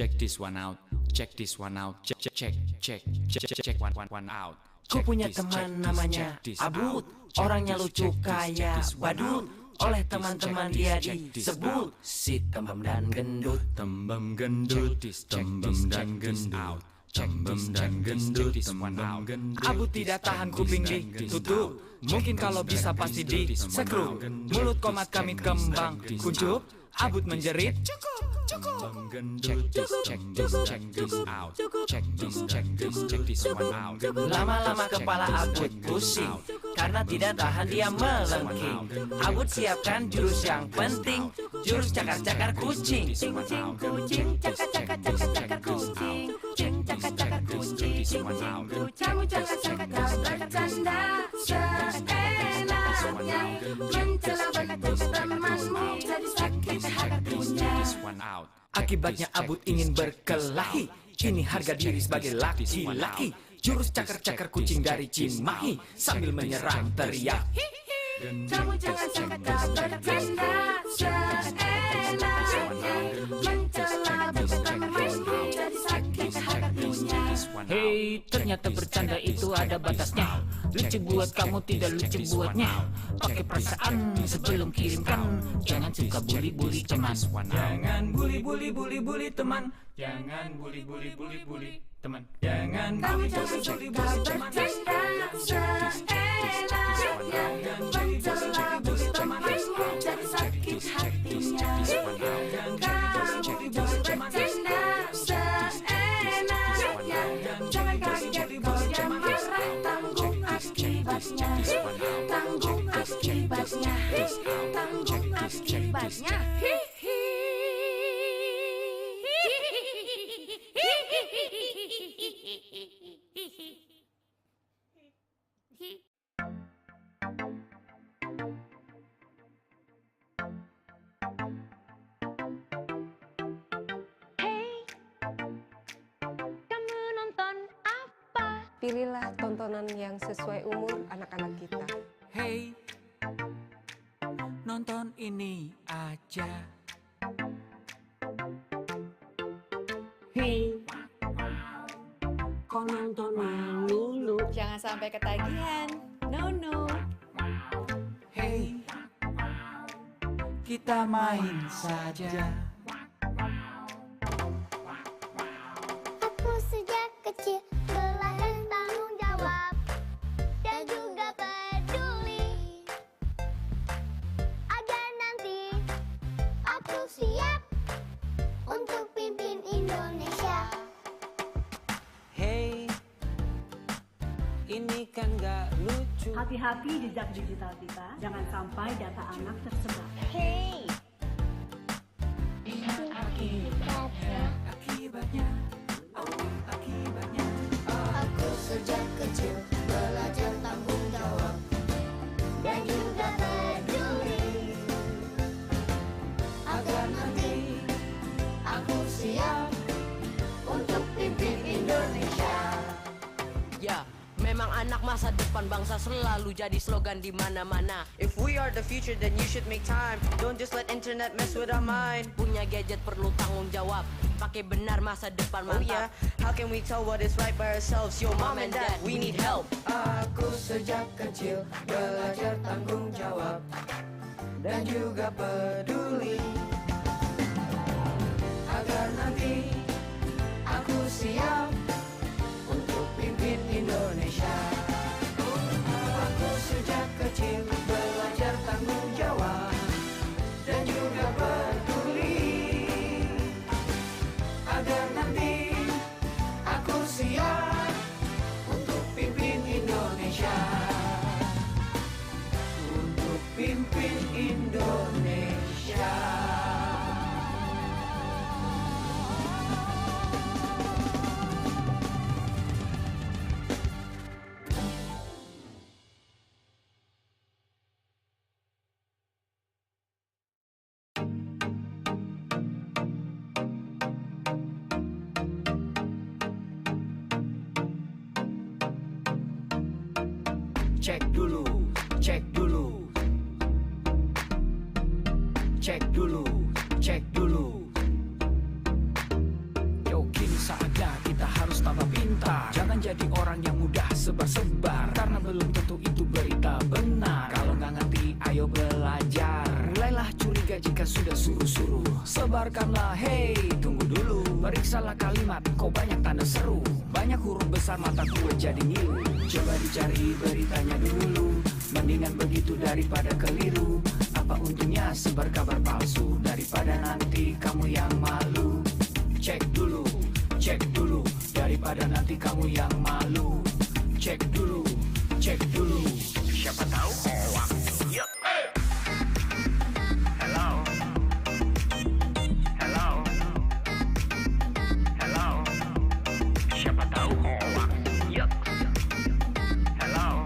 Check this one out. Check this one out. Check one out. Ku punya teman namanya Abud, orangnya lucu kayak badut. Oleh teman-teman dia disebut si tembem dan gendut. Tembem gendut, tembem dan gendut. Tembem dan gendut, tembem gendut. Abud tidak tahan kuping ditutup. Mungkin kalau bisa pasti disekrup. Mulut komat kami kembang kuncup. Abud menjerit cukup. Check this out. Check this one out. Lama-lama kepala Abud pusing karena tidak tahan dia melengking. Abud siapkan jurus yang penting, jurus cakar-cakar kucing. Cing kucing, cakar-cakar kucing. Cing cakar-cakar kucing. Kamu cakar-cakar canda seenaknya, mencela berkata temanmu jadi sakit hatinya. Akibatnya Abud ingin berkelahi. Ini harga diri sebagai laki-laki. Jurus cakar-cakar kucing dari Cimahi sambil menyerang teriak. Kamu cakar-cakar bercanda seenaknya, mencela berkata temanmu jadi sakit hatinya. Hei, ternyata bercanda itu ada batasnya. Lucu buat kamu, tidak lucu buatnya. Pakai perasaan sebelum kirimkan. Jangan suka bully-bully teman. Jangan bully teman. Jangan bully teman. Jangan Kamu cakar-cakar bercanda seenaknya, mencela berkata temanmu jadi sakit hatinya. Kamu bercanda seenaknya, jangan kaget kalau dia marah. Tanggung akibatnya, tanggung akibatnya, tanggung akibatnya. Pilihlah tontonan yang sesuai umur anak-anak kita. Hey, nonton ini aja. Hei, kau nonton dulu. Jangan sampai ketagihan. No. Hey, kita main saja. Aku sejak kecil belajar tanggung jawab dan juga peduli, agar nanti aku siap untuk pimpin Indonesia. Hey, ini kan gak lucu. Hati-hati jejak digital kita, jangan sampai data anak tersebar. Hey, Akibatnya, akibatnya. aku sejak kecil belajar tanggung jawab dan juga peduli, agar nanti aku siap untuk pimpin Indonesia. Ya, memang anak masa depan bangsa selalu jadi slogan di mana-mana. If we are the future, then you should make time. Don't just let internet mess with our mind. Punya gadget perlu tanggung jawab. Pakai benar masa depan mantap. Oh yeah, how can we tell what is right by ourselves? Yo, mom and dad, we need help. Aku sejak kecil belajar tanggung jawab dan juga peduli, agar nanti aku siap untuk pimpin Indonesia. Aku sejak kecil belajar tanggung jawab dan juga peduli, agar nanti aku siap untuk pimpin Indonesia. Untuk pimpin Indonesia. jadi orang yang mudah sebar-sebar, karena belum tentu itu berita benar. Kalau nggak ngerti, ayo belajar. Mulailah curiga jika sudah suruh-suruh. Sebarkanlah, hey, tunggu dulu. Periksalah kalimat, kok banyak tanda seru. Banyak huruf besar, mata gue jadi ngilu. Coba dicari beritanya dulu. Mendingan begitu daripada keliru. Apa untungnya sebar kabar palsu, daripada nanti kamu yang malu. Cek dulu, daripada nanti kamu yang malu. Cek dulu, siapa tahu hoax. Yup. Hello, siapa tahu hoax. Yup. Hello,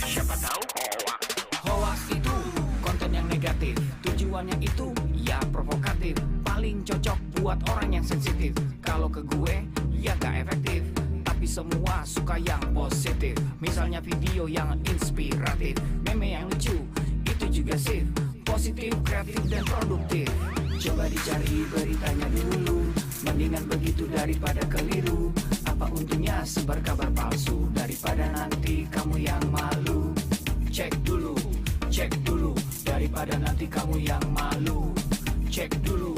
siapa tahu hoax. Hoax itu konten yang negatif, tujuannya itu ya provokatif. Paling cocok buat orang yang sensitif. Kalau ke gue ya gak efektif, tapi semua suka yang positif. Misalnya video yang inspiratif, meme yang lucu, itu juga sip. Positif, kreatif, dan produktif. Coba dicari beritanya dulu. Mendingan begitu daripada keliru. Apa untungnya sebar kabar palsu, daripada nanti kamu yang malu. Cek dulu, daripada nanti kamu yang malu. Cek dulu,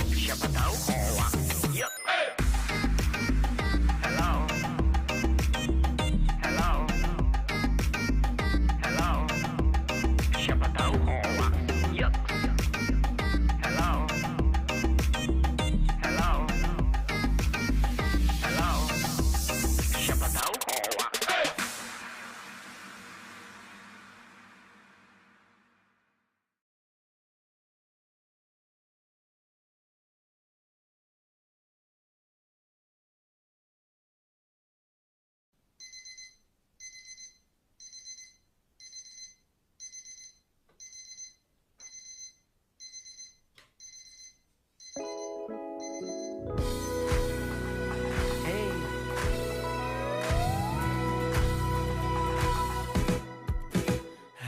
siapa tahu hoax. Yup. Hello, siapa tahu hoax. Yup. Hello, siapa tahu hoax.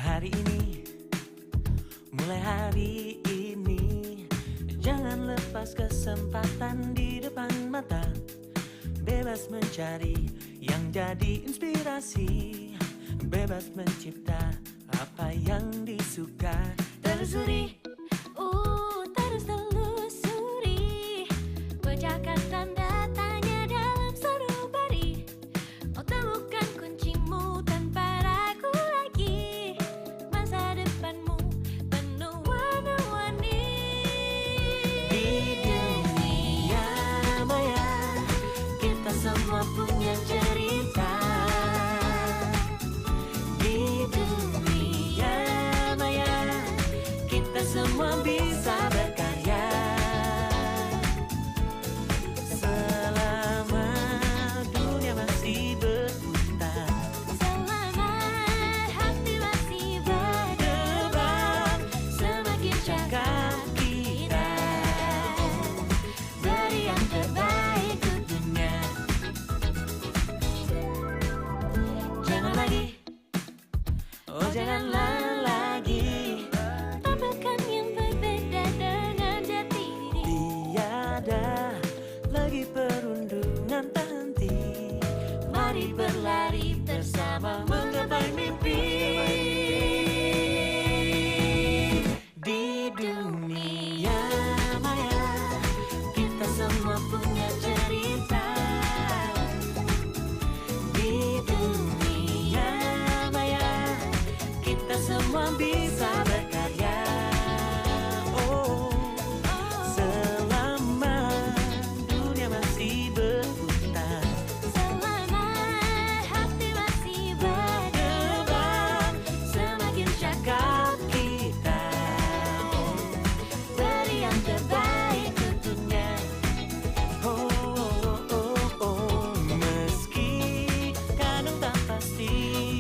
Hari ini, mulai hari ini, jangan lepas kesempatan di depan mata. Bebas mencari yang jadi inspirasi, bebas mencipta apa yang disuka. Telusuri, terus telusuri, bacakan tanda tanya dalam sanubari. Oh, temukan kuncimu tanpa ragu lagi. Masa depanmu penuh warna-warni. Di dunia maya, kita semua punya cerita. Di dunia maya, kita semua bisa berkarya. Selama dunia masih berputar, Selama hati masih berdebar, semakin cakap kita, beri yang terbaik untuknya. Jangan lagi, oh janganlah lagi, tampilkan yang berbeda dengan jati diri. tiada lagi perundungan tak henti. Mari berlari bersama menggapai mimpi. Di dunia maya, kita semua punya cerita. Di dunia maya, kita semua bisa berkarya. Oh, selama dunia masih berputar, Selama hati masih berdebar, semakin cakap kita, beri yang terbaik untuknya. oh, oh, oh, oh. Meski kadang tak pasti,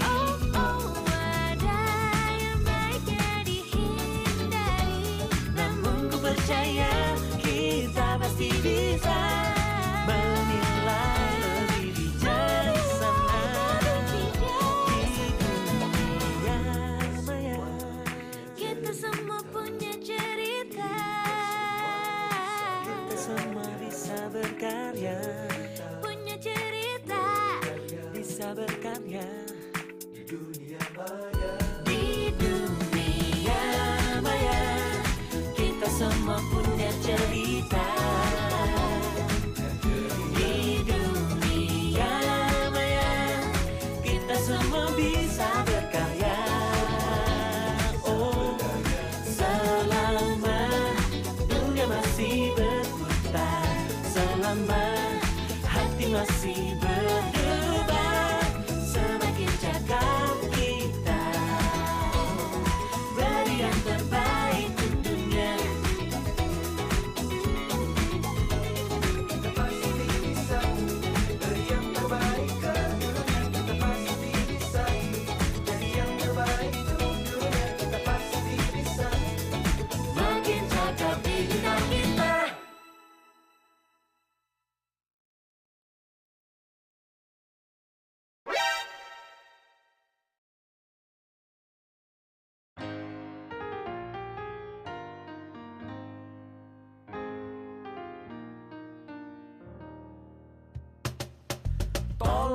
Ada yang baiknya dihindari. namun ku percaya kita pasti bisa menilai lebih bijaksana. Di dunia maya, Kita semua punya cerita.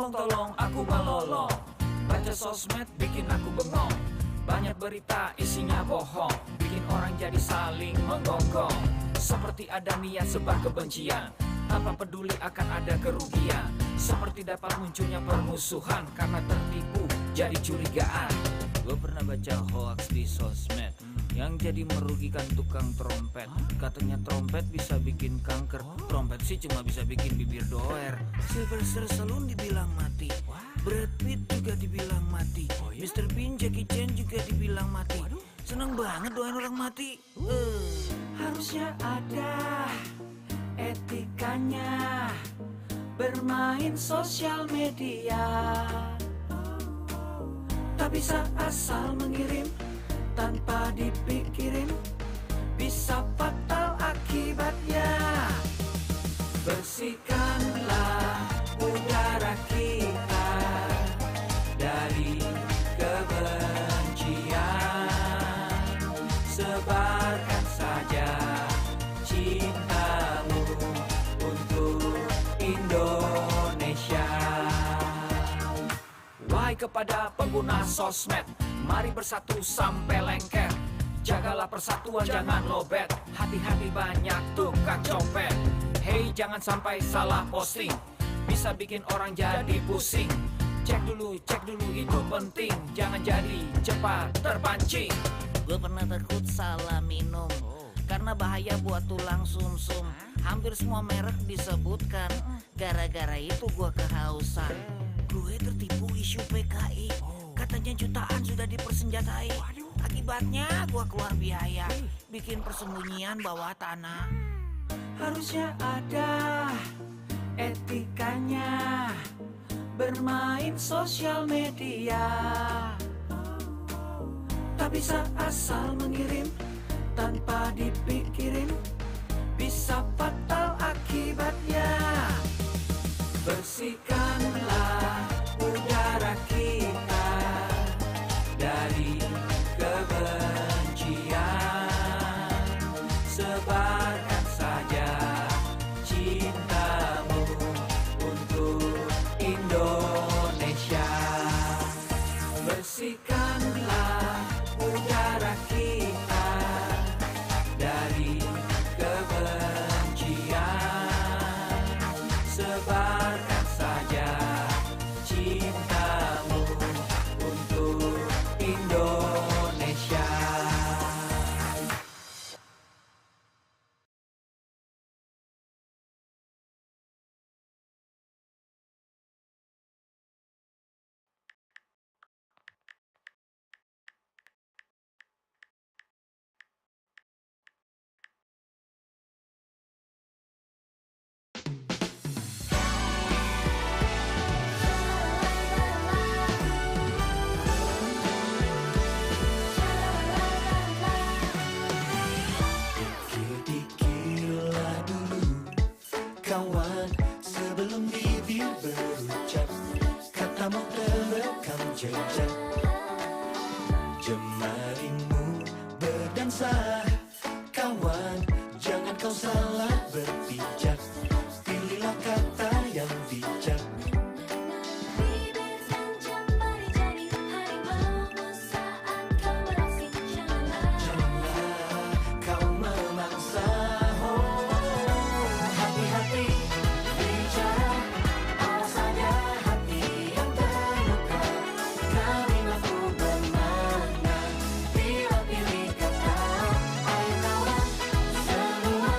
Tolong aku melolong. Baca sosmed bikin aku bengong. Banyak berita isinya bohong, bikin orang jadi saling menggonggong. Seperti ada niat sebar kebencian, tanpa peduli akan ada kerugian. Seperti dapat munculnya permusuhan karena tertipu jadi curigaan. Gue pernah baca hoax di sosmed yang jadi merugikan tukang trompet. Katanya trompet bisa bikin kanker, trompet sih cuma bisa bikin bibir doer. Sylvester Stallone dibilang mati, Brad Pitt juga dibilang mati, Mr. Bean, Jackie Chan juga dibilang mati. Seneng banget doain orang mati. Harusnya ada etikanya bermain sosial media. Tak bisa asal mengirim tanpa dipikirin, bisa fatal akibatnya. Bersihkanlah udara kita dari kebencian. Sebarkan saja cintamu untuk Indonesia. Wahai kepada pengguna sosmed, mari bersatu sampai lengket. Jagalah persatuan, jangan lobet. Hati-hati banyak tukang copet. Hey, jangan sampai salah posting, bisa bikin orang jadi pusing. Cek dulu itu penting, jangan jadi cepat terpancing. Gue pernah takut salah minum, karena bahaya buat tulang sumsum. Hampir semua merek disebutkan, gara-gara itu gue kehausan. Gue tertipu isu PKI, katanya jutaan sudah dipersenjatai. Akibatnya gue keluar biaya, bikin persembunyian bawah tanah. Harusnya ada etikanya bermain sosial media. Tak bisa asal mengirim tanpa dipikirin, bisa fatal akibatnya. Bersihkanlah udara kita dari kebencian. Sebarkan saja cintamu untuk Indonesia. Bersihkanlah udara kita dari kebencian. Sebarkan saja cintamu untuk Indonesia. Pikir-pikirlah dulu kawan, sebelum bibir berucap katamu terekam jejak. Jemarimu berdansa kawan, jangan kau salah berpijak. Pilihlah kata yang bijak. Bibir dan jemari jadi harimaumu saat kau beraksi. Janganlah kau memangsa. Hati-hati bicara, awas ada hati yang terluka. Kami mampu bermakna bila pilih kata. Air lawan semua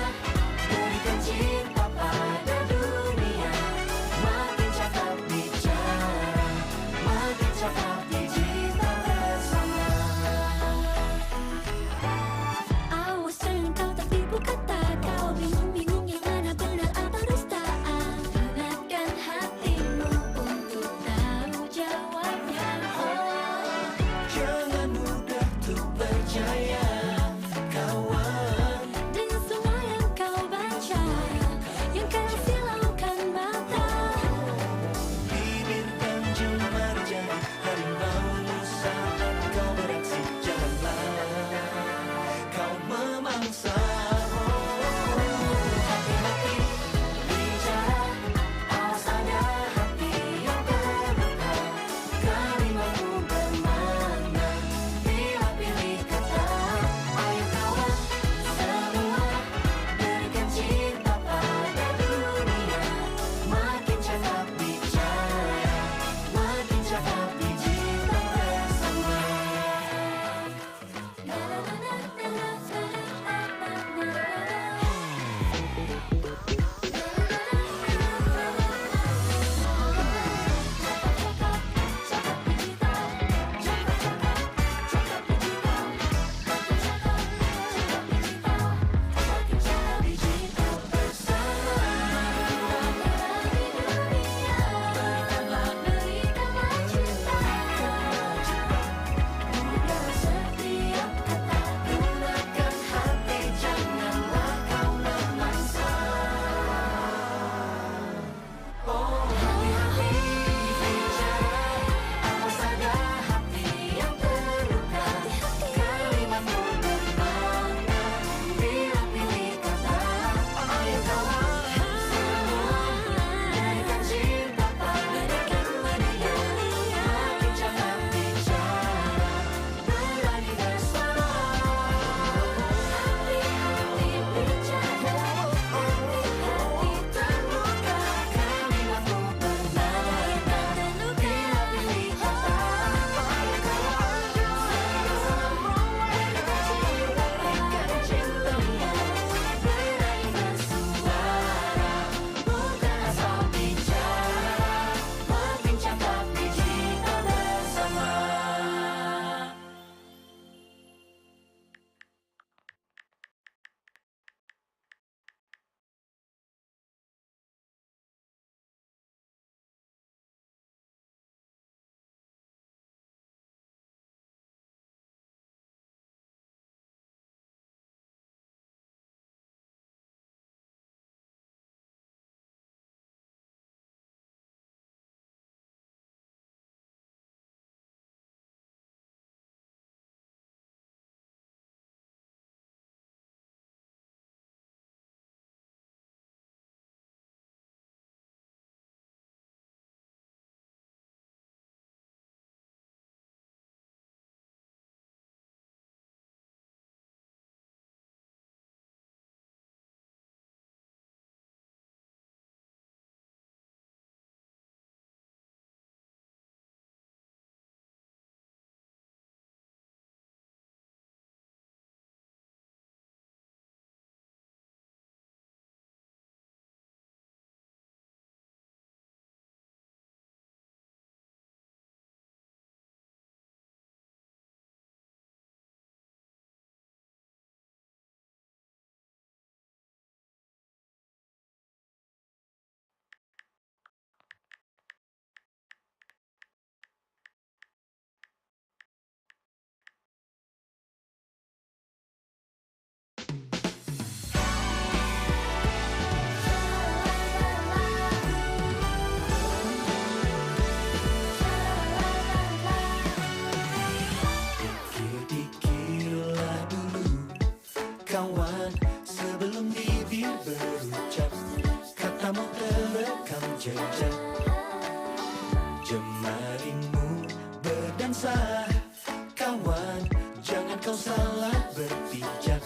kau salah berpijak,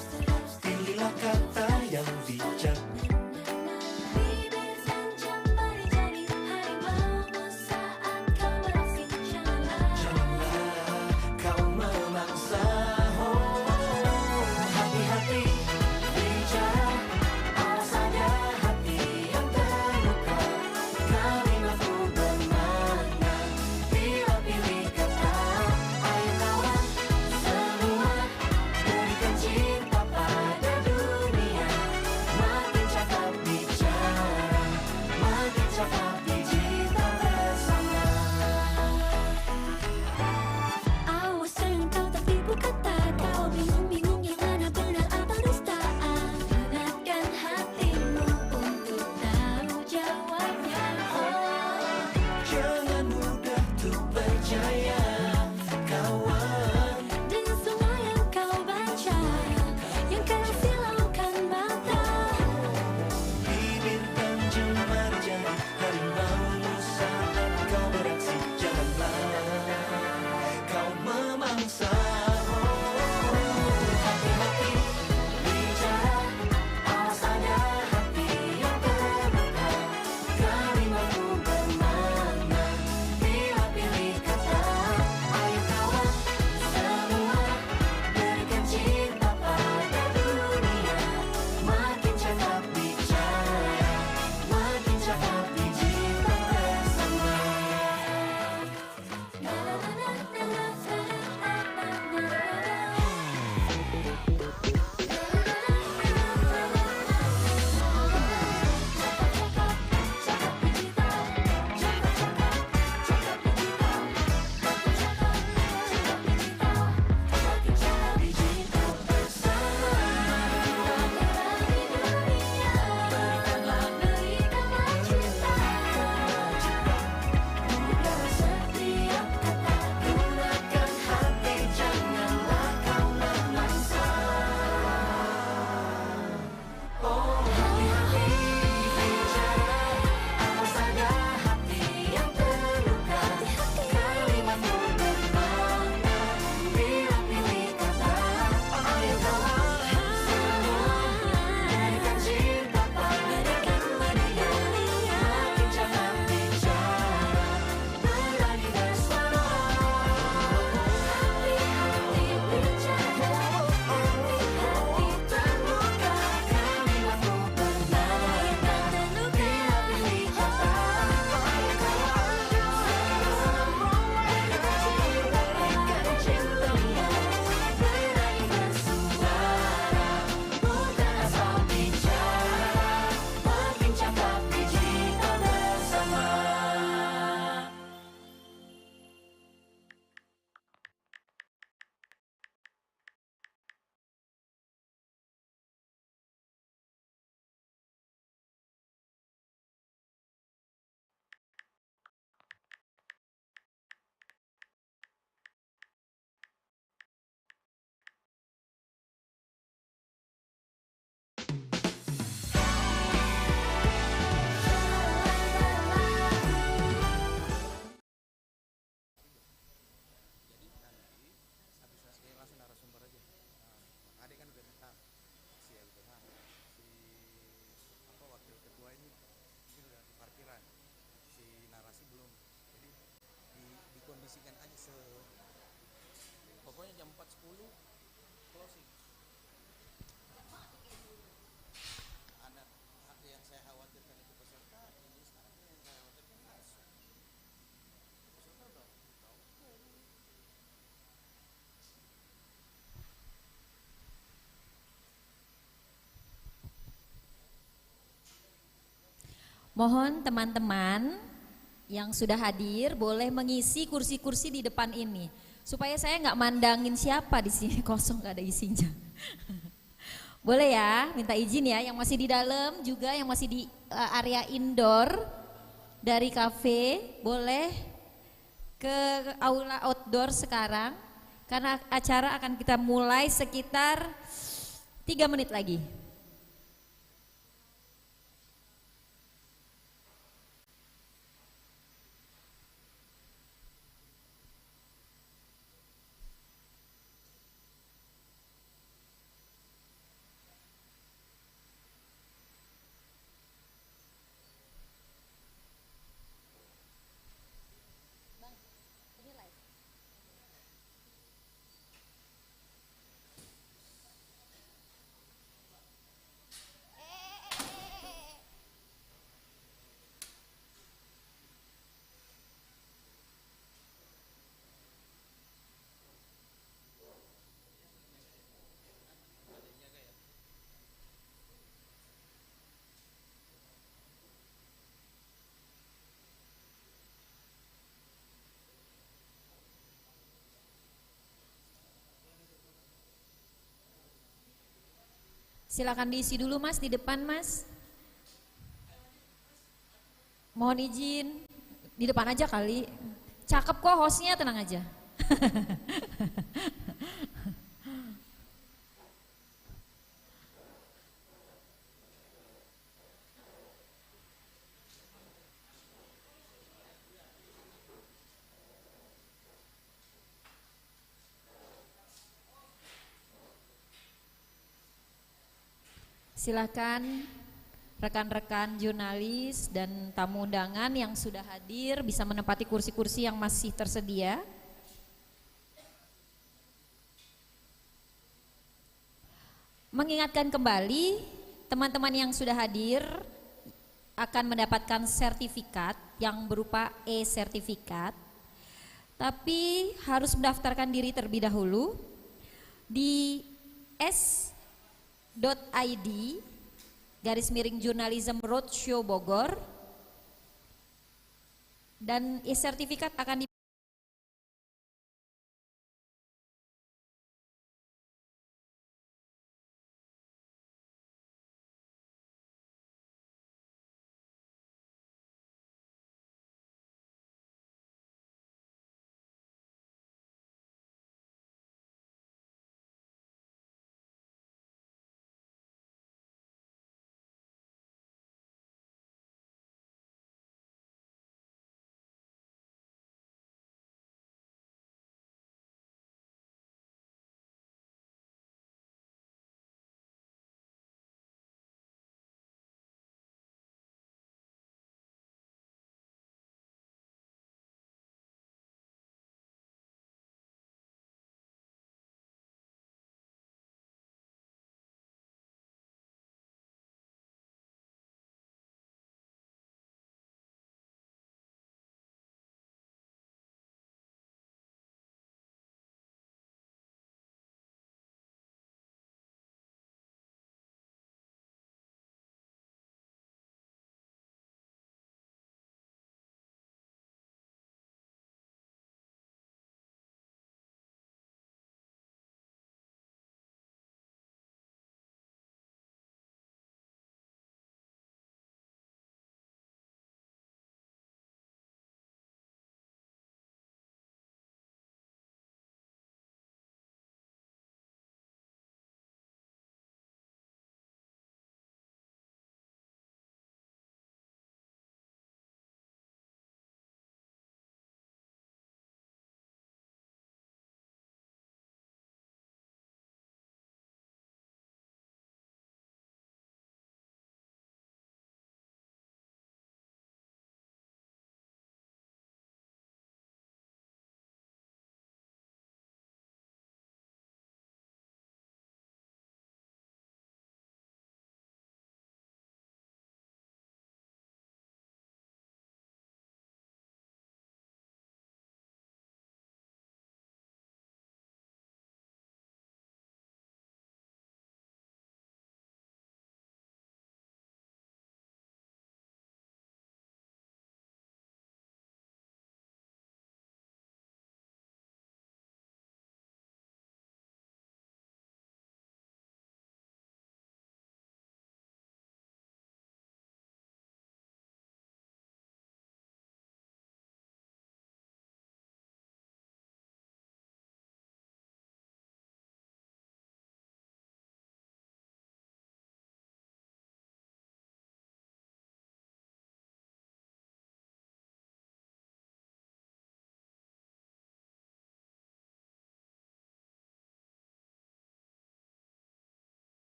pilihlah kata yang bijak. Bibir dan jemari jadi harimaumu saat kau beraksi. Janganlah kau memangsa. Hati-hati bicara, awas ada hati yang terluka. Kalimatmu bermakna bila pilih kata. Ayo kawan semua, berikan cinta pada dunia. Makin cakap bicara, makin cakap digital bersama. Awas jangan kau tertipu kata. Kau bingung-bingung yang mana benar apa dusta. Gunakan hatimu untuk tahu jawabnya. Jangan mudah tuh percaya, kawan. Dengan semua yang kau baca, yang keras silaukan mata. Bibir dan jemari jadi harimaumu saat kau beraksi. Janganlah kau memangsa. Hati-hati bicara, awas ada hati yang terluka. Kalimatmu bermakna bila pilih kata. Ayo kawan semua, berikan cinta pada dunia. Makin cakap bicara, makin cakap digital bersama. Gunakan hati, janganlah kau memangsa. Oh, hati-hati bicara, awas ada hati yang terluka. Kalimatmu bermakna bila pilih kata. Ayo kawan semua, berikan cinta pada dunia. Makin cakap bicara, berbagi bersama. Hati-hati bicara, hati terluka. Kalimatmu bermakna bila pilih kata. Ayo kawan semua, berikan cinta pada dunia. Berani bersuara, bukan asal bicara. Makin cakap digital bersama. Mohon teman-teman yang sudah hadir boleh mengisi kursi-kursi di depan ini supaya saya nggak mandangin siapa di sini kosong nggak ada isinya. Boleh ya, minta izin ya yang masih di dalam juga yang masih di area indoor dari kafe boleh ke aula outdoor sekarang karena acara akan kita mulai sekitar 3 menit lagi. Silakan diisi dulu Mas di depan Mas. Mohon izin, di depan aja kali. Cakep kok hostnya, tenang aja. Silakan rekan-rekan jurnalis dan tamu undangan yang sudah hadir bisa menempati kursi-kursi yang masih tersedia. Mengingatkan kembali, teman-teman yang sudah hadir akan mendapatkan sertifikat yang berupa e-sertifikat, tapi harus mendaftarkan diri terlebih dahulu di s.id/Journalism Roadshow Bogor, dan e-sertifikat akan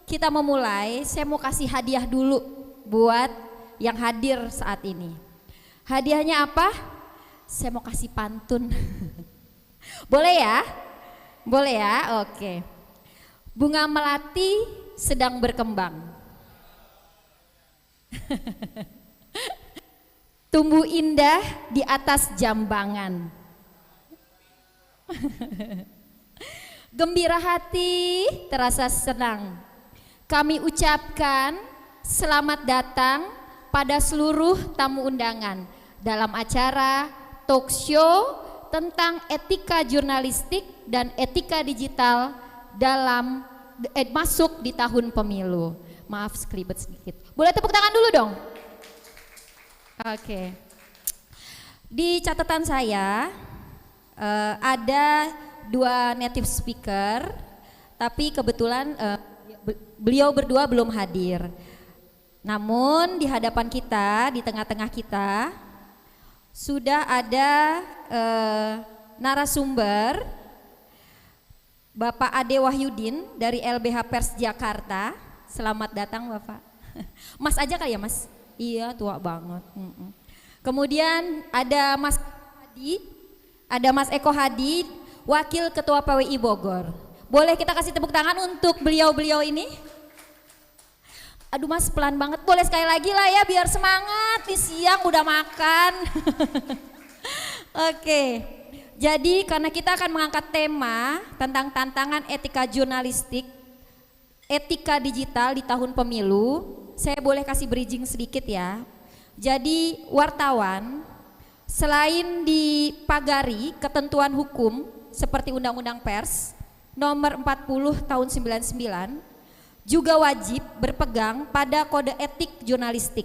kita memulai, saya mau kasih hadiah dulu buat yang hadir saat ini. Hadiahnya apa? Saya mau kasih pantun. Boleh ya? Boleh ya? Oke. Bunga melati sedang berkembang. Tumbuh indah di atas jambangan. Gembira hati terasa senang. Kami ucapkan selamat datang pada seluruh tamu undangan dalam acara talk show tentang etika jurnalistik dan etika digital dalam masuk di tahun pemilu. Maaf sekelibet sedikit. Boleh tepuk tangan dulu dong? Oke. Di catatan saya ada 2 native speaker, tapi kebetulan beliau berdua belum hadir. Namun di hadapan kita, di tengah-tengah kita sudah ada narasumber Bapak Ade Wahyudin dari LBH Pers Jakarta. Selamat datang Bapak. Mas aja kali ya Mas? Iya tua banget. Kemudian ada Mas Hadi, ada Mas Eko Hadi, Wakil Ketua PWI Bogor. Boleh kita kasih tepuk tangan untuk beliau-beliau ini? Aduh Mas pelan banget, boleh sekali lagi lah ya biar semangat, di siang udah makan. Oke, jadi karena kita akan mengangkat tema tentang tantangan etika jurnalistik, etika digital di tahun pemilu, saya boleh kasih bridging sedikit ya. Jadi wartawan selain dipagari ketentuan hukum seperti Undang-Undang Pers nomor 40 tahun 99, juga wajib berpegang pada kode etik jurnalistik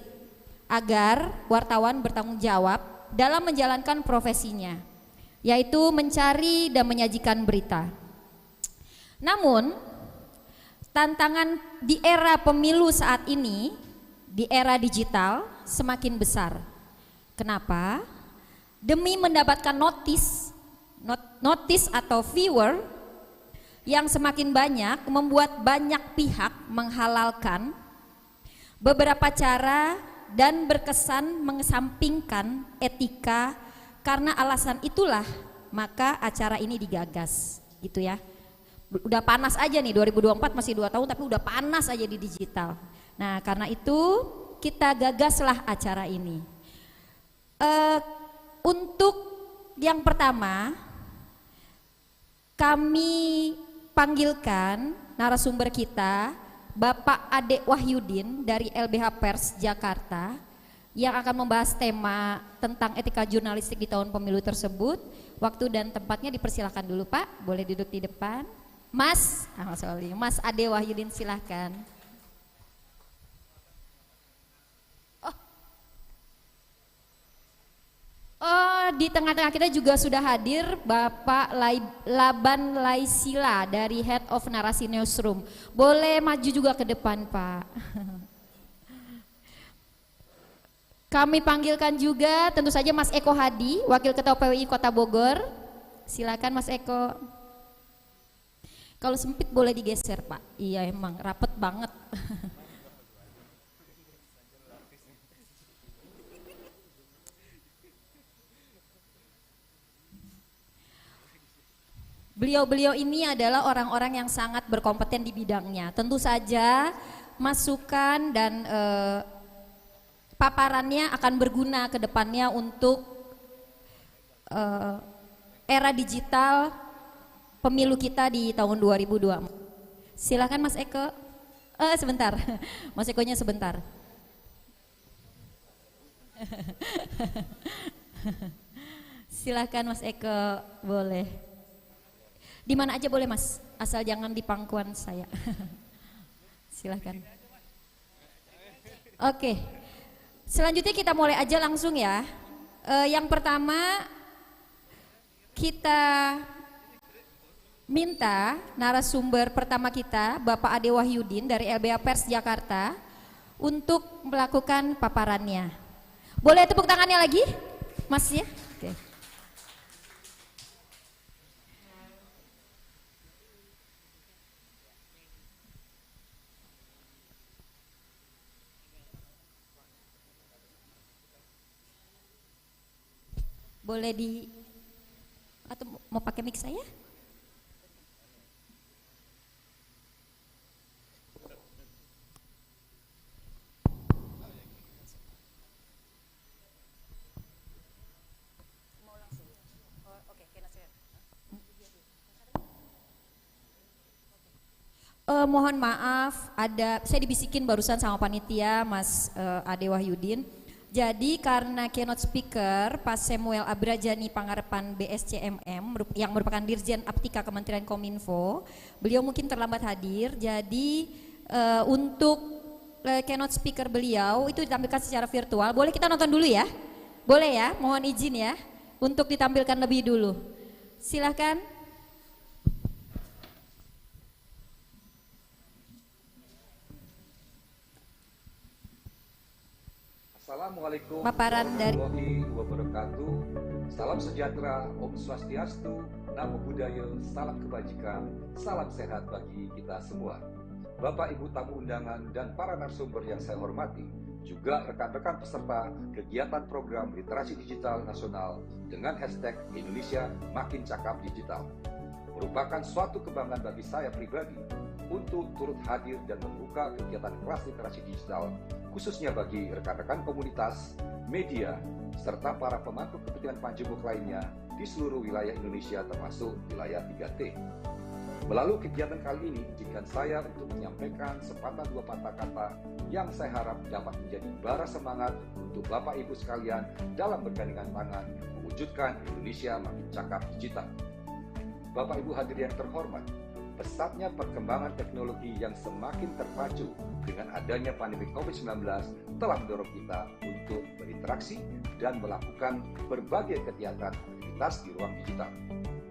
agar wartawan bertanggung jawab dalam menjalankan profesinya, yaitu mencari dan menyajikan berita. Namun tantangan di era pemilu saat ini, di era digital semakin besar. Kenapa? Demi mendapatkan notis atau viewer yang semakin banyak, membuat banyak pihak menghalalkan beberapa cara dan berkesan mengesampingkan etika. Karena alasan itulah maka acara ini digagas, gitu ya. Udah panas aja nih, 2024 masih 2 tahun tapi udah panas aja di digital. Nah karena itu kita gagaslah acara ini. Untuk yang pertama, kami panggilkan narasumber kita, Bapak Ade Wahyudin dari LBH Pers Jakarta, yang akan membahas tema tentang etika jurnalistik di tahun pemilu tersebut. Waktu dan tempatnya dipersilakan dulu Pak, boleh duduk di depan. Mas Ade Wahyudin silahkan. Oh, di tengah-tengah kita juga sudah hadir Bapak Laban Laisila dari Head of Narasi Newsroom. Boleh maju juga ke depan Pak. Kami panggilkan juga tentu saja Mas Eko Hadi, Wakil Ketua PWI Kota Bogor. Silakan Mas Eko. Kalau sempit boleh digeser Pak. Iya emang rapet banget. Beliau-beliau ini adalah orang-orang yang sangat berkompeten di bidangnya. Tentu saja masukan dan paparannya akan berguna ke depannya untuk era digital pemilu kita di tahun 2024. Silakan Mas Eko. Sebentar, Mas Ekonya sebentar. Silakan Mas Eko, boleh. Di mana aja boleh Mas, asal jangan di pangkuan saya. Silakan. Oke, selanjutnya kita mulai aja langsung ya. Yang pertama kita minta narasumber pertama kita, Bapak Ade Wahyudin dari LBH Pers Jakarta, untuk melakukan paparannya. Boleh tepuk tangannya lagi, Mas ya? Oke. Boleh atau mau pakai mic saya? Mohon maaf, saya dibisikin barusan sama panitia Mas Ade Wahyudin. Jadi karena keynote speaker Pak Samuel Abrajani Pangarepan BSCMM yang merupakan Dirjen Aptika Kementerian Kominfo, beliau mungkin terlambat hadir. Jadi untuk keynote speaker beliau itu ditampilkan secara virtual. Boleh kita nonton dulu ya? Boleh ya? Mohon izin ya untuk ditampilkan lebih dulu. Silahkan. Assalamualaikum warahmatullahi wabarakatuh. Salam sejahtera, Om Swastiastu, Namo Buddhaya, salam kebajikan, salam sehat bagi kita semua. Bapak Ibu tamu undangan dan para narasumber yang saya hormati, juga rekan-rekan peserta kegiatan program literasi digital nasional dengan hashtag Indonesia Makin Cakap Digital. Merupakan suatu kebanggaan bagi saya pribadi untuk turut hadir dan membuka kegiatan kelas literasi digital khususnya bagi rekan-rekan komunitas, media, serta para pemangku kepentingan panjemuk lainnya di seluruh wilayah Indonesia termasuk wilayah 3T. Melalui kegiatan kali ini, izinkan saya untuk menyampaikan sepatah dua patah kata yang saya harap dapat menjadi bara semangat untuk Bapak Ibu sekalian dalam bergandengan tangan mewujudkan Indonesia Makin Cakap Digital. Bapak Ibu hadirin yang terhormat, pesatnya perkembangan teknologi yang semakin terpacu dengan adanya pandemi COVID-19 telah mendorong kita untuk berinteraksi dan melakukan berbagai kegiatan aktivitas di ruang digital.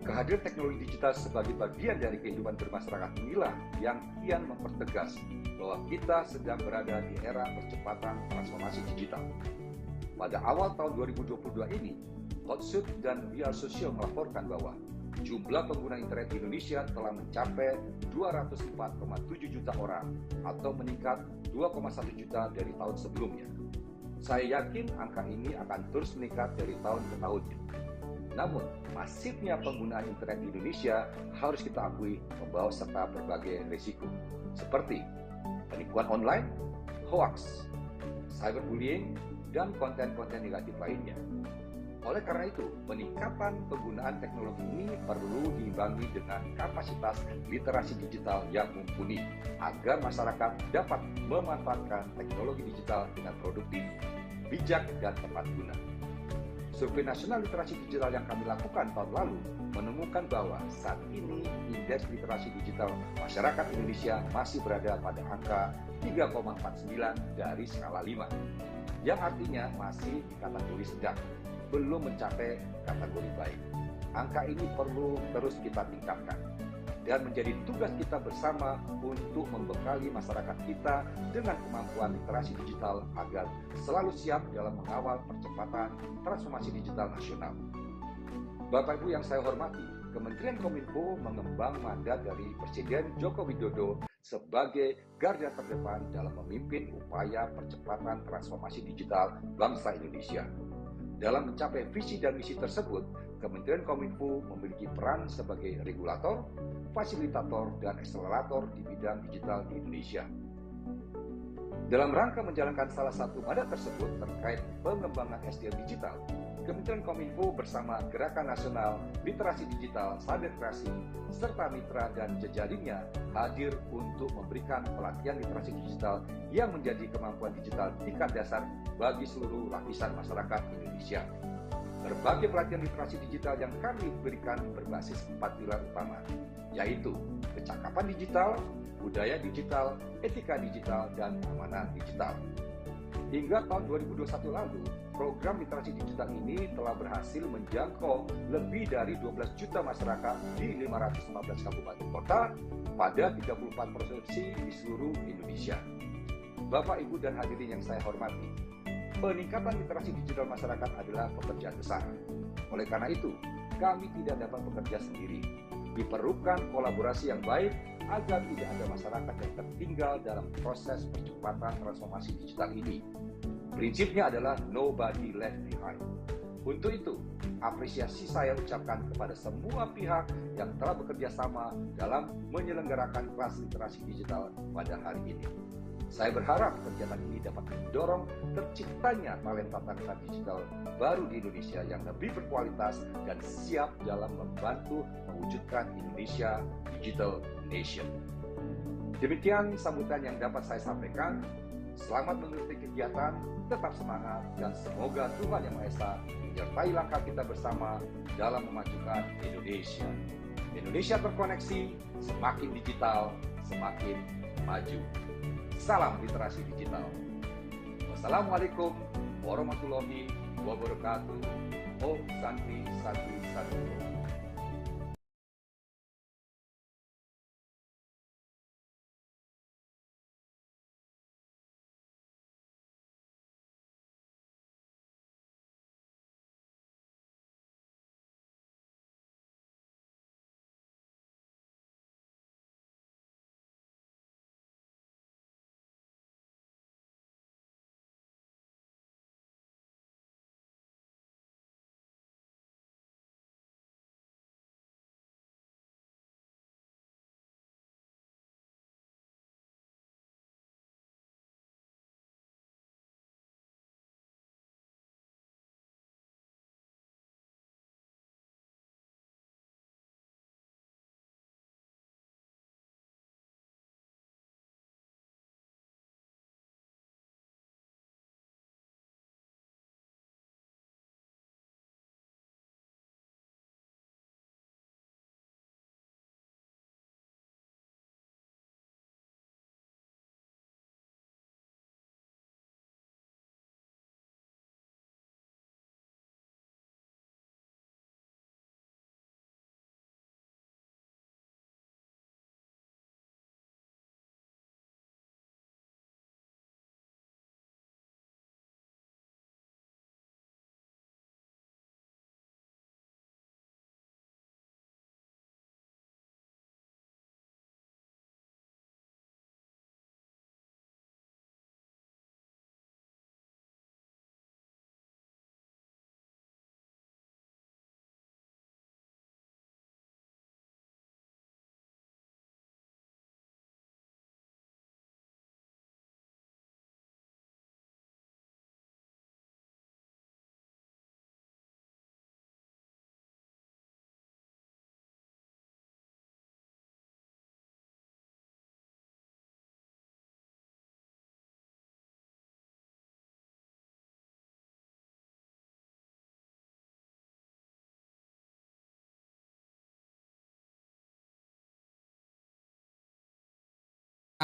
Kehadiran teknologi digital sebagai bagian dari kehidupan bermasyarakat inilah yang kian mempertegas bahwa kita sedang berada di era percepatan transformasi digital. Pada awal tahun 2022 ini, Hotsuite dan We Are Social melaporkan bahwa jumlah pengguna internet di Indonesia telah mencapai 204,7 juta orang atau meningkat 2,1 juta dari tahun sebelumnya. Saya yakin angka ini akan terus meningkat dari tahun ke tahunnya. Namun, masifnya penggunaan internet di Indonesia harus kita akui membawa serta berbagai risiko, seperti penipuan online, hoax, cyberbullying, dan konten-konten negatif lainnya. Oleh karena itu, peningkatan penggunaan teknologi ini perlu diimbangi dengan kapasitas literasi digital yang mumpuni agar masyarakat dapat memanfaatkan teknologi digital dengan produktif, bijak, dan tepat guna. Survei nasional literasi digital yang kami lakukan tahun lalu menemukan bahwa saat ini indeks literasi digital masyarakat Indonesia masih berada pada angka 3,49 dari skala 5, yang artinya masih di kategori sedang, belum mencapai kategori baik. Angka ini perlu terus kita tingkatkan dan menjadi tugas kita bersama untuk membekali masyarakat kita dengan kemampuan literasi digital agar selalu siap dalam mengawal percepatan transformasi digital nasional. Bapak Ibu yang saya hormati, Kementerian Kominfo mengembang mandat dari Presiden Joko Widodo sebagai garda terdepan dalam memimpin upaya percepatan transformasi digital bangsa Indonesia. Dalam mencapai visi dan misi tersebut, Kementerian Kominfo memiliki peran sebagai regulator, fasilitator, dan akselerator di bidang digital di Indonesia. Dalam rangka menjalankan salah satu mandat tersebut terkait pengembangan SDM digital, Kementerian Kominfo bersama Gerakan Nasional Literasi Digital Sadar Kreasi serta mitra dan jejaringnya hadir untuk memberikan pelatihan literasi digital yang menjadi kemampuan digital tingkat dasar bagi seluruh lapisan masyarakat Indonesia. Berbagai pelatihan literasi digital yang kami berikan berbasis 4 pilar utama, yaitu kecakapan digital, budaya digital, etika digital, dan keamanan digital. Hingga tahun 2021 lalu, program literasi digital ini telah berhasil menjangkau lebih dari 12 juta masyarakat di 515 kabupaten kota pada 34 provinsi di seluruh Indonesia. Bapak, Ibu, dan hadirin yang saya hormati, peningkatan literasi digital masyarakat adalah pekerjaan besar. Oleh karena itu, kami tidak dapat bekerja sendiri. Diperlukan kolaborasi yang baik agar tidak ada masyarakat yang tertinggal dalam proses percepatan transformasi digital ini. Prinsipnya adalah nobody left behind. Untuk itu, apresiasi saya ucapkan kepada semua pihak yang telah bekerja sama dalam menyelenggarakan kelas literasi digital pada hari ini. Saya berharap kegiatan ini dapat mendorong terciptanya talenta-talenta digital baru di Indonesia yang lebih berkualitas dan siap dalam membantu mewujudkan Indonesia Digital Nation. Demikian sambutan yang dapat saya sampaikan. Selamat mengikuti kegiatan, tetap semangat, dan semoga Tuhan Yang Maha Esa menyertai langkah kita bersama dalam memajukan Indonesia. Indonesia terkoneksi, semakin digital, semakin maju. Salam literasi digital. Wassalamualaikum warahmatullahi wabarakatuh. Om Santi Santi Santi.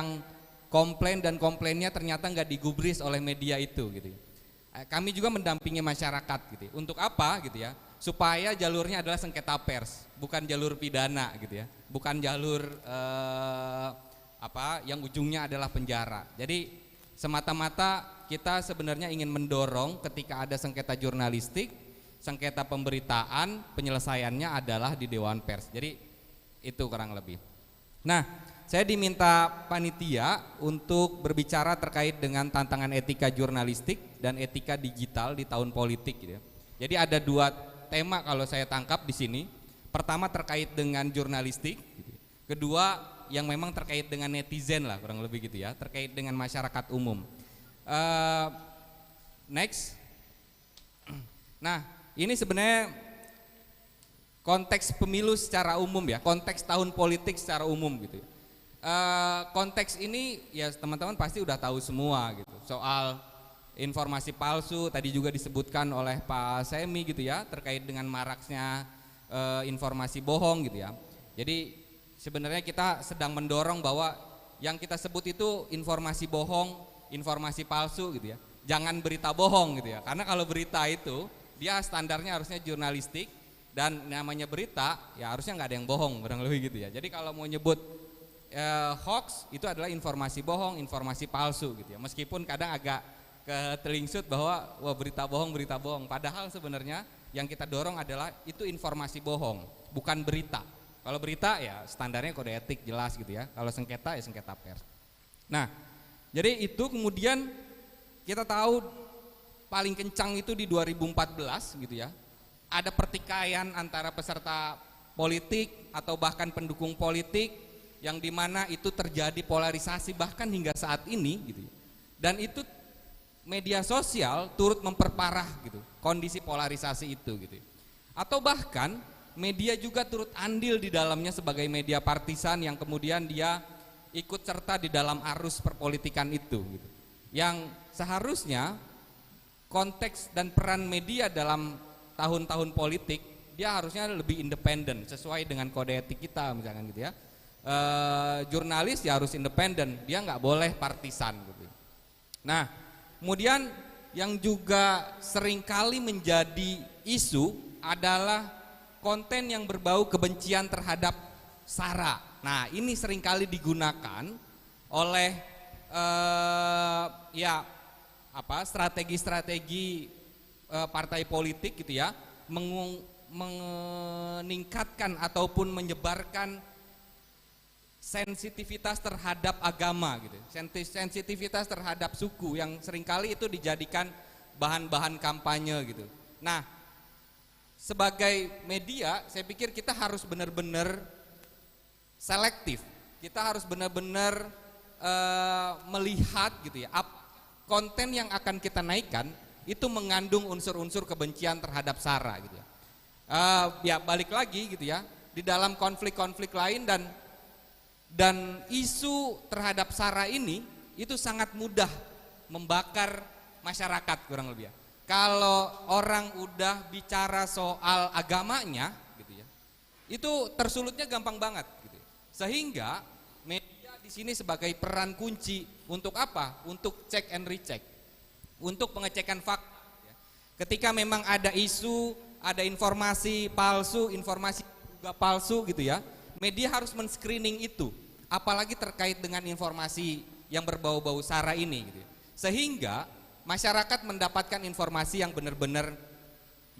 Yang komplain dan komplainnya ternyata nggak digubris oleh media itu gitu. Kami juga mendampingi masyarakat gitu. Untuk apa gitu ya? Supaya jalurnya adalah sengketa pers, bukan jalur pidana gitu ya. Bukan jalur yang ujungnya adalah penjara. Jadi semata-mata kita sebenarnya ingin mendorong ketika ada sengketa jurnalistik, sengketa pemberitaan, penyelesaiannya adalah di Dewan Pers. Jadi itu kurang lebih. Nah, saya diminta panitia untuk berbicara terkait dengan tantangan etika jurnalistik dan etika digital di tahun politik gitu ya. Jadi ada dua tema kalau saya tangkap di sini. Pertama terkait dengan jurnalistik, gitu. Kedua yang memang terkait dengan netizen lah kurang lebih gitu ya, terkait dengan masyarakat umum. Next. Nah, ini sebenarnya konteks pemilu secara umum ya, konteks tahun politik secara umum gitu ya. Konteks ini ya teman-teman pasti udah tahu semua gitu, soal informasi palsu tadi juga disebutkan oleh Pak Semi gitu ya, terkait dengan maraknya informasi bohong gitu ya. Jadi sebenarnya kita sedang mendorong bahwa yang kita sebut itu informasi bohong, informasi palsu gitu ya, jangan berita bohong gitu ya, karena kalau berita itu dia standarnya harusnya jurnalistik dan namanya berita ya harusnya nggak ada yang bohong kurang lebih gitu ya. Jadi kalau mau nyebut hoax itu adalah informasi bohong, informasi palsu gitu ya. Meskipun kadang agak ketelingsut bahwa wah berita bohong, padahal sebenarnya yang kita dorong adalah itu informasi bohong, bukan berita. Kalau berita ya standarnya kode etik jelas gitu ya. Kalau sengketa ya sengketa pers. Nah, jadi itu kemudian kita tahu paling kencang itu di 2014 gitu ya. Ada pertikaian antara peserta politik atau bahkan pendukung politik yang dimana itu terjadi polarisasi bahkan hingga saat ini gitu ya. Dan itu media sosial turut memperparah gitu kondisi polarisasi itu gitu. Atau bahkan media juga turut andil di dalamnya sebagai media partisan yang kemudian dia ikut serta di dalam arus perpolitikan itu gitu. Yang seharusnya konteks dan peran media dalam tahun-tahun politik dia harusnya lebih independen sesuai dengan kode etik kita misalkan gitu ya. Jurnalis ya harus independen, dia nggak boleh partisan gitu. Nah, kemudian yang juga seringkali menjadi isu adalah konten yang berbau kebencian terhadap SARA. Nah, ini seringkali digunakan oleh strategi-strategi partai politik gitu ya, meningkatkan ataupun menyebarkan sensitivitas terhadap agama gitu, sensitivitas terhadap suku yang seringkali itu dijadikan bahan-bahan kampanye gitu. Nah, sebagai media saya pikir kita harus benar-benar selektif, kita harus benar-benar melihat gitu ya, konten yang akan kita naikkan itu mengandung unsur-unsur kebencian terhadap SARA gitu ya. Ya balik lagi gitu ya, di dalam konflik-konflik lain dan isu terhadap SARA ini itu sangat mudah membakar masyarakat kurang lebih ya. Kalau orang udah bicara soal agamanya gitu ya, itu tersulutnya gampang banget gitu ya. Sehingga media di sini sebagai peran kunci untuk apa? Untuk check and recheck, untuk pengecekan fakta ya. Ketika memang ada isu, ada informasi palsu, informasi juga palsu gitu ya, media harus men-screening itu, apalagi terkait dengan informasi yang berbau-bau SARA ini gitu ya. Sehingga masyarakat mendapatkan informasi yang benar-benar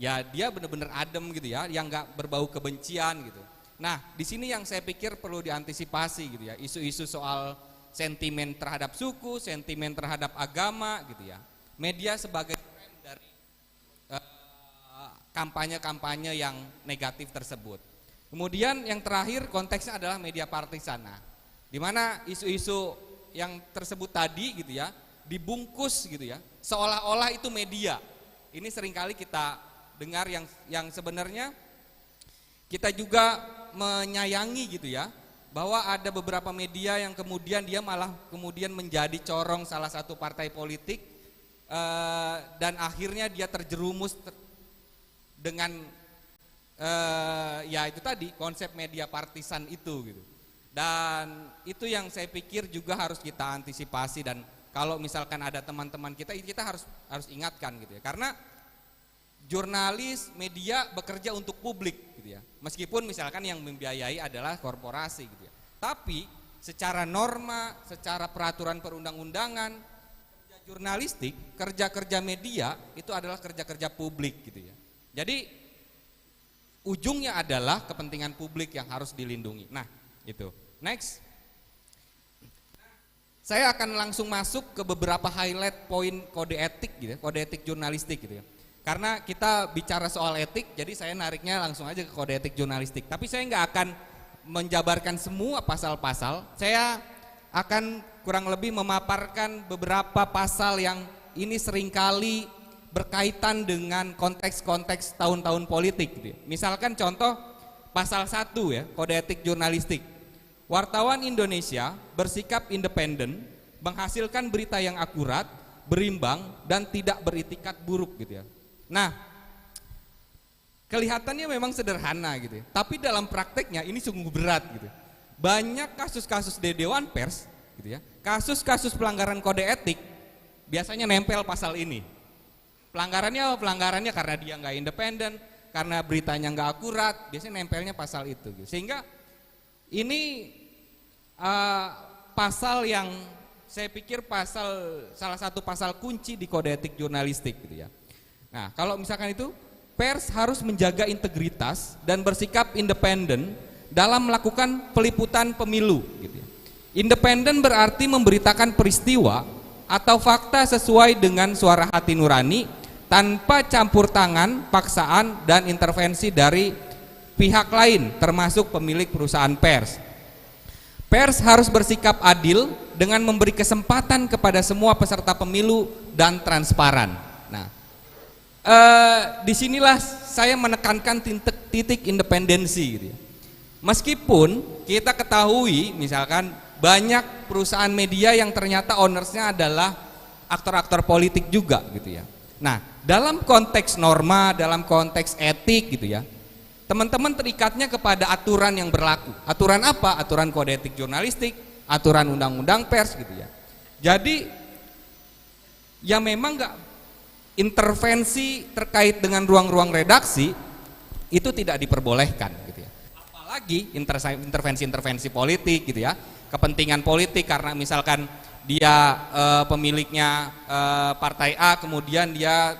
ya dia benar-benar adem gitu ya, yang nggak berbau kebencian gitu. Nah, di sini yang saya pikir perlu diantisipasi gitu ya, isu-isu soal sentimen terhadap suku, sentimen terhadap agama gitu ya. Media sebagai frame dari kampanye-kampanye yang negatif tersebut. Kemudian yang terakhir konteksnya adalah media partisan. Nah, di mana isu-isu yang tersebut tadi gitu ya dibungkus gitu ya, seolah-olah itu media. Ini seringkali kita dengar yang sebenarnya kita juga menyayangi gitu ya, bahwa ada beberapa media yang kemudian dia malah kemudian menjadi corong salah satu partai politik dan akhirnya dia terjerumus dengan ya itu tadi konsep media partisan itu gitu. Dan itu yang saya pikir juga harus kita antisipasi, dan kalau misalkan ada teman-teman kita harus ingatkan gitu ya, karena jurnalis media bekerja untuk publik gitu ya, meskipun misalkan yang membiayai adalah korporasi gitu ya, tapi secara norma, secara peraturan perundang-undangan, kerja jurnalistik, kerja-kerja media itu adalah kerja-kerja publik gitu ya. Jadi ujungnya adalah kepentingan publik yang harus dilindungi. Nah itu, next. Saya akan langsung masuk ke beberapa highlight poin kode etik gitu ya, kode etik jurnalistik gitu ya. Karena kita bicara soal etik, jadi saya nariknya langsung aja ke kode etik jurnalistik. Tapi saya nggak akan menjabarkan semua pasal-pasal. Saya akan kurang lebih memaparkan beberapa pasal yang ini seringkali berkaitan dengan konteks-konteks tahun-tahun politik gitu ya. Misalkan contoh pasal 1 ya, kode etik jurnalistik. Wartawan Indonesia bersikap independen, menghasilkan berita yang akurat, berimbang, dan tidak beritikat buruk gitu ya. Nah, kelihatannya memang sederhana gitu ya, tapi dalam prakteknya ini sungguh berat gitu. Banyak kasus-kasus di Dewan Pers gitu ya, kasus-kasus pelanggaran kode etik biasanya nempel pasal ini. Pelanggarannya karena dia nggak independen, karena beritanya nggak akurat, biasanya nempelnya pasal itu gitu. Sehingga ini pasal yang saya pikir salah satu pasal kunci di kode etik jurnalistik gitu ya. Nah, kalau misalkan itu pers harus menjaga integritas dan bersikap independen dalam melakukan peliputan pemilu gitu ya. Independen berarti memberitakan peristiwa atau fakta sesuai dengan suara hati nurani tanpa campur tangan, paksaan, dan intervensi dari pihak lain termasuk pemilik perusahaan pers. Pers harus bersikap adil dengan memberi kesempatan kepada semua peserta pemilu dan transparan. Nah, disinilah saya menekankan titik independensi gitu ya. Meskipun kita ketahui misalkan banyak perusahaan media yang ternyata ownersnya adalah aktor-aktor politik juga gitu ya. Nah, dalam konteks norma, dalam konteks etik gitu ya, teman-teman terikatnya kepada aturan yang berlaku. Aturan apa? Aturan kode etik jurnalistik, aturan undang-undang pers gitu ya. Jadi ya memang nggak, intervensi terkait dengan ruang-ruang redaksi itu tidak diperbolehkan gitu ya. Apalagi intervensi-intervensi politik gitu ya, kepentingan politik karena misalkan dia pemiliknya partai A, kemudian dia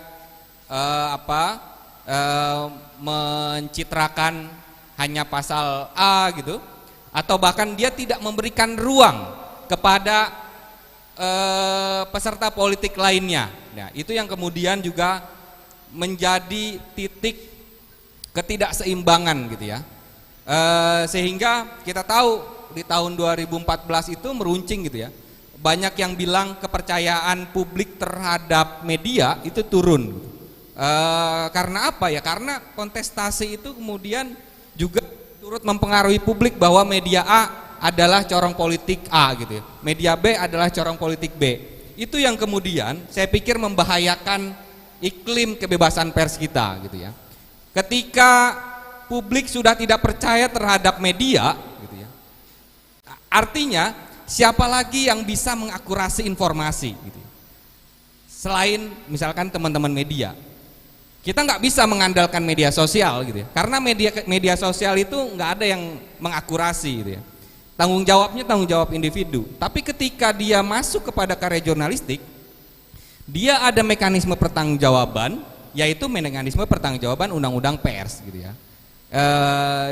mencitrakan hanya pasal A gitu, atau bahkan dia tidak memberikan ruang kepada peserta politik lainnya. Nah, itu yang kemudian juga menjadi titik ketidakseimbangan gitu ya. Sehingga kita tahu di tahun 2014 itu meruncing gitu ya. Banyak yang bilang kepercayaan publik terhadap media itu turun. Karena apa ya? Karena kontestasi itu kemudian juga turut mempengaruhi publik bahwa media A adalah corong politik A gitu ya. Media B adalah corong politik B. Itu yang kemudian saya pikir membahayakan iklim kebebasan pers kita gitu ya. Ketika publik sudah tidak percaya terhadap media gitu ya. Artinya siapa lagi yang bisa mengakurasi informasi gitu ya? Selain misalkan teman-teman media. Kita nggak bisa mengandalkan media sosial gitu ya. Karena media sosial itu nggak ada yang mengakurasi gitu ya. Tanggung jawabnya tanggung jawab individu. Tapi ketika dia masuk kepada karya jurnalistik, dia ada mekanisme pertanggungjawaban, yaitu mekanisme pertanggungjawaban undang-undang pers gitu ya.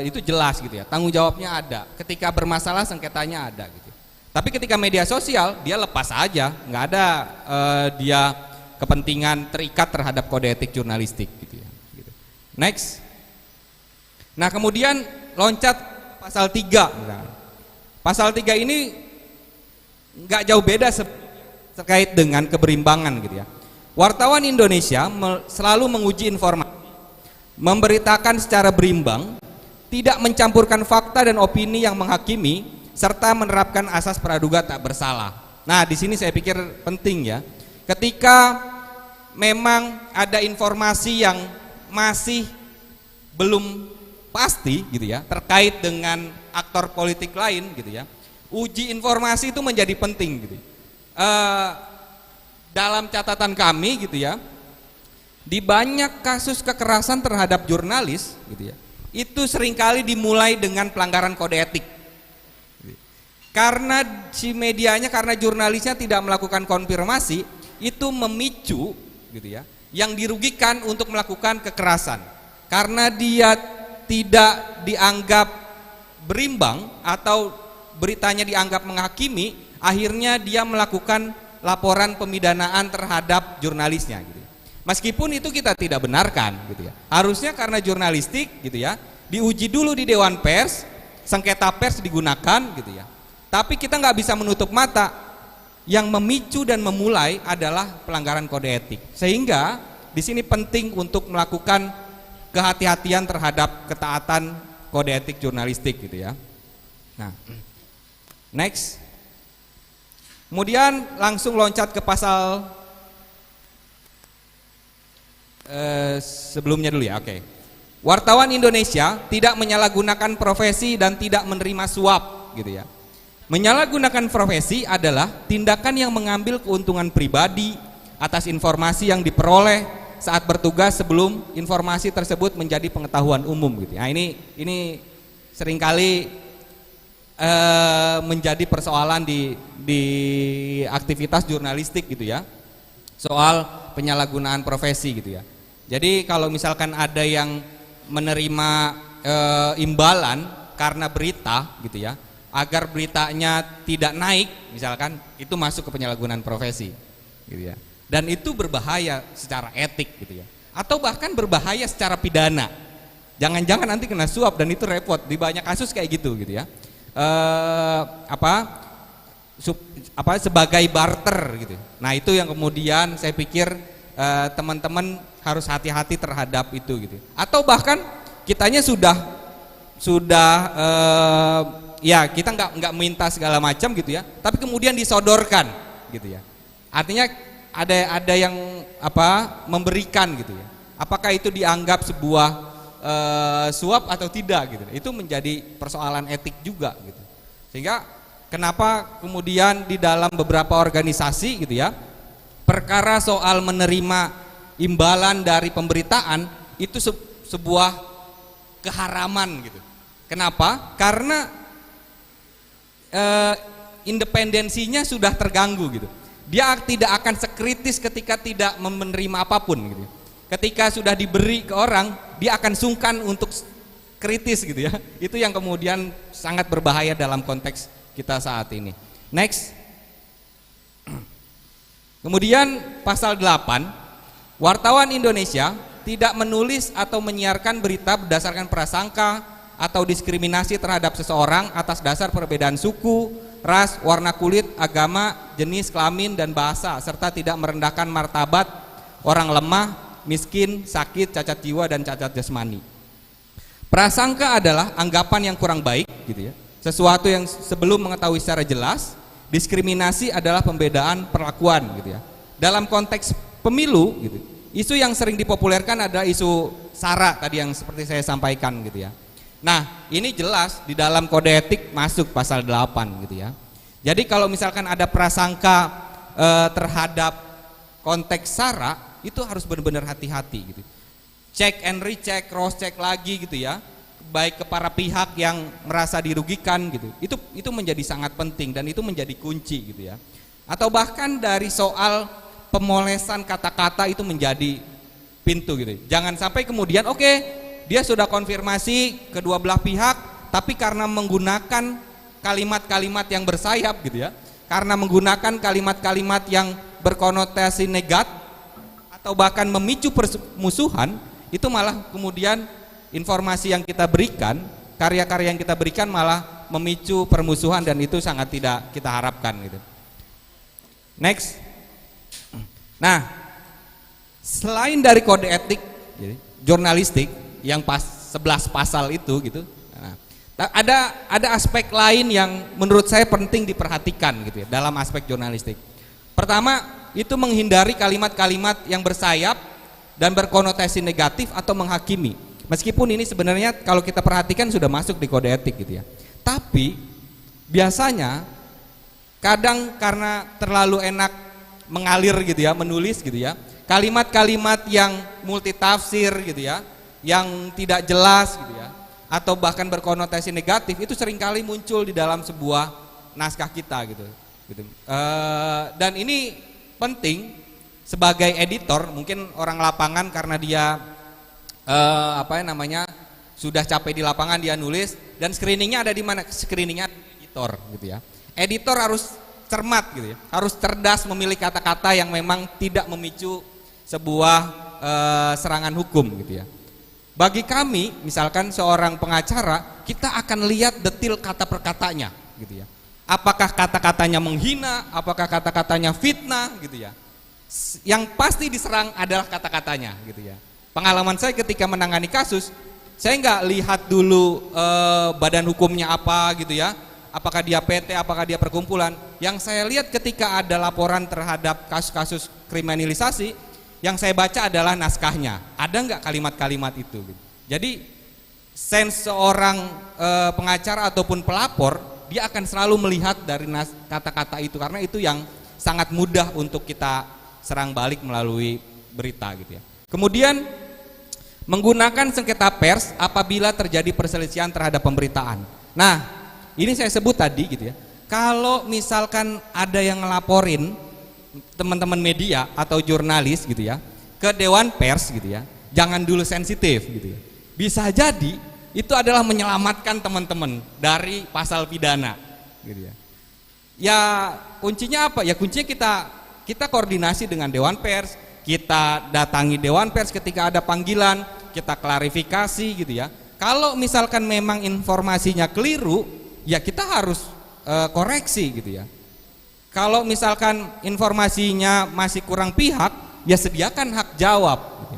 Itu jelas gitu ya. Tanggung jawabnya ada. Ketika bermasalah sengketanya ada gitu. Tapi ketika media sosial dia lepas aja, nggak ada dia kepentingan terikat terhadap kode etik jurnalistik gitu ya. Gitu. Next. Nah kemudian loncat pasal 3 misalnya. Pasal 3 ini nggak jauh beda terkait dengan keberimbangan gitu ya. Wartawan Indonesia selalu menguji informasi, memberitakan secara berimbang, tidak mencampurkan fakta dan opini yang menghakimi, serta menerapkan asas praduga tak bersalah. Nah di sini saya pikir penting ya. Ketika memang ada informasi yang masih belum pasti gitu ya terkait dengan aktor politik lain gitu ya, uji informasi itu menjadi penting gitu. Dalam catatan kami gitu ya, di banyak kasus kekerasan terhadap jurnalis gitu ya, itu seringkali dimulai dengan pelanggaran kode etik. Karena si medianya, karena jurnalisnya tidak melakukan konfirmasi, itu memicu gitu ya, yang dirugikan untuk melakukan kekerasan. Karena dia tidak dianggap berimbang atau beritanya dianggap menghakimi, akhirnya dia melakukan laporan pemidanaan terhadap jurnalisnya gitu. Meskipun itu kita tidak benarkan gitu ya. Harusnya karena jurnalistik gitu ya, diuji dulu di Dewan Pers, sengketa pers digunakan gitu ya. Tapi kita nggak bisa menutup mata, yang memicu dan memulai adalah pelanggaran kode etik. Sehingga di sini penting untuk melakukan kehati-hatian terhadap ketaatan kode etik jurnalistik gitu ya. Nah, next. Kemudian langsung loncat ke pasal sebelumnya dulu ya, oke. Wartawan Indonesia tidak menyalahgunakan profesi dan tidak menerima suap gitu ya. Menyalahgunakan profesi adalah tindakan yang mengambil keuntungan pribadi atas informasi yang diperoleh saat bertugas sebelum informasi tersebut menjadi pengetahuan umum gitu. Nah, ini seringkali menjadi persoalan di aktivitas jurnalistik gitu ya. Soal penyalahgunaan profesi gitu ya. Jadi kalau misalkan ada yang menerima imbalan karena berita gitu ya, agar beritanya tidak naik misalkan, itu masuk ke penyalahgunaan profesi gitu ya. dan itu berbahaya secara etik gitu ya, atau bahkan berbahaya secara pidana. Jangan-jangan nanti kena suap dan itu repot, di banyak kasus kayak gitu ya. Sebagai barter gitu. Nah itu yang kemudian saya pikir teman-teman harus hati-hati terhadap itu gitu. Atau bahkan kitanya sudah ya kita nggak minta segala macam gitu ya, tapi kemudian disodorkan gitu ya. Artinya ada yang memberikan gitu ya. Apakah itu dianggap sebuah suap atau tidak gitu. Itu menjadi persoalan etik juga gitu. Sehingga kenapa kemudian di dalam beberapa organisasi gitu ya, perkara soal menerima imbalan dari pemberitaan itu sebuah keharaman gitu. Kenapa? Karena independensinya sudah terganggu gitu. Dia tidak akan sekritis ketika tidak menerima apapun gitu. Ketika sudah diberi ke orang, dia akan sungkan untuk kritis gitu ya. Itu yang kemudian sangat berbahaya dalam konteks kita saat ini. Next. Kemudian pasal 8, wartawan Indonesia tidak menulis atau menyiarkan berita berdasarkan prasangka atau diskriminasi terhadap seseorang atas dasar perbedaan suku, ras, warna kulit, agama, jenis kelamin dan bahasa, serta tidak merendahkan martabat orang lemah, miskin, sakit, cacat jiwa dan cacat jasmani. Prasangka adalah anggapan yang kurang baik gitu ya. Sesuatu yang sebelum mengetahui secara jelas. Diskriminasi adalah pembedaan perlakuan gitu ya. Dalam konteks pemilu gitu, isu yang sering dipopulerkan adalah isu SARA tadi yang seperti saya sampaikan gitu ya. Nah, ini jelas di dalam kode etik masuk pasal 8 gitu ya. Jadi kalau misalkan ada prasangka terhadap konteks SARA, itu harus benar-benar hati-hati gitu. Cek and recheck, cross check lagi gitu ya. Baik ke para pihak yang merasa dirugikan gitu. Itu menjadi sangat penting dan itu menjadi kunci gitu ya. Atau bahkan dari soal pemolesan kata-kata itu menjadi pintu gitu. Jangan sampai kemudian dia sudah konfirmasi kedua belah pihak, tapi karena menggunakan kalimat-kalimat yang bersayap gitu ya. Karena menggunakan kalimat-kalimat yang berkonotasi negatif atau bahkan memicu permusuhan, itu malah kemudian informasi yang kita berikan, karya-karya yang kita berikan malah memicu permusuhan dan itu sangat tidak kita harapkan gitu. Next. Nah, selain dari kode etik jurnalistik yang 11 pasal itu gitu. Nah, ada aspek lain yang menurut saya penting diperhatikan gitu ya dalam aspek jurnalistik. Pertama, itu menghindari kalimat-kalimat yang bersayap dan berkonotasi negatif atau menghakimi. Meskipun ini sebenarnya kalau kita perhatikan sudah masuk di kode etik gitu ya. Tapi biasanya kadang karena terlalu enak mengalir gitu ya, menulis gitu ya. Kalimat-kalimat yang multitafsir gitu ya, yang tidak jelas gitu ya, atau bahkan berkonotasi negatif itu seringkali muncul di dalam sebuah naskah kita gitu. Dan ini penting sebagai editor, mungkin orang lapangan karena dia sudah capek di lapangan dia nulis dan screeningnya ada di mana? Screeningnya editor gitu ya. Editor harus cermat gitu ya, harus cerdas memilih kata-kata yang memang tidak memicu sebuah serangan hukum gitu ya. Bagi kami, misalkan seorang pengacara, kita akan lihat detil kata per katanya gitu ya. Apakah kata-katanya menghina, apakah kata-katanya fitnah gitu ya. Yang pasti diserang adalah kata-katanya gitu ya. Pengalaman saya ketika menangani kasus, saya nggak lihat dulu badan hukumnya apa gitu ya, apakah dia PT, apakah dia perkumpulan. Yang saya lihat ketika ada laporan terhadap kasus-kasus kriminalisasi, yang saya baca adalah naskahnya. Ada nggak kalimat-kalimat itu? Gitu. Jadi sense seorang pengacara ataupun pelapor, dia akan selalu melihat dari kata-kata itu karena itu yang sangat mudah untuk kita serang balik melalui berita gitu ya. Kemudian menggunakan sengketa pers apabila terjadi perselisihan terhadap pemberitaan. Nah, ini saya sebut tadi gitu ya. Kalau misalkan ada yang ngelaporin teman-teman media atau jurnalis gitu ya ke Dewan Pers gitu ya, jangan dulu sensitif gitu ya. Bisa jadi itu adalah menyelamatkan teman-teman dari pasal pidana gitu ya. Ya kuncinya apa? Ya kuncinya kita koordinasi dengan Dewan Pers, kita datangi Dewan Pers ketika ada panggilan, kita klarifikasi gitu ya. Kalau misalkan memang informasinya keliru, ya kita harus koreksi gitu ya. Kalau misalkan informasinya masih kurang pihak, ya sediakan hak jawab gitu.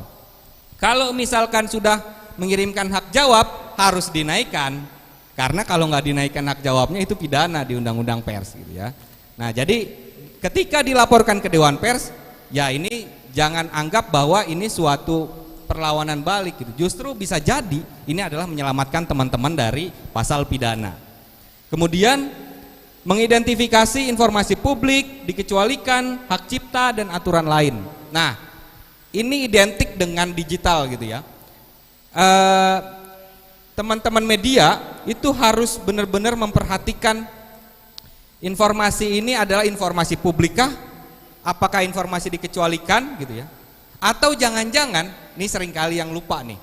Kalau misalkan sudah mengirimkan hak jawab, harus dinaikkan. Karena kalau nggak dinaikkan hak jawabnya itu pidana di Undang-Undang Pers gitu ya. Nah, jadi ketika dilaporkan ke Dewan Pers, ya ini jangan anggap bahwa ini suatu perlawanan balik gitu. Justru bisa jadi ini adalah menyelamatkan teman-teman dari pasal pidana. Kemudian mengidentifikasi informasi publik, dikecualikan hak cipta dan aturan lain. Nah, ini identik dengan digital gitu ya. Teman-teman media itu harus benar-benar memperhatikan informasi ini adalah informasi publikah, apakah informasi dikecualikan gitu ya, atau jangan-jangan, ini seringkali yang lupa nih,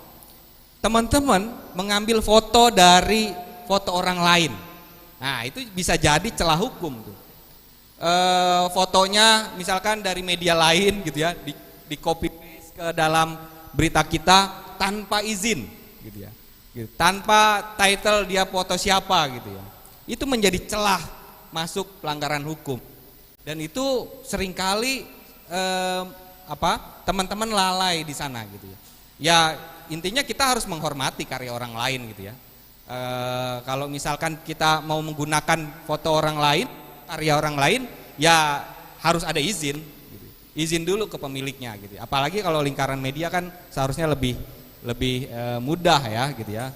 teman-teman mengambil foto dari foto orang lain. Nah itu bisa jadi celah hukum tuh. Fotonya misalkan dari media lain gitu ya, di copy paste ke dalam berita kita tanpa izin gitu ya, gitu. Tanpa title dia foto siapa gitu ya, itu menjadi celah masuk pelanggaran hukum. Dan itu seringkali teman-teman lalai di sana gitu ya. Ya intinya kita harus menghormati karya orang lain gitu ya. Kalau misalkan kita mau menggunakan foto orang lain, karya orang lain, ya harus ada izin gitu. Izin dulu ke pemiliknya gitu. Apalagi kalau lingkaran media kan seharusnya lebih mudah ya gitu ya.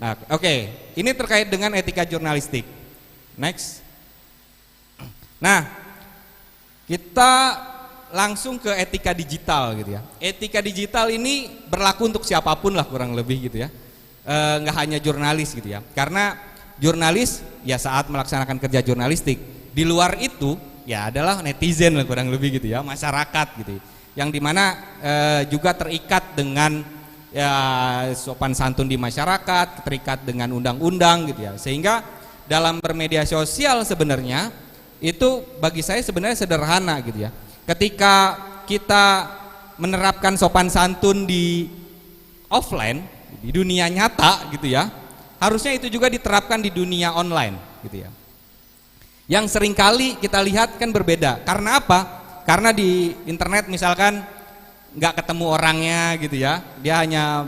Nah, oke. Ini terkait dengan etika jurnalistik. Next. Nah, kita langsung ke etika digital gitu ya. Etika digital ini berlaku untuk siapapun lah kurang lebih gitu ya. Nggak hanya jurnalis gitu ya. Karena jurnalis ya saat melaksanakan kerja jurnalistik, di luar itu ya adalah netizen lah kurang lebih gitu ya, masyarakat gitu. Yang dimana juga terikat dengan ya sopan santun di masyarakat, terikat dengan undang-undang gitu ya. Sehingga dalam bermedia sosial sebenarnya itu bagi saya sebenarnya sederhana gitu ya. Ketika kita menerapkan sopan santun di offline, di dunia nyata gitu ya, harusnya itu juga diterapkan di dunia online gitu ya. Yang seringkali kita lihat kan berbeda. Karena apa? Karena di internet misalkan nggak ketemu orangnya gitu ya, dia hanya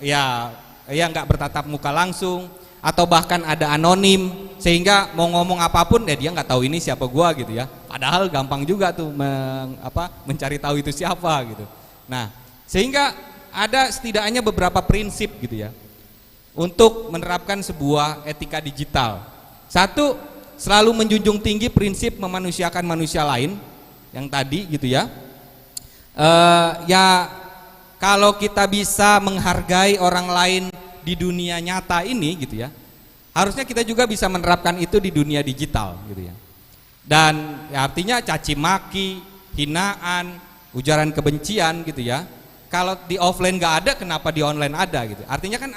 ya nggak bertatap muka langsung, atau bahkan ada anonim, sehingga mau ngomong apapun dia nggak tahu ini siapa gua gitu ya. Padahal gampang juga tuh mencari tahu itu siapa gitu. Nah, sehingga ada setidaknya beberapa prinsip gitu ya untuk menerapkan sebuah etika digital. Satu, selalu menjunjung tinggi prinsip memanusiakan manusia lain yang tadi gitu ya. Ya kalau kita bisa menghargai orang lain di dunia nyata ini gitu ya, harusnya kita juga bisa menerapkan itu di dunia digital gitu ya. Dan ya, artinya caci maki, hinaan, ujaran kebencian gitu ya. Kalau di offline nggak ada, kenapa di online ada gitu? Artinya kan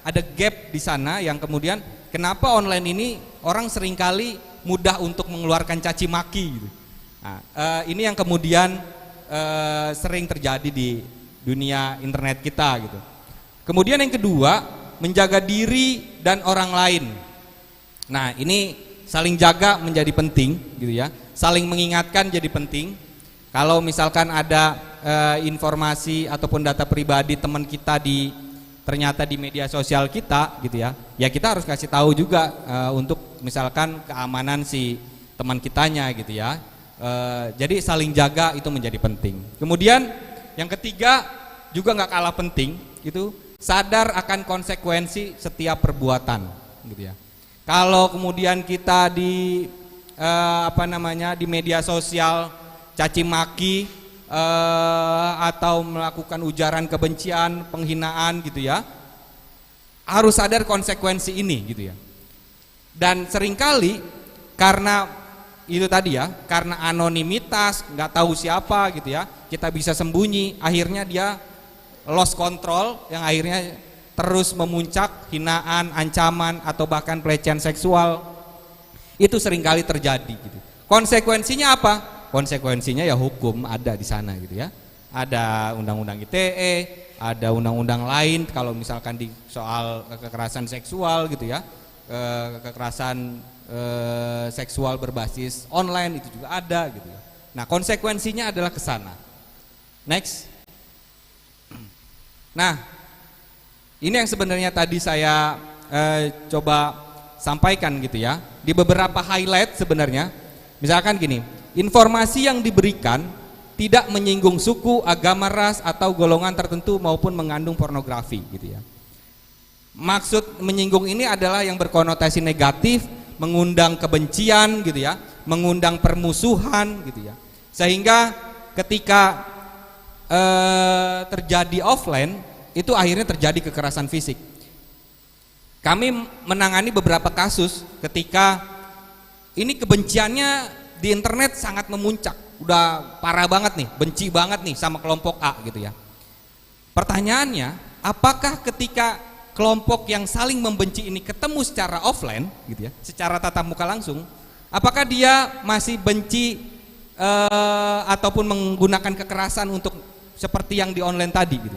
ada gap di sana yang kemudian kenapa online ini orang seringkali mudah untuk mengeluarkan caci maki gitu. Nah, ini yang kemudian sering terjadi di dunia internet kita gitu. Kemudian yang kedua, menjaga diri dan orang lain. Nah, ini saling jaga menjadi penting gitu ya. Saling mengingatkan jadi penting. Kalau misalkan ada informasi ataupun data pribadi teman kita ternyata di media sosial kita gitu ya. Ya kita harus kasih tahu juga untuk misalkan keamanan si teman kitanya gitu ya. Jadi saling jaga itu menjadi penting. Kemudian yang ketiga juga nggak kalah penting gitu, sadar akan konsekuensi setiap perbuatan gitu ya. Kalau kemudian kita di di media sosial caci maki atau melakukan ujaran kebencian, penghinaan gitu ya, harus sadar konsekuensi ini gitu ya. Dan seringkali karena itu tadi ya, karena anonimitas, nggak tahu siapa gitu ya, kita bisa sembunyi, akhirnya dia lost control yang akhirnya terus memuncak hinaan, ancaman atau bahkan pelecehan seksual. Itu seringkali terjadi gitu. Konsekuensinya apa? Konsekuensinya ya hukum ada di sana gitu ya. Ada undang-undang ITE, ada undang-undang lain kalau misalkan di soal kekerasan seksual gitu ya. Kekerasan seksual berbasis online itu juga ada gitu ya. Nah, konsekuensinya adalah ke sana. Next. Nah, ini yang sebenarnya tadi saya coba sampaikan gitu ya. Di beberapa highlight sebenarnya, misalkan gini, informasi yang diberikan tidak menyinggung suku, agama, ras, atau golongan tertentu maupun mengandung pornografi gitu ya. Maksud menyinggung ini adalah yang berkonotasi negatif, mengundang kebencian gitu ya, mengundang permusuhan gitu ya. Sehingga ketika terjadi offline, itu akhirnya terjadi kekerasan fisik. Kami menangani beberapa kasus ketika ini kebenciannya di internet sangat memuncak, udah parah banget nih, benci banget nih sama kelompok A gitu ya. Pertanyaannya, apakah ketika kelompok yang saling membenci ini ketemu secara offline gitu ya, secara tatap muka langsung, apakah dia masih benci ataupun menggunakan kekerasan untuk seperti yang di online tadi gitu?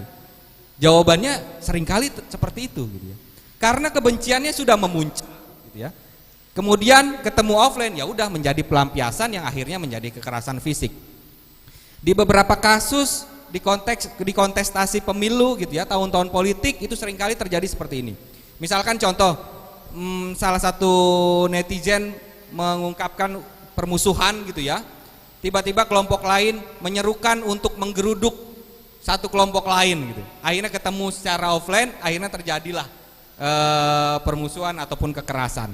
Jawabannya seringkali seperti itu gitu ya. Karena kebenciannya sudah memuncak gitu ya. Kemudian ketemu offline ya udah menjadi pelampiasan yang akhirnya menjadi kekerasan fisik. Di beberapa kasus di kontestasi pemilu gitu ya, tahun-tahun politik itu seringkali terjadi seperti ini. Misalkan contoh, salah satu netizen mengungkapkan permusuhan gitu ya. Tiba-tiba kelompok lain menyerukan untuk menggeruduk satu kelompok lain gitu. Akhirnya ketemu secara offline, akhirnya terjadilah permusuhan ataupun kekerasan.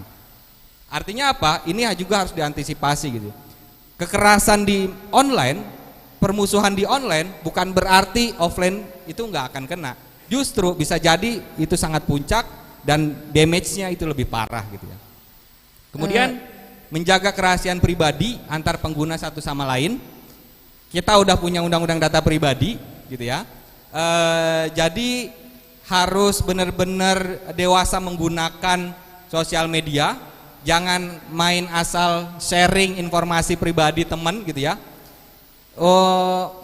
Artinya apa? Ini juga harus diantisipasi gitu. Kekerasan di online, permusuhan di online bukan berarti offline itu nggak akan kena. Justru bisa jadi itu sangat puncak dan damage-nya itu lebih parah gitu ya. Kemudian menjaga kerahasiaan pribadi antar pengguna satu sama lain. Kita udah punya undang-undang data pribadi gitu ya. Jadi harus benar-benar dewasa menggunakan sosial media. Jangan main asal sharing informasi pribadi teman gitu ya.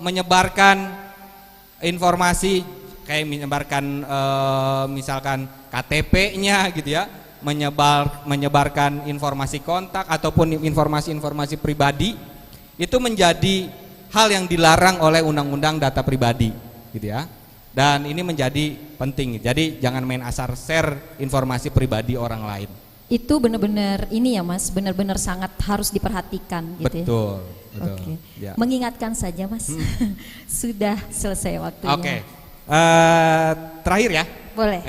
Menyebarkan informasi kayak menyebarkan misalkan KTP-nya gitu ya, menyebarkan informasi kontak ataupun informasi-informasi pribadi itu menjadi hal yang dilarang oleh undang-undang data pribadi gitu ya. Dan ini menjadi penting. Jadi jangan main asal share informasi pribadi orang lain. Itu benar-benar ini ya Mas, benar-benar sangat harus diperhatikan gitu. Betul, ya. betul. Oke. Ya. Mengingatkan saja Mas. Sudah selesai waktunya. Oke. Terakhir ya. Boleh.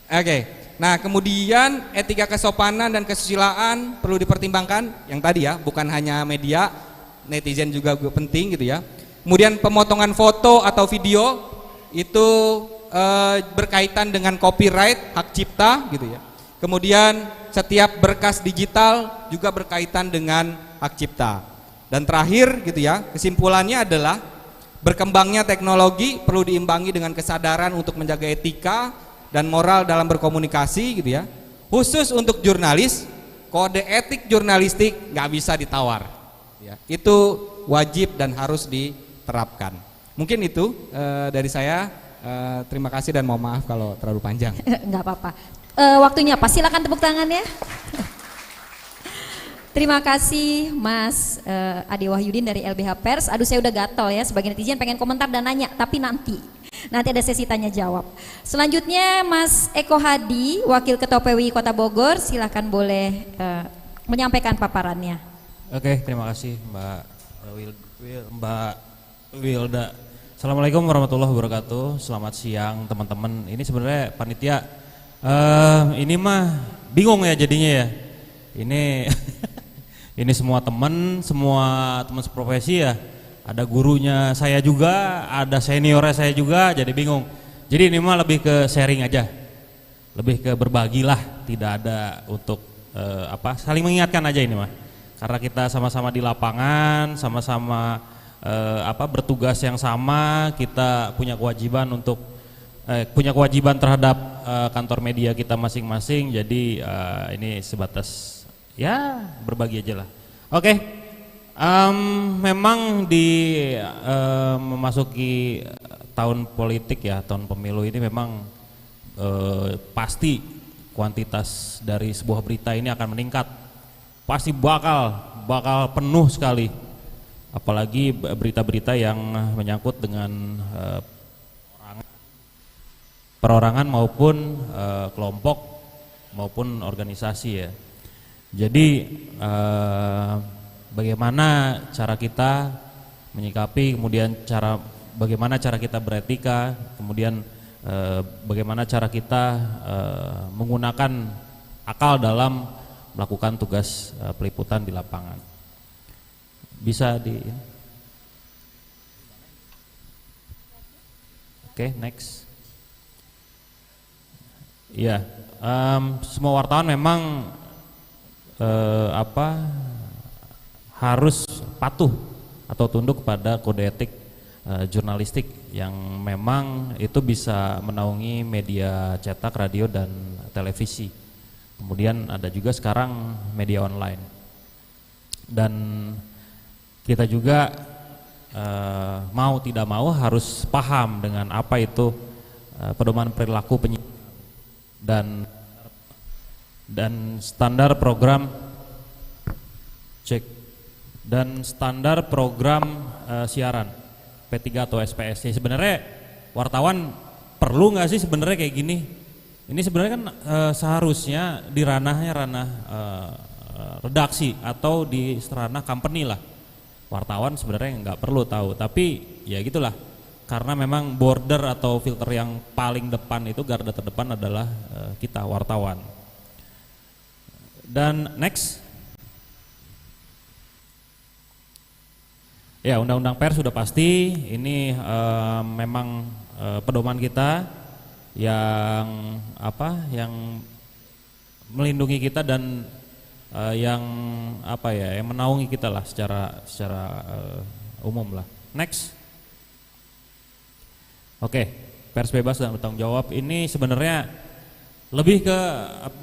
Oke. Nah, kemudian etika kesopanan dan kesusilaan perlu dipertimbangkan. Yang tadi ya, bukan hanya media, netizen juga penting gitu ya. Kemudian pemotongan foto atau video itu berkaitan dengan copyright, hak cipta gitu ya. Kemudian setiap berkas digital juga berkaitan dengan hak cipta. Dan terakhir gitu ya, kesimpulannya adalah berkembangnya teknologi perlu diimbangi dengan kesadaran untuk menjaga etika dan moral dalam berkomunikasi gitu ya. Khusus untuk jurnalis, kode etik jurnalistik nggak bisa ditawar. Ya, itu wajib dan harus diterapkan. Mungkin itu dari saya. Terima kasih dan mohon maaf kalau terlalu panjang. Nggak apa-apa. Waktunya pas, silakan tepuk tangannya. Terima kasih Mas Ade Wahyudin dari LBH Pers. Aduh saya udah gatel ya, sebagai netizen pengen komentar dan nanya, tapi nanti ada sesi tanya jawab. Selanjutnya Mas Eko Hadi, Wakil Ketua PWI Kota Bogor, silakan boleh menyampaikan paparannya. Oke, terima kasih Mbak Wilda. Assalamualaikum warahmatullahi wabarakatuh. Selamat siang teman-teman. Ini sebenarnya panitia ini mah bingung ya jadinya ya. Ini semua teman seprofesi ya. Ada gurunya saya juga, ada seniornya saya juga, jadi bingung. Jadi ini mah lebih ke sharing aja, lebih ke berbagilah, tidak ada untuk saling mengingatkan aja ini mah. Karena kita sama-sama di lapangan, sama-sama bertugas yang sama, kita punya kewajiban untuk terhadap kantor media kita masing-masing. Jadi ini sebatas ya berbagi aja lah. Oke, Memang di memasuki tahun politik ya, tahun pemilu ini memang pasti kuantitas dari sebuah berita ini akan meningkat. Pasti bakal penuh sekali. Apalagi berita-berita yang menyangkut dengan perorangan maupun kelompok maupun organisasi ya. Jadi bagaimana cara kita menyikapi, kemudian bagaimana cara kita beretika, kemudian bagaimana cara kita menggunakan akal dalam melakukan tugas peliputan di lapangan. Bisa Oke, next. Iya, semua wartawan memang harus patuh atau tunduk kepada kode etik jurnalistik yang memang itu bisa menaungi media cetak, radio dan televisi. Kemudian ada juga sekarang media online. Dan kita juga mau tidak mau harus paham dengan apa itu pedoman perilaku penyiaran dan standar program siaran P3 atau SPS. Sebenarnya wartawan perlu nggak sih sebenarnya kayak gini? Ini sebenarnya kan seharusnya di ranah redaksi atau di ranah company lah. Wartawan sebenarnya nggak perlu tahu, tapi ya gitulah. Karena memang border atau filter yang paling depan itu, garda terdepan adalah kita wartawan. Dan next. Ya, undang-undang pers sudah pasti ini memang pedoman kita yang yang melindungi kita dan yang menaungi kita lah secara umum lah. Next. Oke, pers bebas dan bertanggung jawab ini sebenarnya lebih ke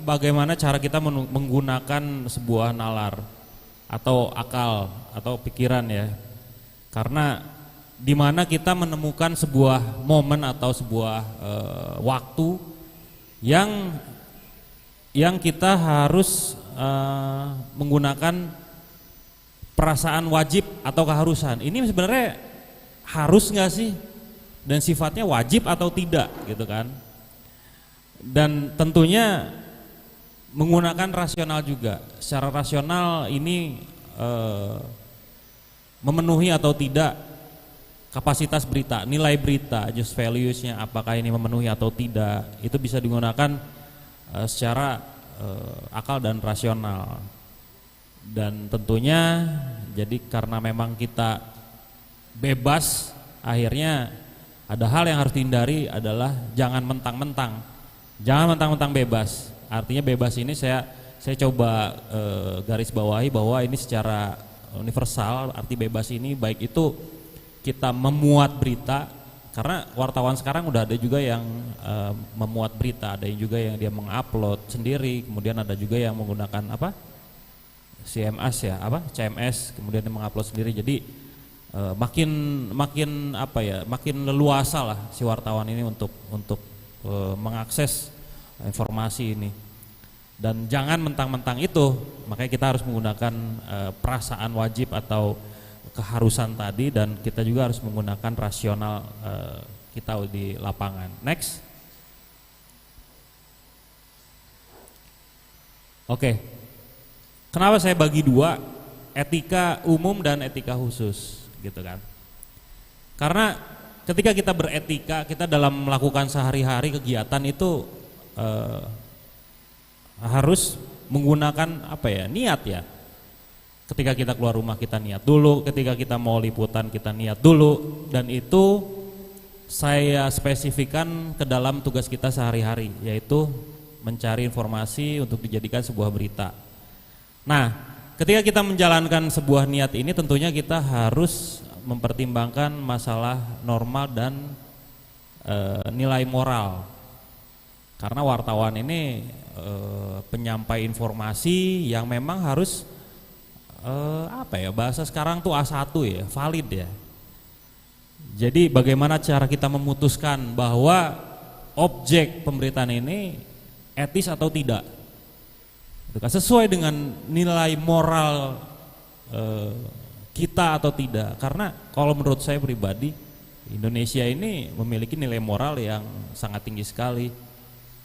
bagaimana cara kita menggunakan sebuah nalar atau akal atau pikiran ya. Karena di mana kita menemukan sebuah momen atau sebuah waktu yang kita harus menggunakan perasaan wajib atau keharusan. Ini sebenarnya harus nggak sih? Dan sifatnya wajib atau tidak gitu kan? Dan tentunya menggunakan rasional juga. Secara rasional ini memenuhi atau tidak kapasitas berita, nilai berita, just values-nya apakah ini memenuhi atau tidak, itu bisa digunakan secara akal dan rasional. Dan tentunya jadi karena memang kita bebas, akhirnya ada hal yang harus dihindari adalah jangan mentang-mentang bebas. Artinya bebas ini saya coba garis bawahi bahwa ini secara universal. Arti bebas ini baik itu kita memuat berita, karena wartawan sekarang udah ada juga yang memuat berita, ada juga yang dia mengupload sendiri, kemudian ada juga yang menggunakan CMS, kemudian dia mengupload sendiri. Jadi makin leluasa lah si wartawan ini untuk mengakses informasi ini. Dan jangan mentang-mentang itu, makanya kita harus menggunakan perasaan wajib atau keharusan tadi, dan kita juga harus menggunakan rasional kita di lapangan. Next. Oke. Kenapa saya bagi dua, etika umum dan etika khusus gitu kan? Karena ketika kita beretika, kita dalam melakukan sehari-hari kegiatan itu harus menggunakan niat ya. Ketika kita keluar rumah kita niat dulu, ketika kita mau liputan kita niat dulu, dan itu saya spesifikkan ke dalam tugas kita sehari-hari, yaitu mencari informasi untuk dijadikan sebuah berita. Nah, ketika kita menjalankan sebuah niat ini tentunya kita harus mempertimbangkan masalah normal dan nilai moral. Karena wartawan ini penyampai informasi yang memang harus bahasa sekarang tuh A1 ya, valid ya. Jadi bagaimana cara kita memutuskan bahwa objek pemberitaan ini etis atau tidak, sesuai dengan nilai moral kita atau tidak. Karena kalau menurut saya pribadi, Indonesia ini memiliki nilai moral yang sangat tinggi sekali.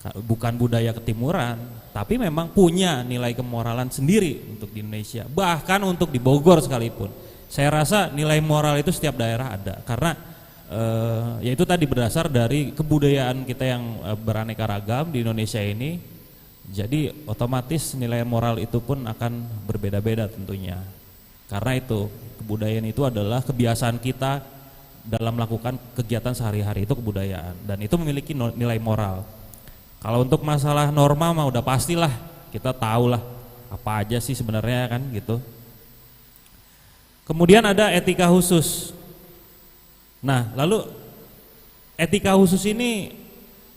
Bukan budaya ketimuran, tapi memang punya nilai kemoralan sendiri untuk di Indonesia. Bahkan untuk di Bogor sekalipun, saya rasa nilai moral itu setiap daerah ada. Karena yaitu tadi berdasar dari kebudayaan kita yang beraneka ragam di Indonesia ini. Jadi otomatis nilai moral itu pun akan berbeda-beda tentunya. Karena itu kebudayaan itu adalah kebiasaan kita dalam melakukan kegiatan sehari-hari, itu kebudayaan, dan itu memiliki nilai moral. Kalau untuk masalah norma mah udah pastilah, kita tahu lah apa aja sih sebenarnya kan gitu. Kemudian ada etika khusus. Nah, lalu etika khusus ini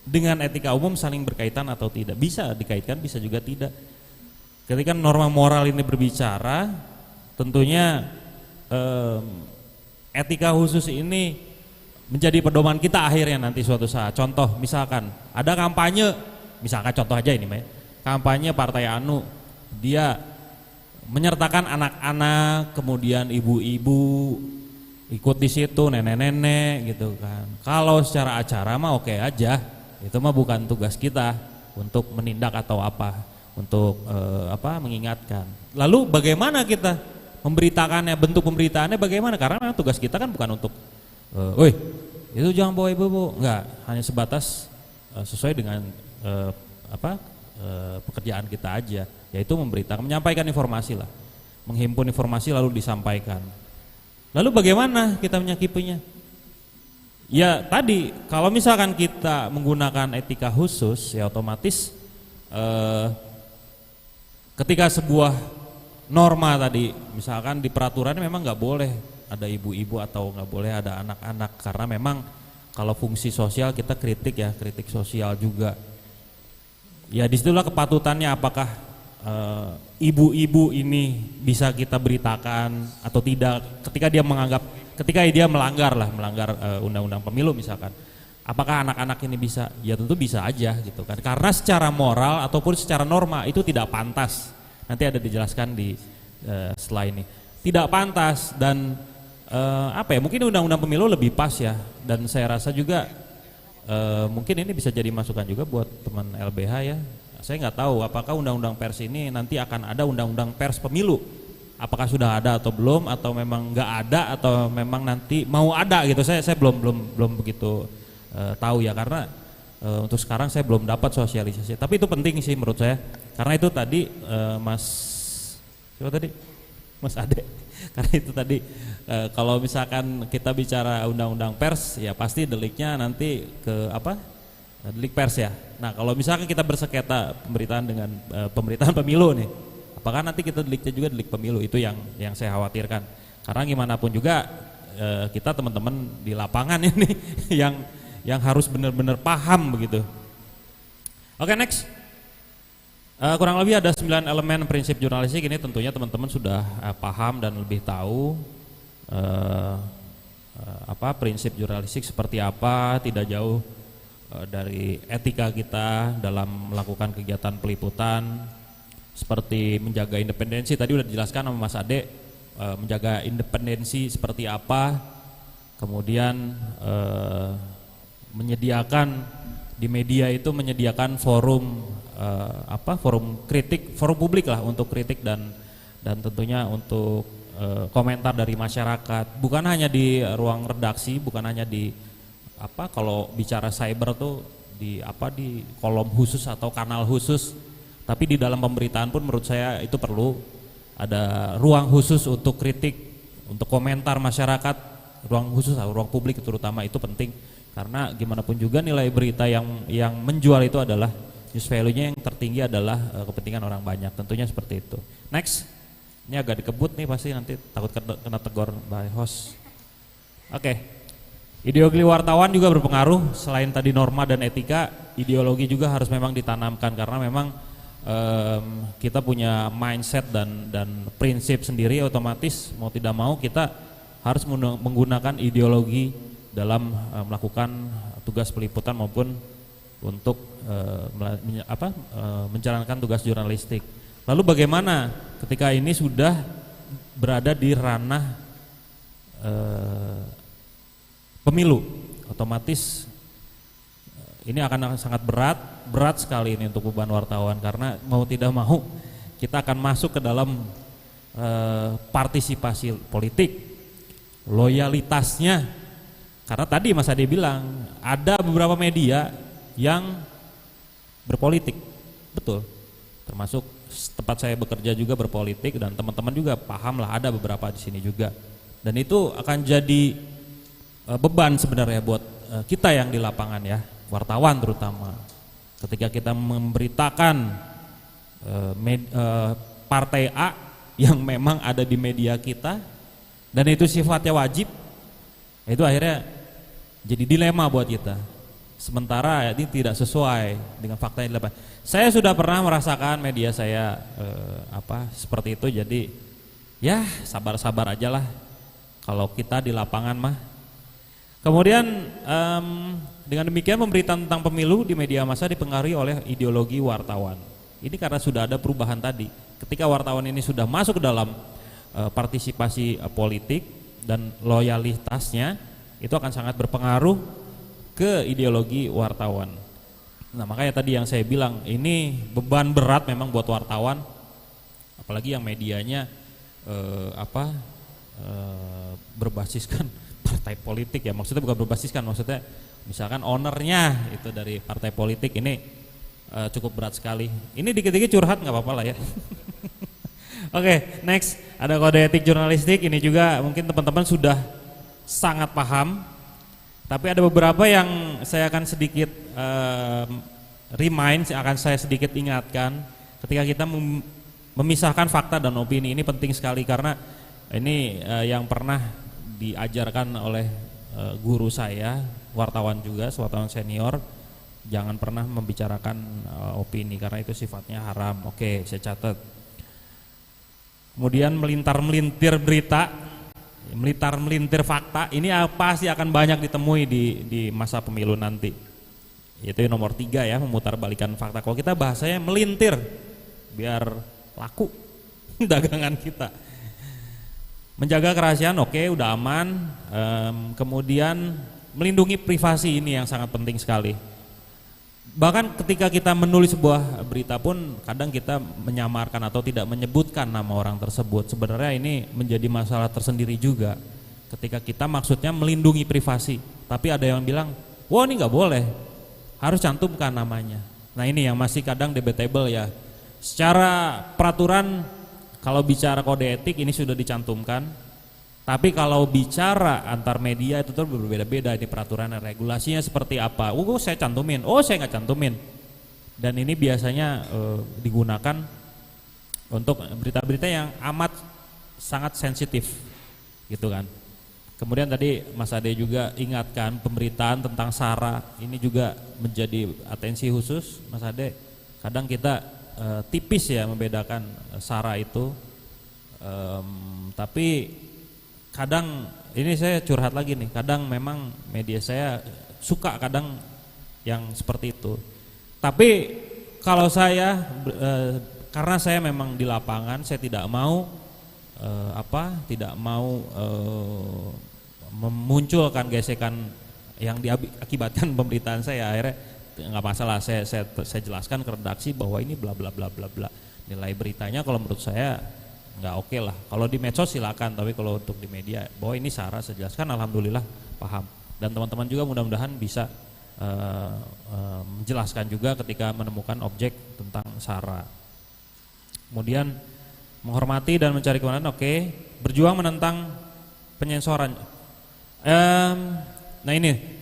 dengan etika umum saling berkaitan atau tidak? Bisa dikaitkan, bisa juga tidak. Ketika norma moral ini berbicara, tentunya etika khusus ini menjadi pedoman kita akhirnya nanti suatu saat. Contoh misalkan ada kampanye, misalkan contoh aja ini, kampanye partai anu, dia menyertakan anak-anak, kemudian ibu-ibu ikut di situ, nenek-nenek gitu kan. Kalau secara acara mah oke aja, itu mah bukan tugas kita untuk menindak atau apa, untuk mengingatkan. Lalu bagaimana kita memberitakannya, bentuk pemberitaannya bagaimana? Karena memang tugas kita kan bukan untuk itu jangan bawa ibu-ibu, enggak, hanya sebatas sesuai dengan pekerjaan kita aja, yaitu memberitakan, menyampaikan informasi lah, menghimpun informasi lalu disampaikan. Lalu bagaimana kita menyikapinya? Ya tadi, kalau misalkan kita menggunakan etika khusus, ya otomatis ketika sebuah norma tadi, misalkan di peraturannya memang nggak boleh ada ibu-ibu atau nggak boleh ada anak-anak, karena memang kalau fungsi sosial kita kritik ya, kritik sosial juga. Ya disitulah kepatutannya, apakah ibu-ibu ini bisa kita beritakan atau tidak ketika dia melanggar undang-undang pemilu misalkan. Apakah anak-anak ini bisa? Ya tentu bisa aja gitu kan. Karena secara moral ataupun secara norma itu tidak pantas. Nanti ada dijelaskan di setelah ini. Tidak pantas dan mungkin undang-undang pemilu lebih pas ya, dan saya rasa juga mungkin ini bisa jadi masukan juga buat teman LBH ya. Saya nggak tahu apakah undang-undang pers ini nanti akan ada undang-undang pers pemilu, apakah sudah ada atau belum, atau memang nggak ada, atau memang nanti mau ada gitu. Saya belum begitu tahu ya, karena untuk sekarang saya belum dapat sosialisasi. Tapi itu penting sih menurut saya, karena itu tadi Mas Ade, karena itu tadi kalau misalkan kita bicara undang-undang pers ya pasti deliknya nanti ke delik pers ya. Nah kalau misalkan kita bersengketa pemberitaan dengan pemberitaan pemilu nih, apakah nanti kita deliknya juga delik pemilu? Itu yang saya khawatirkan, karena gimana pun juga kita teman-teman di lapangan ini yang harus benar-benar paham begitu. Oke, next. Kurang lebih ada 9 elemen prinsip jurnalistik. Ini tentunya teman-teman sudah paham dan lebih tahu prinsip jurnalistik seperti apa, tidak jauh dari etika kita dalam melakukan kegiatan peliputan, seperti menjaga independensi. Tadi udah dijelaskan sama Mas Ade, menjaga independensi seperti apa, kemudian menyediakan di media itu menyediakan forum forum kritik, forum publik lah untuk kritik dan tentunya untuk komentar dari masyarakat, bukan hanya di ruang redaksi, bukan hanya di kalau bicara cyber tuh di kolom khusus atau kanal khusus, tapi di dalam pemberitaan pun menurut saya itu perlu ada ruang khusus untuk kritik, untuk komentar masyarakat, ruang khusus atau ruang publik terutama itu penting, karena gimana pun juga nilai berita yang menjual itu adalah news value-nya yang tertinggi adalah kepentingan orang banyak, tentunya seperti itu. Next, ini agak dikebut nih pasti nanti takut kena tegur by host. Oke. Ideologi wartawan juga berpengaruh, selain tadi norma dan etika, ideologi juga harus memang ditanamkan, karena memang kita punya mindset dan prinsip sendiri, otomatis mau tidak mau kita harus menggunakan ideologi dalam melakukan tugas peliputan maupun untuk menjalankan tugas jurnalistik. Lalu bagaimana ketika ini sudah berada di ranah pemilu, otomatis ini akan sangat berat sekali ini untuk beban wartawan, karena mau tidak mau kita akan masuk ke dalam partisipasi politik, loyalitasnya. Karena tadi Mas Ade bilang ada beberapa media yang berpolitik, betul, termasuk tempat saya bekerja juga berpolitik, dan teman-teman juga paham lah ada beberapa di sini juga, dan itu akan jadi beban sebenarnya buat kita yang di lapangan ya, wartawan terutama, ketika kita memberitakan partai A yang memang ada di media kita dan itu sifatnya wajib, itu akhirnya jadi dilema buat kita. Sementara ini tidak sesuai dengan fakta yang dilakukan. Saya sudah pernah merasakan media saya seperti itu, jadi ya sabar-sabar aja lah kalau kita di lapangan mah. Kemudian dengan demikian pemberitaan tentang pemilu di media massa dipengaruhi oleh ideologi wartawan. Ini karena sudah ada perubahan tadi. Ketika wartawan ini sudah masuk ke dalam partisipasi politik dan loyalitasnya, itu akan sangat berpengaruh ke ideologi wartawan. Nah, makanya tadi yang saya bilang ini beban berat memang buat wartawan, apalagi yang medianya berbasiskan partai politik ya, maksudnya bukan berbasiskan, maksudnya misalkan ownernya itu dari partai politik, ini cukup berat sekali. Ini dikit-dikit curhat nggak apa-apa lah ya. Oke, next ada kode etik jurnalistik. Ini juga mungkin teman-teman sudah sangat paham, tapi ada beberapa yang saya akan sedikit akan saya sedikit ingatkan ketika kita memisahkan fakta dan opini. Ini penting sekali karena ini yang pernah diajarkan oleh guru saya, wartawan juga, wartawan senior, jangan pernah membicarakan opini karena itu sifatnya haram. Oke, saya catat. Kemudian melintar-melintir berita, melintar-melintir fakta, ini pasti akan banyak ditemui di masa pemilu nanti. Itu yang nomor 3 ya, memutarbalikkan fakta. Kalau kita bahasanya melintir, biar laku dagangan kita. Menjaga kerahasiaan, oke, udah aman. Kemudian melindungi privasi, ini yang sangat penting sekali. Bahkan ketika kita menulis sebuah berita pun kadang kita menyamarkan atau tidak menyebutkan nama orang tersebut. Sebenarnya ini menjadi masalah tersendiri juga ketika kita maksudnya melindungi privasi, tapi ada yang bilang, wah ini nggak boleh, harus cantumkan namanya. Nah ini yang masih kadang debatable ya. Secara peraturan kalau bicara kode etik ini sudah dicantumkan, tapi kalau bicara antar media itu tuh berbeda-beda, ini peraturan dan regulasinya seperti apa. Saya cantumin, saya nggak cantumin. Dan ini biasanya digunakan untuk berita-berita yang amat sangat sensitif, gitu kan. Kemudian tadi Mas Ade juga ingatkan pemberitaan tentang SARA, ini juga menjadi atensi khusus Mas Ade. Kadang kita tipis ya membedakan SARA itu, tapi kadang ini saya curhat lagi nih, kadang memang media saya suka kadang yang seperti itu. Tapi kalau saya karena saya memang di lapangan, saya tidak mau memunculkan gesekan yang diakibatkan pemberitaan saya. Akhirnya nggak masalah, saya jelaskan ke redaksi bahwa ini bla bla bla bla bla. Nilai beritanya kalau menurut saya nggak oke lah. Kalau di medsos silakan, tapi kalau untuk di media bahwa ini SARA saya jelaskan, alhamdulillah paham. Dan teman-teman juga mudah-mudahan bisa menjelaskan juga ketika menemukan objek tentang SARA. Kemudian menghormati dan mencari kebenaran, oke. Berjuang menentang penyensoran. Nah ini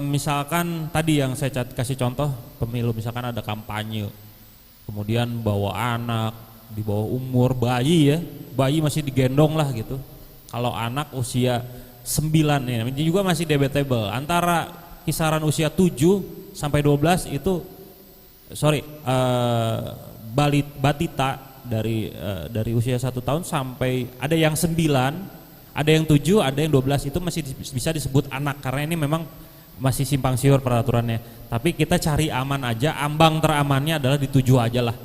misalkan tadi yang saya kasih contoh pemilu, misalkan ada kampanye, kemudian bawa anak di bawah umur, bayi ya, bayi masih digendong lah gitu. Kalau anak usia 9 ini juga masih debatable, antara kisaran usia 7 sampai 12 itu batita dari usia 1 tahun sampai ada yang 9, ada yang 7, ada yang 12 itu masih bisa disebut anak karena ini memang masih simpang siur peraturannya. Tapi kita cari aman aja, ambang teramannya adalah di 7 aja lah.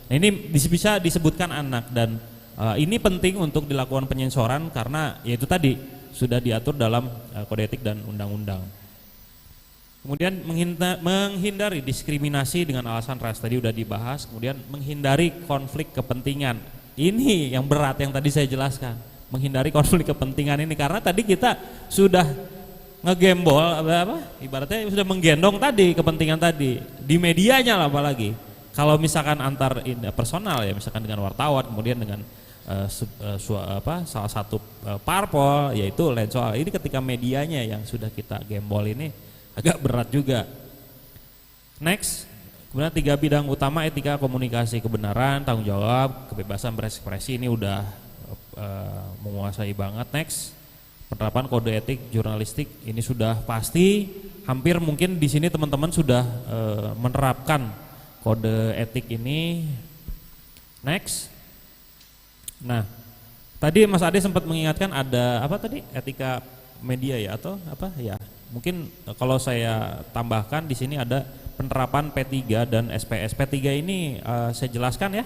Nah, ini bisa disebutkan anak dan ini penting untuk dilakukan penyensoran karena yaitu tadi sudah diatur dalam kode etik dan undang-undang. Kemudian menghindari diskriminasi dengan alasan ras tadi udah dibahas. Kemudian menghindari konflik kepentingan. Ini yang berat yang tadi saya jelaskan. Menghindari konflik kepentingan ini karena tadi kita sudah ngegembol ibaratnya sudah menggendong tadi kepentingan tadi di medianya lah apalagi. Kalau misalkan antar personal ya misalkan dengan wartawan kemudian dengan salah satu parpol yaitu lain soal. Ini ketika medianya yang sudah kita gembol ini agak berat juga. Next, kemudian 3 bidang utama etika komunikasi, kebenaran, tanggung jawab, kebebasan berekspresi ini udah menguasai banget. Next, penerapan kode etik jurnalistik ini sudah pasti hampir mungkin di sini teman-teman sudah menerapkan kode etik ini. Next. Nah, tadi Mas Ade sempat mengingatkan ada apa tadi? Etika media ya atau apa ya? Mungkin kalau saya tambahkan di sini ada penerapan P3 dan SPS. P3 ini saya jelaskan ya.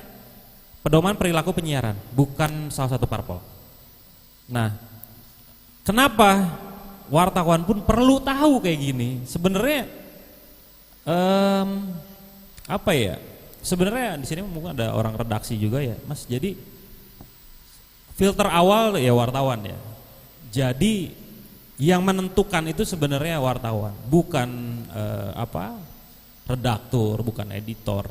Pedoman perilaku penyiaran, bukan salah satu parpol. Nah, kenapa wartawan pun perlu tahu kayak gini? Sebenarnya apa ya? Sebenarnya di sini mungkin ada orang redaksi juga ya, Mas. Jadi filter awal ya wartawan ya. Jadi yang menentukan itu sebenarnya wartawan, bukan redaktur, bukan editor.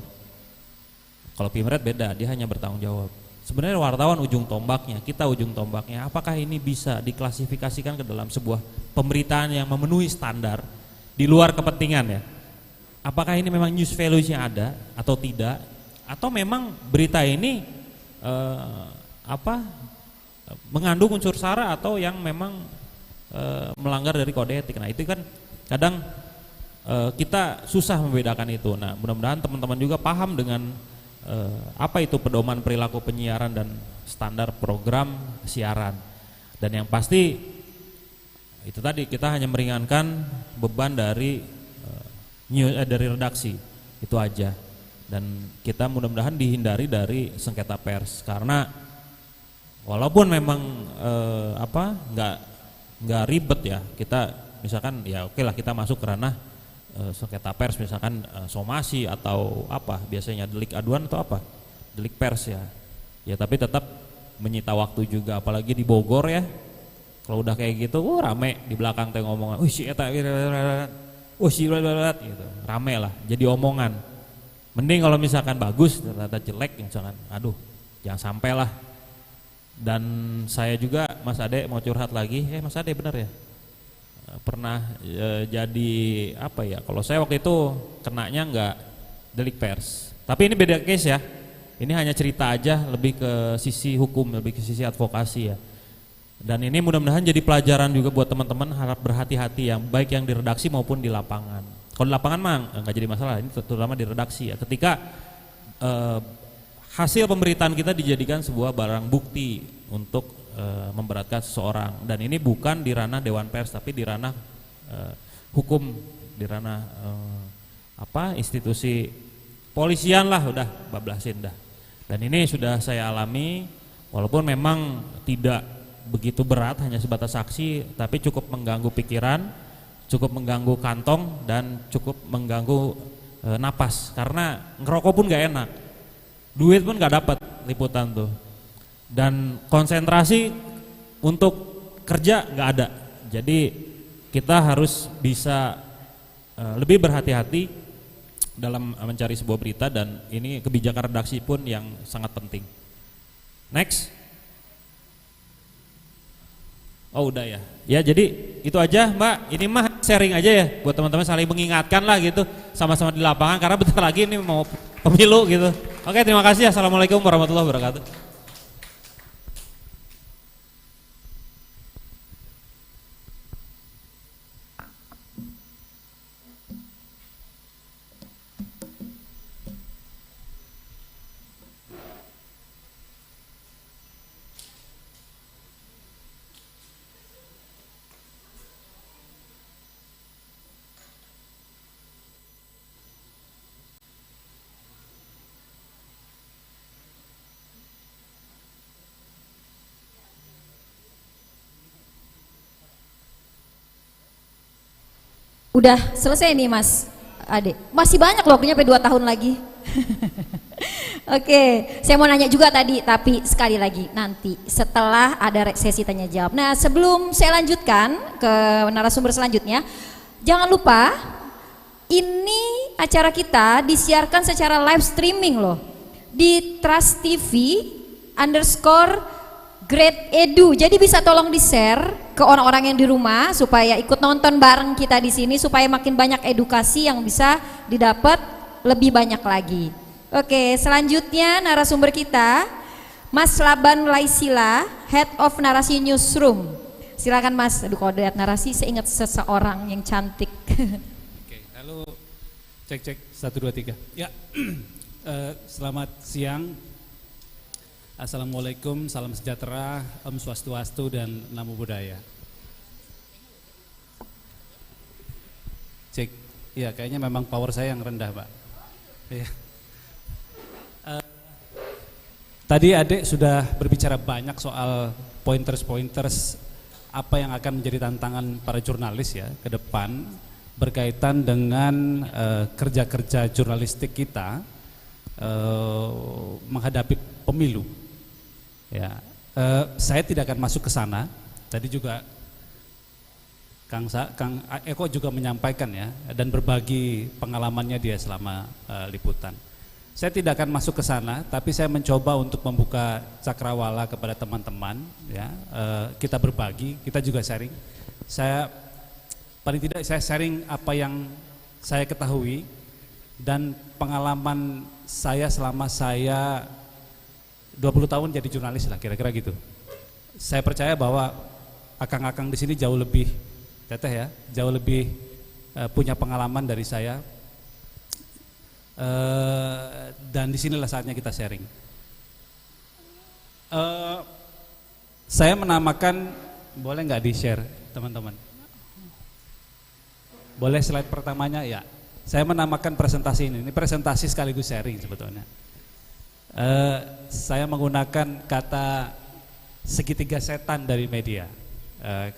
Kalau Pimret beda, dia hanya bertanggung jawab. Sebenarnya wartawan ujung tombaknya, kita ujung tombaknya. Apakah ini bisa diklasifikasikan ke dalam sebuah pemberitaan yang memenuhi standar di luar kepentingan ya? Apakah ini memang news values-nya ada atau tidak? Atau memang berita ini mengandung unsur sara atau yang memang melanggar dari kode etik. Nah itu kan kadang kita susah membedakan itu. Nah mudah-mudahan teman-teman juga paham dengan apa itu pedoman perilaku penyiaran dan standar program siaran. Dan yang pasti itu tadi kita hanya meringankan beban dari dari redaksi itu aja. Dan kita mudah-mudahan dihindari dari sengketa pers karena walaupun memang nggak ribet ya, kita misalkan ya oke lah kita masuk ke ranah sengketa pers misalkan somasi atau apa biasanya delik aduan atau apa delik pers ya tapi tetap menyita waktu juga apalagi di Bogor ya. Kalau udah kayak gitu rame di belakang teh ngomongan si eta gitu rame lah jadi omongan. Mending kalau misalkan bagus ternyata jelek misalkan aduh jangan sampai lah. Dan saya juga Mas Ade mau curhat lagi, Mas Ade benar ya pernah jadi apa ya, kalau saya waktu itu kenanya enggak delik pers, tapi ini beda case ya, ini hanya cerita aja lebih ke sisi hukum, lebih ke sisi advokasi ya. Dan ini mudah-mudahan jadi pelajaran juga buat teman-teman, harap berhati-hati yang baik yang di redaksi maupun di lapangan. Kalau di lapangan mah enggak jadi masalah, ini terutama di redaksi ya, ketika hasil pemberitaan kita dijadikan sebuah barang bukti untuk memberatkan seseorang dan ini bukan di ranah Dewan Pers tapi di ranah hukum, di ranah institusi polisian lah udah bablasin dah. Dan ini sudah saya alami walaupun memang tidak begitu berat hanya sebatas saksi tapi cukup mengganggu pikiran, cukup mengganggu kantong dan cukup mengganggu napas karena ngerokok pun gak enak. Duit pun gak dapat liputan tuh dan konsentrasi untuk kerja gak ada. Jadi kita harus bisa lebih berhati-hati dalam mencari sebuah berita dan ini kebijakan redaksi pun yang sangat penting. Next. Oh udah ya. Ya jadi itu aja Mbak. Ini mah sharing aja ya buat teman-teman saling mengingatkan lah gitu sama-sama di lapangan karena bentar lagi ini mau pemilu gitu. Oke, terima kasih. Assalamualaikum warahmatullahi wabarakatuh. Udah selesai nih Mas Ade. Masih banyak loh, waktunya sampai 2 tahun lagi. Oke, saya mau nanya juga tadi, tapi sekali lagi nanti setelah ada sesi tanya jawab. Nah, sebelum saya lanjutkan ke narasumber selanjutnya, jangan lupa ini acara kita disiarkan secara live streaming loh di Trust TV _Great Edu. Jadi bisa tolong di-share ke orang-orang yang di rumah supaya ikut nonton bareng kita di sini supaya makin banyak edukasi yang bisa didapat lebih banyak lagi. Oke, selanjutnya narasumber kita Mas Laban Laisila, Head of Narasi Newsroom. Silakan Mas. Aduh, kalau lihat narasi saya ingat seseorang yang cantik. Oke, lalu cek 1 2 3. Ya. Selamat siang. Assalamualaikum, salam sejahtera, Om Swastiastu dan Namo Buddhaya. Cek, ya kayaknya memang power saya yang rendah, Pak. Ya. Tadi adik sudah berbicara banyak soal pointers apa yang akan menjadi tantangan para jurnalis ya ke depan berkaitan dengan kerja-kerja jurnalistik kita menghadapi pemilu. Ya, saya tidak akan masuk ke sana. Tadi juga Kang Eko juga menyampaikan ya dan berbagi pengalamannya dia selama liputan. Saya tidak akan masuk ke sana, tapi saya mencoba untuk membuka cakrawala kepada teman-teman. Ya, kita berbagi, kita juga sharing. Saya paling tidak saya sharing apa yang saya ketahui dan pengalaman saya selama saya 20 tahun jadi jurnalis lah kira-kira gitu. Saya percaya bahwa akang-akang di sini jauh lebih teteh ya, jauh lebih punya pengalaman dari saya. Dan disinilah saatnya kita sharing. Saya menamakan, boleh nggak di-share teman-teman? Boleh slide pertamanya ya. Saya menamakan presentasi ini presentasi sekaligus sharing sebetulnya. Saya menggunakan kata segitiga setan dari media.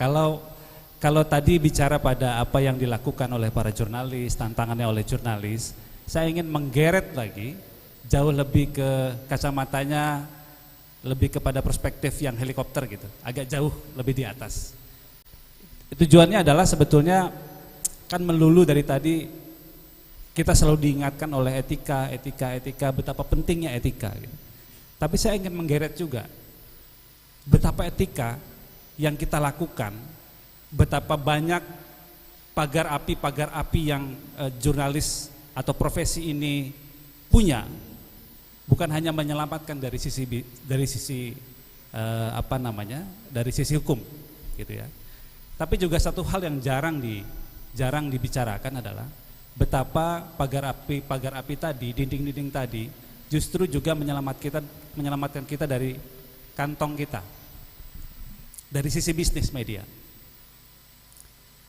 Kalau tadi bicara pada apa yang dilakukan oleh para jurnalis, tantangannya oleh jurnalis, saya ingin menggeret lagi jauh lebih ke kacamatanya, lebih kepada perspektif yang helikopter gitu, agak jauh lebih di atas. Tujuannya adalah sebetulnya kan melulu dari tadi kita selalu diingatkan oleh etika, betapa pentingnya etika gitu. Tapi saya ingin menggeret juga betapa etika yang kita lakukan, betapa banyak pagar api yang jurnalis atau profesi ini punya, bukan hanya menyelamatkan dari sisi dari sisi hukum gitu ya. Tapi juga satu hal yang jarang dibicarakan adalah betapa pagar api tadi, dinding-dinding tadi justru juga menyelamatkan kita dari kantong kita, dari sisi bisnis media.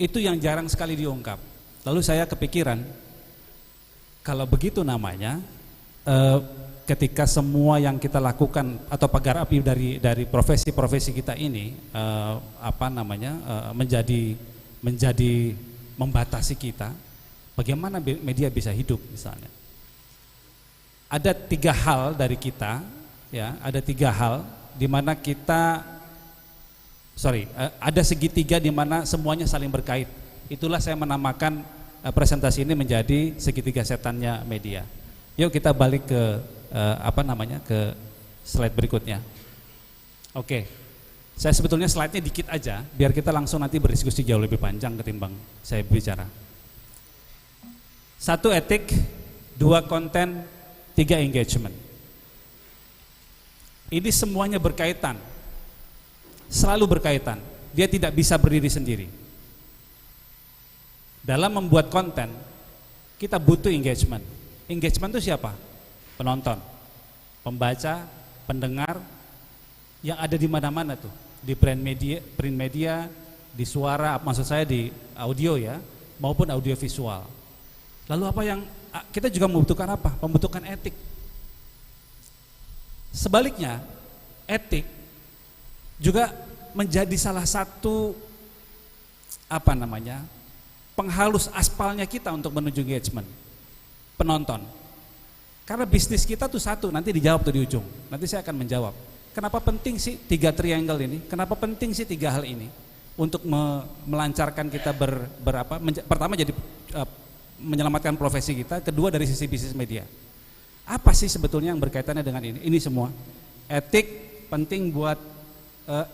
Itu yang jarang sekali diungkap. Lalu saya kepikiran, kalau begitu namanya, ketika semua yang kita lakukan atau pagar api dari profesi-profesi kita ini menjadi membatasi kita, bagaimana media bisa hidup misalnya? Ada 3 hal dari kita, ya, ada 3 hal di mana ada segitiga di mana semuanya saling berkait. Itulah saya menamakan presentasi ini menjadi segitiga setannya media. Yuk kita balik ke ke slide berikutnya. Oke, saya sebetulnya slide-nya dikit aja, biar kita langsung nanti berdiskusi jauh lebih panjang ketimbang saya bicara. 1 etik, 2 konten, 3 engagement. Ini semuanya berkaitan, selalu berkaitan. Dia tidak bisa berdiri sendiri. Dalam membuat konten, kita butuh engagement. Engagement itu siapa? Penonton, pembaca, pendengar, yang ada di mana-mana tuh, di print media, di suara, maksud saya di audio ya, maupun audio visual. Lalu apa yang kita juga membutuhkan apa? Membutuhkan etik. Sebaliknya, etik juga menjadi salah satu penghalus aspalnya kita untuk menuju engagement penonton. Karena bisnis kita tuh satu, nanti dijawab tuh di ujung. Nanti saya akan menjawab. Kenapa penting sih 3 triangle ini? Kenapa penting sih 3 hal ini untuk melancarkan kita pertama jadi menyelamatkan profesi kita, kedua dari sisi bisnis media. Apa sih sebetulnya yang berkaitannya dengan ini? Ini semua. Etik penting buat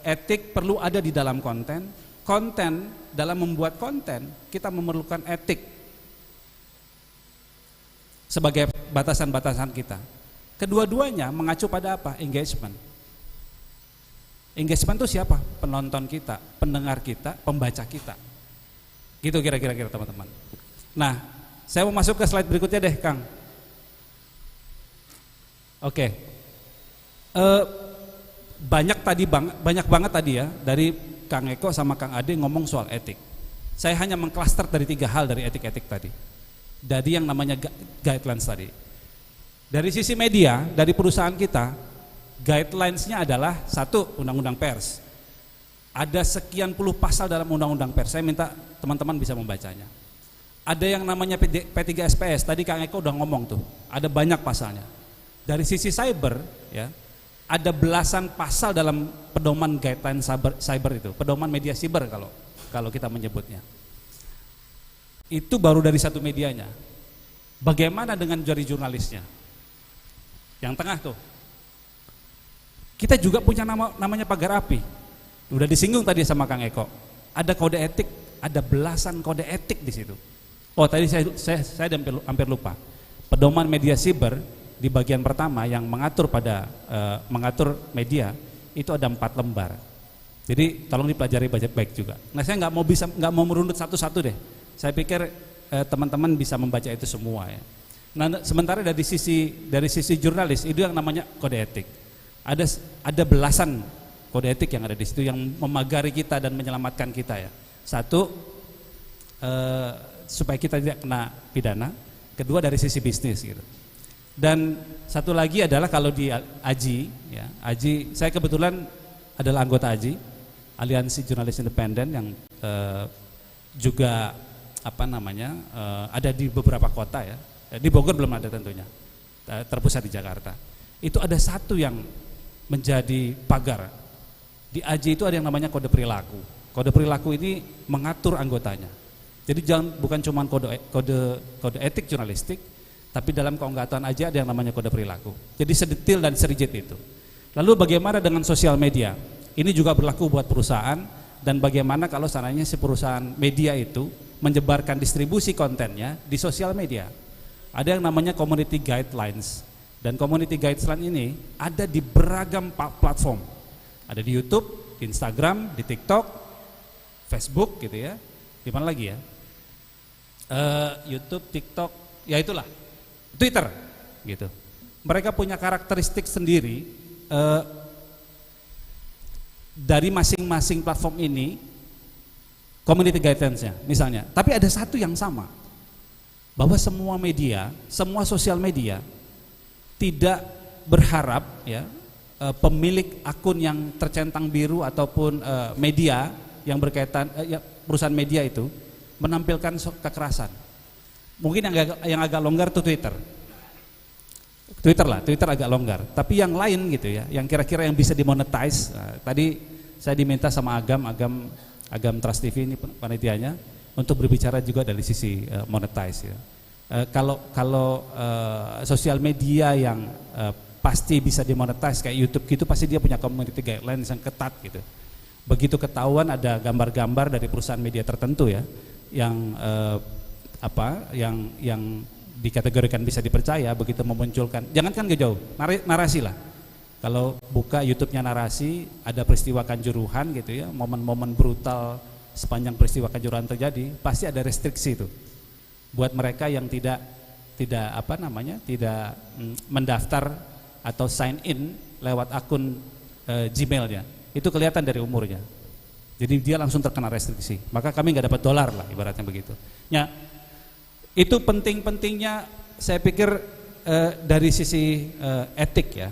etik perlu ada di dalam konten. Konten, dalam membuat konten kita memerlukan etik sebagai batasan-batasan kita. Kedua-duanya mengacu pada apa? Engagement. Engagement itu siapa? Penonton kita, pendengar kita, pembaca kita. Gitu kira-kira teman-teman. Nah, saya mau masuk ke slide berikutnya deh, Kang. Oke. Banyak banget tadi ya dari Kang Eko sama Kang Ade ngomong soal etik. Saya hanya mengklaster dari 3 hal dari etik-etik tadi. Dari yang namanya guidelines tadi. Dari sisi media, dari perusahaan kita, guidelines-nya adalah 1, undang-undang pers. Ada sekian puluh pasal dalam undang-undang pers. Saya minta teman-teman bisa membacanya. Ada yang namanya P3SPS. Tadi Kang Eko udah ngomong tuh. Ada banyak pasalnya. Dari sisi cyber, ya, ada belasan pasal dalam pedoman guideline cyber itu, pedoman media siber kalau kita menyebutnya. Itu baru dari satu medianya. Bagaimana dengan dari jurnalisnya? Yang tengah tuh. Kita juga punya namanya pagar api. Udah disinggung tadi sama Kang Eko. Ada kode etik, ada belasan kode etik di situ. Oh, tadi saya hampir lupa. Pedoman media siber di bagian pertama yang mengatur mengatur media itu ada 4 lembar. Jadi tolong dipelajari baik juga. Nah, saya nggak mau merunut satu-satu deh. Saya pikir teman-teman bisa membaca itu semua ya. Nah, sementara dari sisi jurnalis itu yang namanya kode etik. Ada belasan kode etik yang ada di situ yang memagari kita dan menyelamatkan kita ya. 1, supaya kita tidak kena pidana. Kedua dari sisi bisnis gitu. Dan satu lagi adalah kalau di AJI ya, AJI saya kebetulan adalah anggota AJI, Aliansi Jurnalis Independen yang juga ada di beberapa kota ya. Di Bogor belum ada tentunya, terpusat di Jakarta. Itu ada satu yang menjadi pagar. Di AJI itu ada yang namanya kode perilaku. Kode perilaku ini mengatur anggotanya. Jadi bukan cuma kode etik jurnalistik, tapi dalam keanggotaan AJI ada yang namanya kode perilaku. Jadi sedetil dan serigit itu. Lalu bagaimana dengan sosial media? Ini juga berlaku buat perusahaan, dan bagaimana kalau seandainya si perusahaan media itu menyebarkan distribusi kontennya di sosial media. Ada yang namanya community guidelines. Dan community guidelines ini ada di beragam platform. Ada di YouTube, di Instagram, di TikTok, Facebook gitu ya. Di mana lagi ya? YouTube, TikTok, ya itulah. Twitter gitu. Mereka punya karakteristik sendiri dari masing-masing platform ini, community guidelines-nya misalnya. Tapi ada satu yang sama, bahwa semua media, semua sosial media tidak berharap ya pemilik akun yang tercentang biru ataupun media yang berkaitan perusahaan media itu menampilkan kekerasan. Mungkin yang agak longgar tuh Twitter agak longgar. Tapi yang lain gitu ya, yang kira-kira yang bisa dimonetize. Tadi saya diminta sama Agam Trust TV ini panitianya untuk berbicara juga dari sisi monetize ya. Kalau sosial media yang pasti bisa dimonetize kayak YouTube gitu, pasti dia punya community guidelines yang ketat gitu. Begitu ketahuan ada gambar-gambar dari perusahaan media tertentu ya, yang yang dikategorikan bisa dipercaya, begitu memunculkan, jangankan jauh, narasi lah. Kalau buka YouTube-nya narasi, ada peristiwa Kanjuruhan gitu ya, momen-momen brutal sepanjang peristiwa Kanjuruhan terjadi, pasti ada restriksi itu. Buat mereka yang tidak mendaftar atau sign in lewat akun Gmail-nya, itu kelihatan dari umurnya. Jadi dia langsung terkena restriksi. Maka kami nggak dapat dolar lah, ibaratnya begitu. Ya, itu penting-pentingnya saya pikir dari sisi etik ya.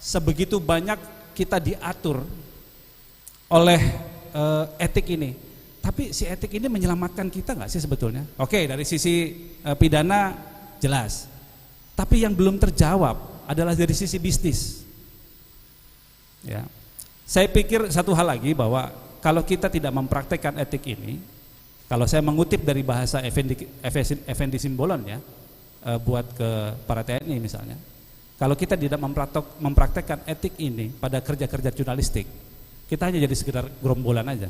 Sebegitu banyak kita diatur oleh etik ini. Tapi si etik ini menyelamatkan kita nggak sih sebetulnya? Oke, dari sisi pidana jelas. Tapi yang belum terjawab adalah dari sisi bisnis. Ya. Saya pikir satu hal lagi bahwa kalau kita tidak mempraktekkan etik ini, kalau saya mengutip dari bahasa Effendi Simbolon ya, buat ke para TNI misalnya, kalau kita tidak mempraktekkan etik ini pada kerja-kerja jurnalistik, kita hanya jadi sekedar gerombolan aja.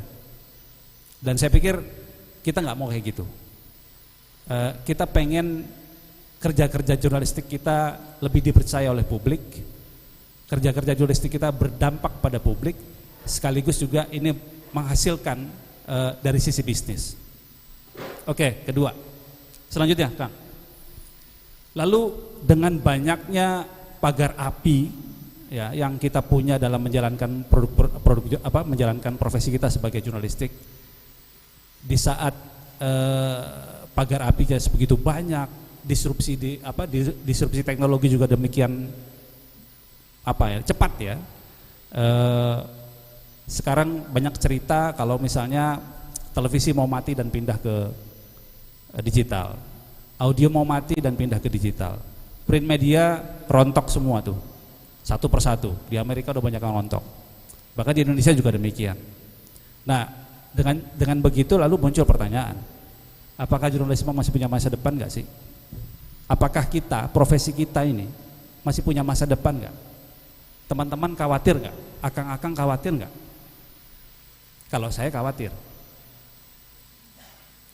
Dan saya pikir kita nggak mau kayak gitu. Kita pengen kerja-kerja jurnalistik kita lebih dipercaya oleh publik, kerja-kerja jurnalistik kita berdampak pada publik, sekaligus juga ini menghasilkan dari sisi bisnis. Oke, kedua. Selanjutnya, Kang. Lalu dengan banyaknya pagar api ya yang kita punya dalam menjalankan menjalankan profesi kita sebagai jurnalistik, di saat pagar api sebegitu banyak, disrupsi teknologi juga demikian cepat ya. Sekarang banyak cerita kalau misalnya televisi mau mati dan pindah ke digital, audio mau mati dan pindah ke digital, print media rontok semua tuh, satu persatu. Di Amerika udah banyak yang rontok, bahkan di Indonesia juga demikian. Nah, dengan begitu lalu muncul pertanyaan, apakah jurnalisme masih punya masa depan nggak sih? Apakah kita, profesi kita ini masih punya masa depan nggak? Teman-teman khawatir nggak? Akang-akang khawatir nggak? Kalau saya khawatir.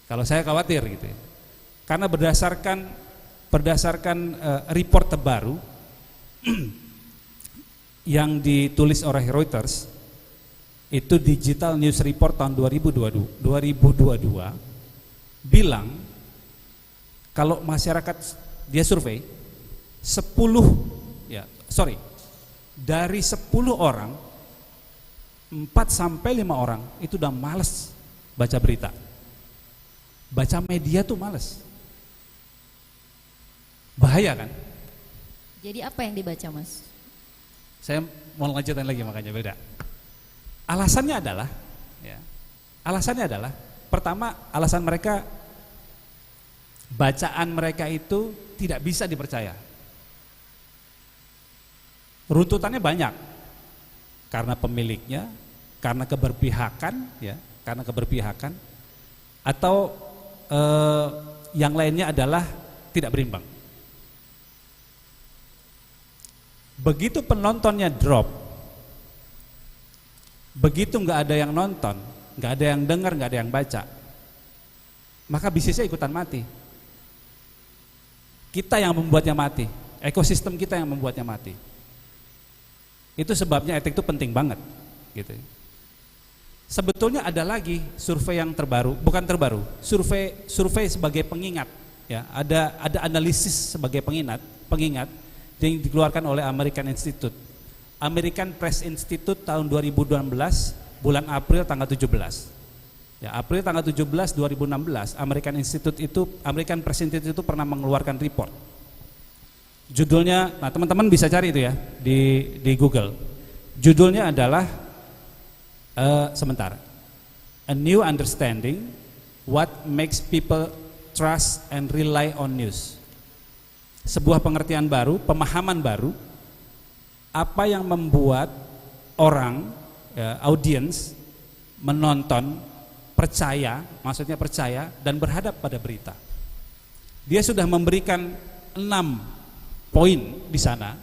Kalau saya khawatir gitu ya. Karena berdasarkan report terbaru yang ditulis oleh Reuters, itu Digital News Report tahun 2022 bilang kalau masyarakat, dia survei dari 10 orang 4 sampai 5 orang itu udah males baca berita. Baca media tuh males. Bahaya kan? Jadi apa yang dibaca, Mas? Saya mau lanjutin lagi makanya beda. Alasannya adalah pertama, alasan mereka, bacaan mereka itu tidak bisa dipercaya. Runtutannya banyak. Karena pemiliknya, karena keberpihakan ya, atau yang lainnya adalah tidak berimbang. Begitu penontonnya drop, begitu nggak ada yang nonton, nggak ada yang dengar, nggak ada yang baca, maka bisnisnya ikutan mati. Kita yang membuatnya mati, ekosistem kita yang membuatnya mati. Itu sebabnya etik itu penting banget, gitu. Sebetulnya ada lagi survei yang terbaru, bukan terbaru, survei sebagai pengingat, ya. Ada analisis sebagai pengingat yang dikeluarkan oleh American Press Institute tahun 2016 bulan April tanggal 17. Ya, April tanggal 17 2016 American Press Institute itu pernah mengeluarkan report. Judulnya, nah teman-teman bisa cari itu ya di Google. Judulnya adalah A New Understanding What Makes People Trust and Rely on News. Sebuah pengertian baru, pemahaman baru, apa yang membuat orang, audiens, menonton, maksudnya percaya dan berhadap pada berita. Dia sudah memberikan 6 poin di sana,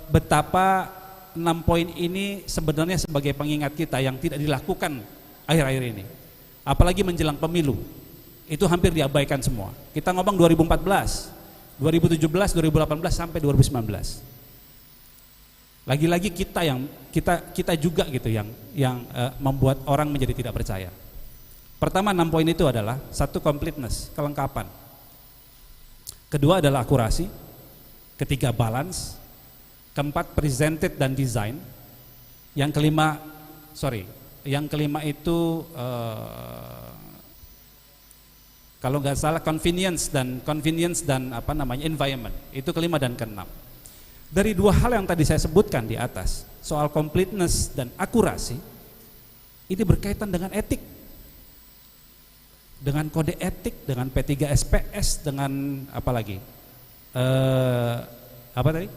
betapa 6 poin ini sebenarnya sebagai pengingat kita yang tidak dilakukan akhir-akhir ini, apalagi menjelang pemilu. Itu hampir diabaikan semua. Kita ngomong 2014, 2017, 2018 sampai 2019. Lagi-lagi kita juga gitu yang membuat orang menjadi tidak percaya. Pertama, 6 poin itu adalah: 1, completeness, kelengkapan. Kedua adalah akurasi. Ketiga, balance. Keempat, presented dan design. Yang kelima itu kalau nggak salah convenience dan environment. Itu kelima dan keenam. Dari 2 hal yang tadi saya sebutkan di atas, soal completeness dan akurasi, Ini berkaitan dengan etik, dengan kode etik, dengan P3SPS, dengan apa lagi? Apa tadi?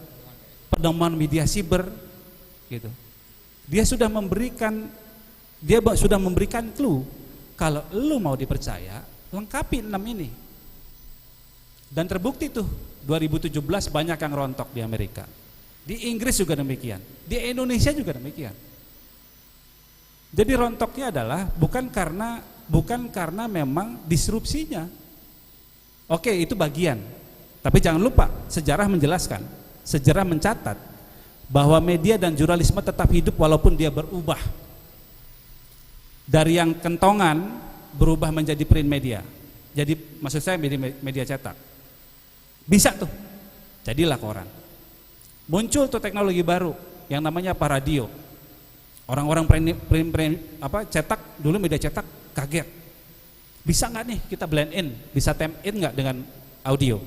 Pedoman media siber, gitu. Dia sudah memberikan clue. Kalau lu mau dipercaya, lengkapi 6 ini. Dan terbukti tuh 2017 banyak yang rontok di Amerika. Di Inggris juga demikian. Di Indonesia juga demikian. Jadi rontoknya adalah bukan karena memang disrupsinya. Oke, itu bagian. Tapi jangan lupa, sejarah menjelaskan, sejarah mencatat bahwa media dan jurnalisme tetap hidup walaupun dia berubah. Dari yang kentongan berubah menjadi print media. Jadi maksud saya media cetak. Bisa tuh. Jadilah koran. Muncul tuh teknologi baru yang namanya apa? Radio. Orang-orang cetak dulu, media cetak kaget. Bisa nggak nih kita blend in, bisa temp in nggak dengan audio?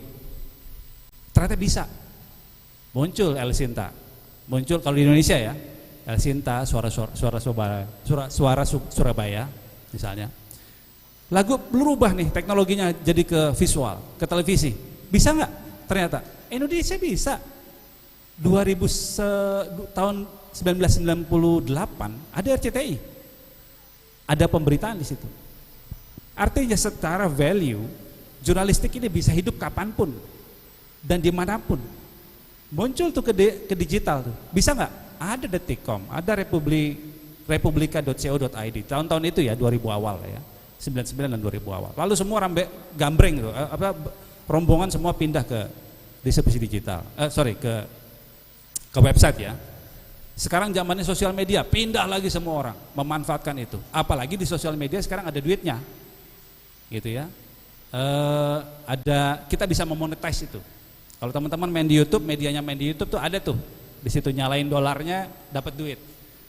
Ternyata bisa. Muncul El Sinta, muncul kalau di Indonesia ya, El Sinta, suara Surabaya misalnya. Lagu berubah nih teknologinya jadi ke visual, ke televisi. Bisa nggak? Ternyata Indonesia bisa. Tahun 1998 ada RCTI, ada pemberitaan di situ. Artinya secara value jurnalistik ini bisa hidup kapanpun dan dimanapun. Muncul tuh ke digital tuh, bisa nggak? Ada Detikcom, ada republika.co.id tahun-tahun itu ya, 2000 awal ya, 99 dan 2000 awal. Lalu semua gambreng tuh, rombongan semua pindah ke distribusi digital, ke website ya. Sekarang zamannya sosial media, pindah lagi semua orang memanfaatkan itu. Apalagi di sosial media sekarang ada duitnya, gitu ya. Kita bisa memonetize itu. Kalau teman-teman main di YouTube, medianya main di YouTube tuh ada tuh, di situ nyalain dolarnya dapat duit.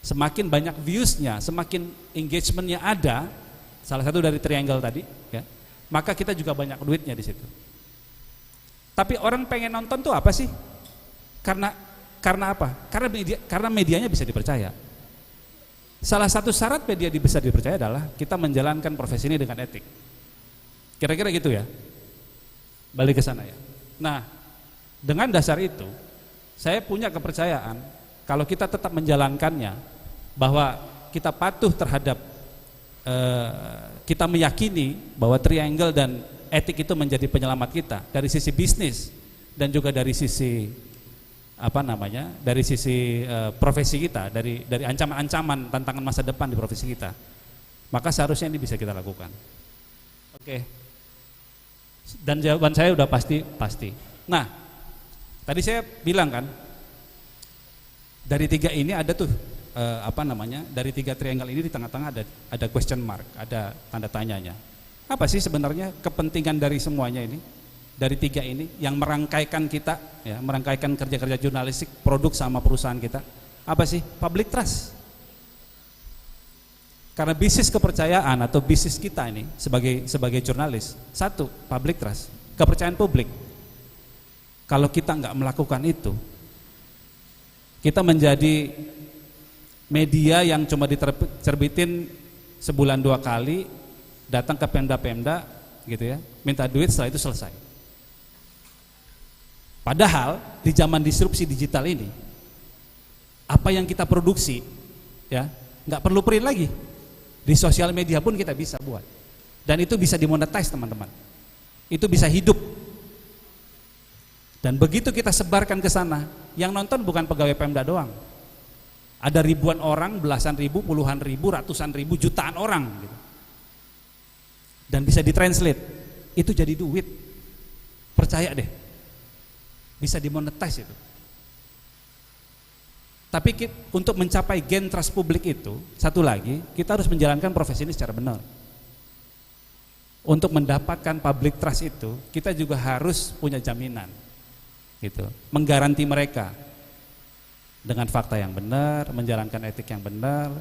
Semakin banyak viewsnya, semakin engagementnya ada. Salah satu dari triangle tadi, ya. Maka kita juga banyak duitnya di situ. Tapi orang pengen nonton tuh apa sih? Karena apa? Karena medianya bisa dipercaya. Salah satu syarat media bisa dipercaya adalah kita menjalankan profesi ini dengan etik. Kira-kira gitu ya. Balik ke sana ya. Nah, dengan dasar itu, saya punya kepercayaan kalau kita tetap menjalankannya, bahwa kita patuh terhadap, kita meyakini bahwa triangle dan etik itu menjadi penyelamat kita dari sisi bisnis dan juga dari sisi dari sisi profesi kita, dari ancaman-ancaman tantangan masa depan di profesi kita, maka seharusnya ini bisa kita lakukan. Oke. Dan jawaban saya udah pasti. Nah, tadi saya bilang kan, dari 3 ini ada tuh dari 3 triangle ini di tengah-tengah ada question mark, ada tanda tanyanya. Apa sih sebenarnya kepentingan dari semuanya ini? Dari 3 ini yang merangkaikan kita, ya, merangkaikan kerja-kerja jurnalistik, produk sama perusahaan kita. Apa sih? Public trust. Karena bisnis kepercayaan atau bisnis kita ini sebagai jurnalis, 1, public trust, kepercayaan publik. Kalau kita nggak melakukan itu, kita menjadi media yang cuma diterbitin sebulan 2 kali, datang ke Pemda gitu ya, minta duit, setelah itu selesai. Padahal di zaman disrupsi digital ini, apa yang kita produksi ya nggak perlu print lagi, di sosial media pun kita bisa buat, dan itu bisa dimonetize teman-teman, itu bisa hidup. Dan begitu kita sebarkan ke sana, yang nonton bukan pegawai Pemda doang, ada ribuan orang, belasan ribu, puluhan ribu, ratusan ribu, jutaan orang gitu. Dan bisa ditranslate, itu jadi duit, percaya deh, bisa dimonetize itu. Tapi untuk mencapai gain trust publik itu, satu lagi, kita harus menjalankan profesi ini secara benar. Untuk mendapatkan public trust itu, kita juga harus punya jaminan, gitu, menggaranti mereka dengan fakta yang benar, menjalankan etik yang benar,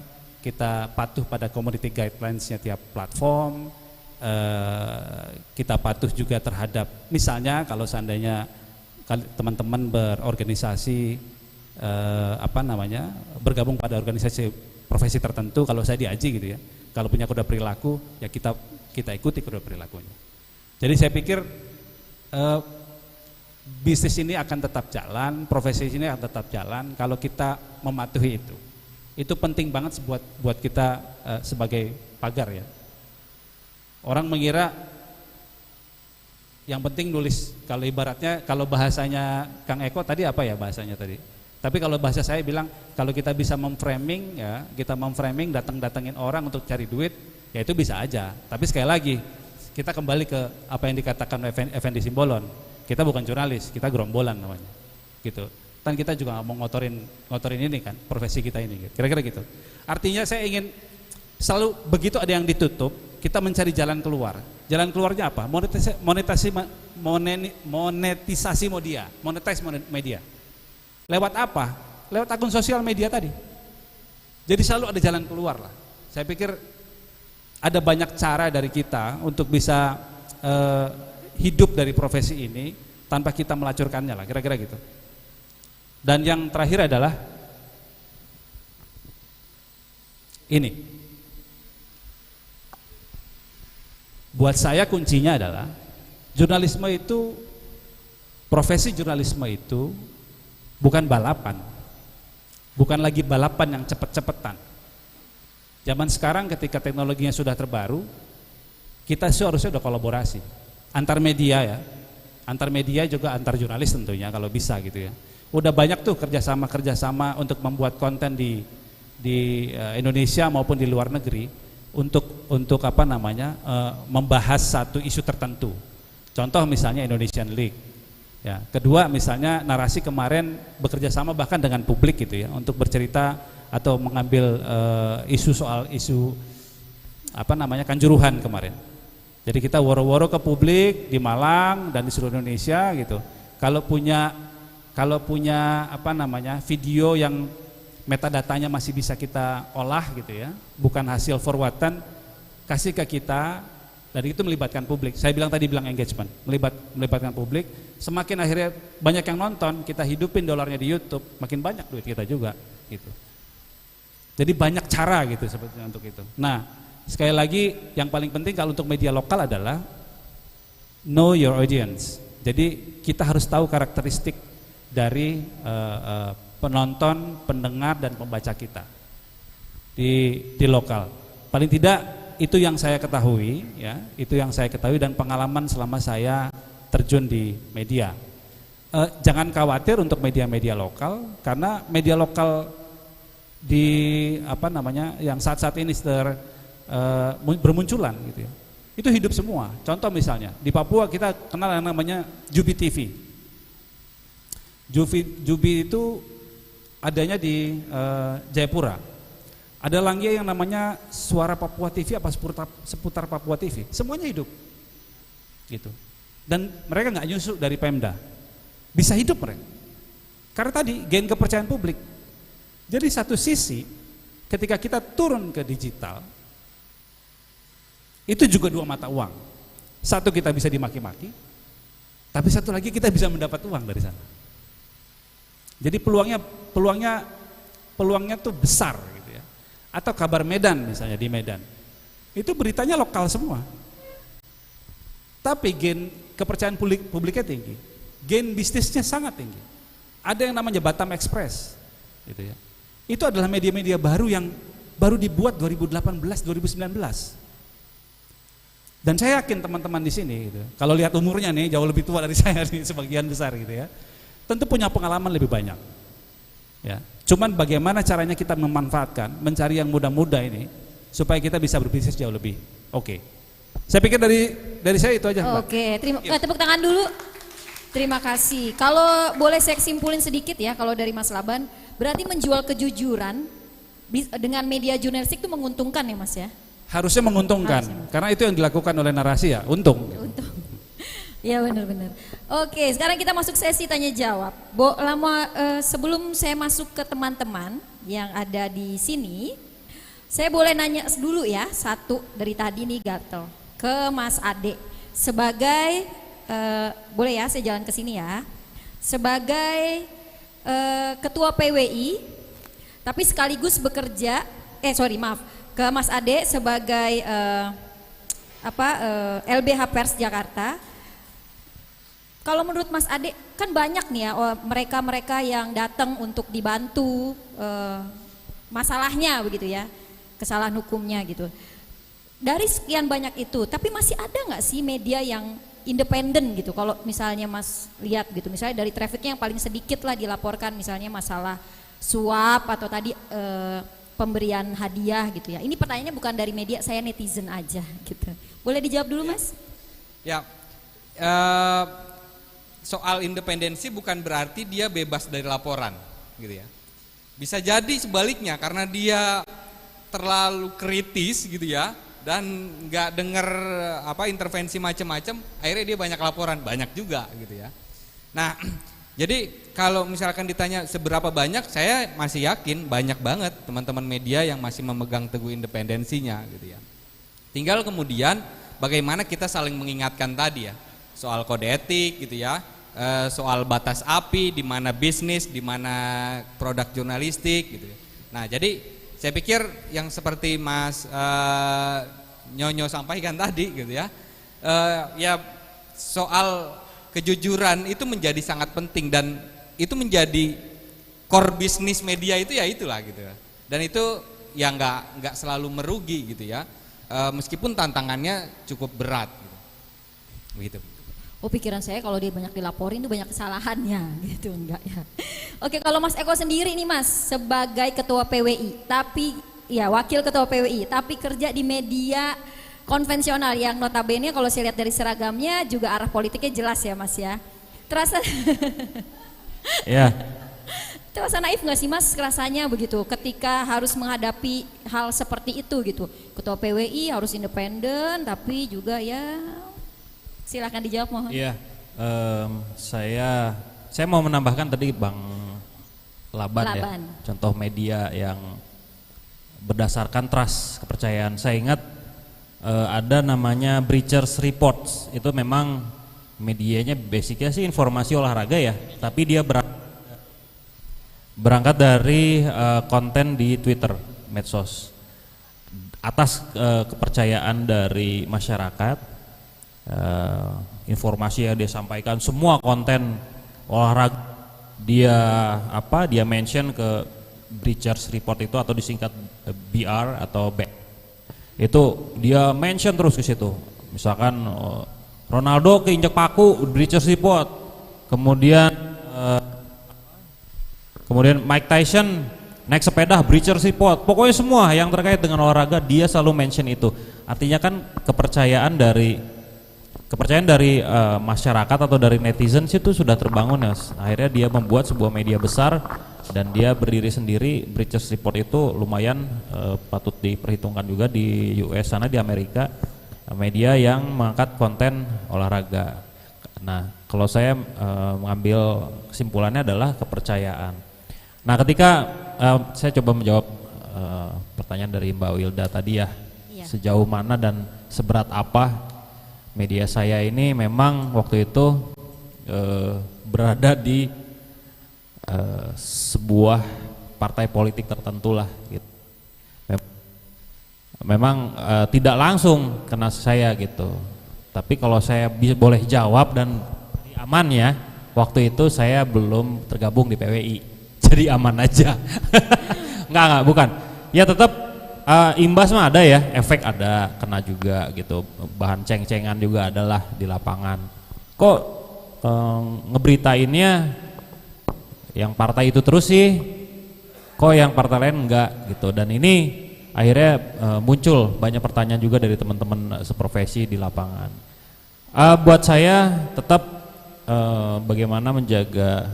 kita patuh pada community guidelines-nya tiap platform, kita patuh juga terhadap, misalnya kalau seandainya teman-teman berorganisasi bergabung pada organisasi profesi tertentu, kalau saya di AJI gitu ya, kalau punya kode perilaku ya kita ikuti kode perilakunya. Jadi saya pikir bisnis ini akan tetap jalan, profesi ini akan tetap jalan kalau kita mematuhi itu. Itu penting banget buat kita sebagai pagar ya. Orang mengira yang penting nulis, kalau ibaratnya, kalau bahasanya Kang Eko tadi apa ya bahasanya tadi? Tapi kalau bahasa saya bilang kalau kita bisa memframing ya, kita memframing datangin orang untuk cari duit, ya itu bisa aja. Tapi sekali lagi kita kembali ke apa yang dikatakan Effendi Simbolon. Kita bukan jurnalis, kita gerombolan namanya. Gitu. Dan kita juga nggak mau ngotorin ini kan, profesi kita ini. Gitu. Kira-kira gitu. Artinya saya ingin selalu begitu ada yang ditutup, kita mencari jalan keluar. Jalan keluarnya apa? Monetisasi media, monetize media. Lewat apa? Lewat akun sosial media tadi. Jadi selalu ada jalan keluar lah. Saya pikir ada banyak cara dari kita untuk bisa hidup dari profesi ini tanpa kita melacurkannya lah, kira-kira gitu. Dan yang terakhir adalah ini. Buat saya kuncinya adalah jurnalisme itu, profesi jurnalisme itu bukan balapan. Bukan lagi balapan yang cepet-cepetan. Zaman sekarang ketika teknologinya sudah terbaru, kita seharusnya udah kolaborasi antar media ya, antar media juga antar jurnalis tentunya kalau bisa gitu ya. Udah banyak tuh kerjasama untuk membuat konten di Indonesia maupun di luar negeri untuk apa namanya membahas satu isu tertentu. Contoh misalnya Indonesian League. Ya, kedua misalnya Narasi kemarin bekerja sama bahkan dengan publik gitu ya untuk bercerita atau mengambil isu apa namanya Kanjuruhan kemarin. Jadi kita woro-woro ke publik di Malang dan di seluruh Indonesia gitu. Kalau punya apa namanya video yang metadatanya masih bisa kita olah gitu ya, bukan hasil forwardan, kasih ke kita, dan itu melibatkan publik. Saya bilang engagement, melibatkan publik. Semakin akhirnya banyak yang nonton, kita hidupin dolarnya di YouTube, makin banyak duit kita juga gitu. Jadi banyak cara gitu sebetulnya untuk itu. Nah, sekali lagi yang paling penting kalau untuk media lokal adalah know your audience. Jadi kita harus tahu karakteristik dari penonton, pendengar dan pembaca kita di lokal. Paling tidak itu yang saya ketahui ya, itu yang saya ketahui dan pengalaman selama saya terjun di media. Jangan khawatir untuk media-media lokal karena media lokal di apa namanya yang saat-saat ini bermunculan gitu ya. Itu hidup semua. Contoh misalnya di Papua kita kenal yang namanya Jubi TV. Jubi itu adanya di Jayapura. Ada lagi yang namanya Suara Papua TV apa seputar Papua TV. Semuanya hidup. Gitu. Dan mereka nggak nyusul dari Pemda. Bisa hidup mereka. Karena tadi gain kepercayaan publik. Jadi satu sisi ketika kita turun ke digital itu juga dua mata uang. Satu kita bisa dimaki-maki, tapi satu lagi kita bisa mendapat uang dari sana. Jadi peluangnya tuh besar gitu ya. Atau Kabar Medan misalnya di Medan. Itu beritanya lokal semua. Tapi gain kepercayaan publiknya tinggi. Gain bisnisnya sangat tinggi. Ada yang namanya Batam Express gitu ya. Itu adalah media-media baru yang baru dibuat 2018-2019. Dan saya yakin teman-teman di sini gitu, kalau lihat umurnya nih jauh lebih tua dari saya nih sebagian besar gitu ya. Tentu punya pengalaman lebih banyak. Ya. Cuman bagaimana caranya kita memanfaatkan, mencari yang muda-muda ini supaya kita bisa berbisnis jauh lebih oke. Saya pikir dari saya itu aja. Oke, tepuk tangan dulu. Terima kasih. Kalau boleh saya simpulin sedikit ya, kalau dari Mas Laban, berarti menjual kejujuran dengan media jurnalistik itu menguntungkan ya Mas ya? Harusnya menguntungkan, karena itu yang dilakukan oleh Narasi ya, untung. Untung. Ya benar-benar. Oke, sekarang kita masuk sesi tanya jawab. Sebelum saya masuk ke teman-teman yang ada di sini, saya boleh nanya dulu ya, satu dari tadi nih gatel ke Mas Ade. Sebagai boleh ya saya jalan ke sini ya. Sebagai ketua PWI, tapi sekaligus bekerja ke Mas Ade sebagai LBH Pers Jakarta. Kalau menurut Mas Ade kan banyak nih ya mereka-mereka yang datang untuk dibantu masalahnya begitu ya, kesalahan hukumnya gitu. Dari sekian banyak itu, tapi masih ada nggak sih media yang independen gitu? Kalau misalnya Mas lihat gitu, misalnya dari trafficnya yang paling sedikit lah dilaporkan, misalnya masalah suap atau tadi pemberian hadiah gitu ya. Ini pertanyaannya bukan dari media, saya netizen aja gitu. Boleh dijawab dulu Mas? Ya, soal independensi bukan berarti dia bebas dari laporan gitu ya. Bisa jadi sebaliknya karena dia terlalu kritis gitu ya dan nggak dengar intervensi macam-macam, akhirnya dia banyak laporan, banyak juga gitu ya. Nah, jadi kalau misalkan ditanya seberapa banyak, saya masih yakin banyak banget teman-teman media yang masih memegang teguh independensinya gitu ya. Tinggal kemudian bagaimana kita saling mengingatkan tadi ya, soal kode etik gitu ya, soal batas api, di mana bisnis, di mana produk jurnalistik gitu ya. Nah, jadi saya pikir yang seperti Mas Nyonyo sampaikan tadi gitu ya, ya soal kejujuran itu menjadi sangat penting dan itu menjadi core bisnis media itu ya itulah gitu ya. Dan itu ya nggak selalu merugi gitu ya, meskipun tantangannya cukup berat gitu. Oh, pikiran saya kalau dia banyak dilaporin itu banyak kesalahannya gitu, enggak ya. Oke, kalau Mas Eko sendiri nih Mas sebagai ketua PWI, tapi ya wakil ketua PWI, tapi kerja di media konvensional yang notabene kalau saya lihat dari seragamnya juga arah politiknya jelas ya Mas ya. Terasa Ya. Terasa naif nggak sih Mas rasanya begitu ketika harus menghadapi hal seperti itu gitu. Ketua PWI harus independen tapi juga ya, silakan dijawab mohon. Iya, saya mau menambahkan tadi Bang Laban ya, contoh media yang berdasarkan trust, kepercayaan. Saya ingat ada namanya Breachers Reports, itu memang medianya basicnya sih informasi olahraga ya, tapi dia berangkat dari konten di Twitter, medsos, atas kepercayaan dari masyarakat. Informasi yang dia sampaikan, semua konten olahraga dia mention ke Breachers Report itu atau disingkat BR atau B. Itu dia mention terus ke situ. Misalkan Ronaldo keinjak paku, Breachers Report. Kemudian Mike Tyson naik sepeda, Breachers Report. Pokoknya semua yang terkait dengan olahraga dia selalu mention itu. Artinya kan kepercayaan dari masyarakat atau dari netizen itu sudah terbangun ya. Akhirnya dia membuat sebuah media besar dan dia berdiri sendiri. Breachers Report itu lumayan patut diperhitungkan juga di US sana, di Amerika, media yang mengangkat konten olahraga. Nah, kalau saya mengambil kesimpulannya adalah kepercayaan. Nah, ketika saya coba menjawab pertanyaan dari Mbak Wilda tadi ya, sejauh mana dan seberat apa media saya ini memang waktu itu berada di sebuah partai politik tertentu lah gitu. Memang tidak langsung kena saya gitu. Tapi kalau saya boleh jawab dan aman ya, waktu itu saya belum tergabung di PWI. Jadi aman aja. Enggak, bukan. Ya tetap imbas mah ada ya, efek ada, kena juga gitu, bahan ceng-cengan juga adalah di lapangan. Kok ngeberitainnya yang partai itu terus sih, kok yang partai lain enggak gitu. Dan ini akhirnya muncul banyak pertanyaan juga dari teman-teman seprofesi di lapangan. Buat saya tetap bagaimana menjaga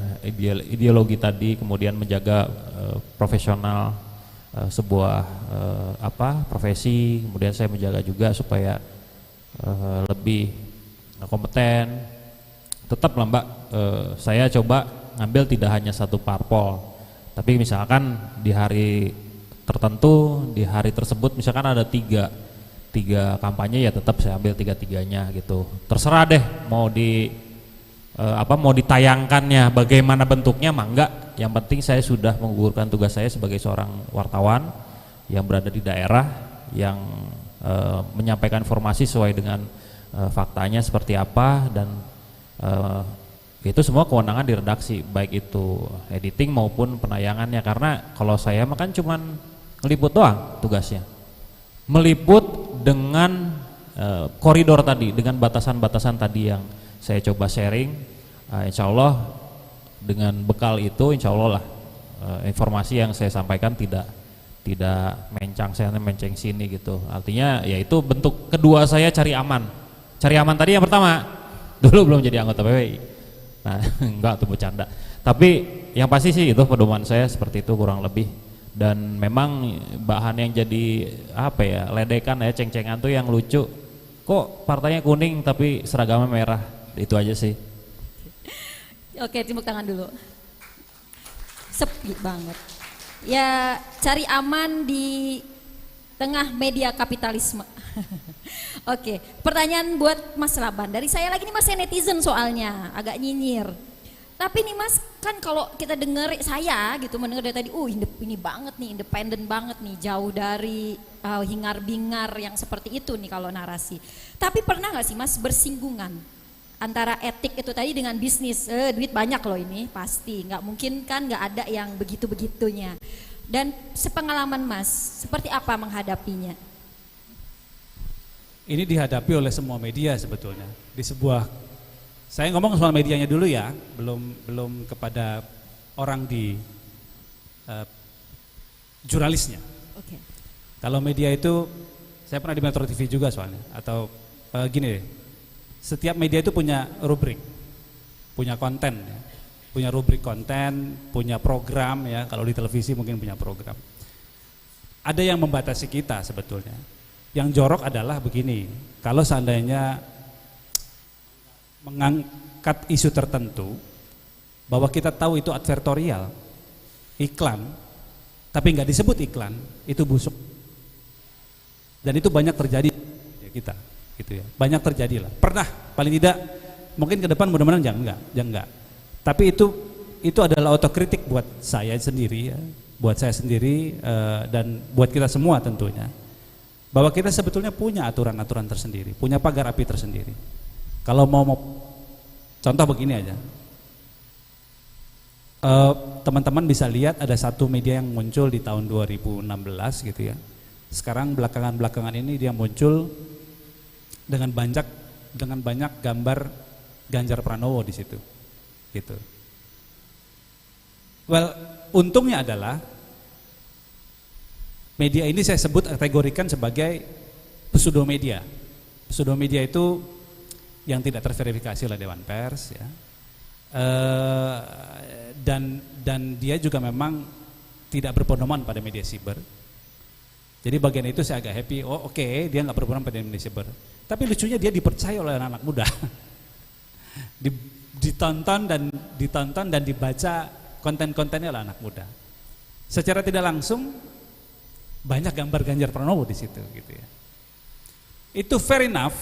ideologi tadi, kemudian menjaga profesional sebuah profesi, kemudian saya menjaga juga supaya lebih kompeten. Tetap lah Mbak, saya coba ngambil tidak hanya satu parpol, tapi misalkan di hari tertentu, di hari tersebut misalkan ada tiga kampanye, ya tetap saya ambil tiga-tiganya gitu. Terserah deh mau mau ditayangkannya bagaimana bentuknya mah enggak. Yang penting saya sudah menggugurkan tugas saya sebagai seorang wartawan yang berada di daerah yang menyampaikan informasi sesuai dengan faktanya seperti apa, dan itu semua kewenangan di redaksi, baik itu editing maupun penayangannya. Karena kalau saya mah kan cuman ngeliput doang tugasnya, meliput dengan koridor tadi, dengan batasan-batasan tadi yang saya coba sharing. Insya Allah dengan bekal itu insya Allah lah informasi yang saya sampaikan tidak mencang sana menceng sini gitu. Artinya ya itu bentuk kedua saya cari aman. Cari aman tadi yang pertama, dulu belum jadi anggota PWI. Nah, enggak tuh bercanda. Tapi yang pasti sih itu pedoman saya seperti itu kurang lebih. Dan memang bahan yang jadi apa ya, ledekan ya, ceng-cengan tuh yang lucu. Kok partainya kuning tapi seragamnya merah? Itu aja sih. Oke, tepuk tangan dulu. Sepi banget. Ya, cari aman di tengah media kapitalisme. Oke, pertanyaan buat Mas Laban. Dari saya lagi nih Mas, saya netizen soalnya, agak nyinyir. Tapi nih Mas, kan kalau kita dengar, saya gitu mendengar dari tadi, ini banget nih, independen banget nih, jauh dari hingar-bingar yang seperti itu nih kalau narasi. Tapi pernah nggak sih Mas bersinggungan antara etik itu tadi dengan bisnis? Duit banyak loh ini, pasti nggak mungkin kan nggak ada yang begitu-begitunya. Dan sepengalaman Mas, seperti apa menghadapinya? Ini dihadapi oleh semua media sebetulnya. Di sebuah, saya ngomong soal medianya dulu ya, belum kepada orang di jurnalisnya. Oke. Kalau media itu, saya pernah di Metro TV juga soalnya, atau gini deh, setiap media itu punya rubrik, punya konten, ya. Punya rubrik konten, punya program ya. Kalau di televisi mungkin punya program. Ada yang membatasi kita sebetulnya. Yang jorok adalah begini, kalau seandainya mengangkat isu tertentu, bahwa kita tahu itu advertorial, iklan, tapi nggak disebut iklan, itu busuk. Dan itu banyak terjadi ya kita, gitu ya. Banyak terjadi lah. Pernah, paling tidak, mungkin ke depan mudah-mudahan jangan enggak. Tapi itu adalah otokritik buat saya sendiri ya, buat saya sendiri dan buat kita semua tentunya. Bahwa kita sebetulnya punya aturan-aturan tersendiri, punya pagar api tersendiri. Kalau mau contoh begini aja, teman-teman bisa lihat ada satu media yang muncul di tahun 2016 gitu ya. Sekarang belakangan ini dia muncul dengan banyak gambar Ganjar Pranowo di situ, gitu. Well, untungnya adalah media ini saya sebut kategorikan sebagai pseudo media. Pseudo media itu yang tidak terverifikasi oleh Dewan Pers ya. Dan dia juga memang tidak berpedoman pada media siber. Jadi bagian itu saya agak happy. Oke, dia nggak berpedoman pada media siber. Tapi lucunya dia dipercaya oleh anak-anak muda. ditonton dan dibaca konten-kontennya oleh anak muda. Secara tidak langsung banyak gambar Ganjar Pranowo di situ gitu ya. Itu fair enough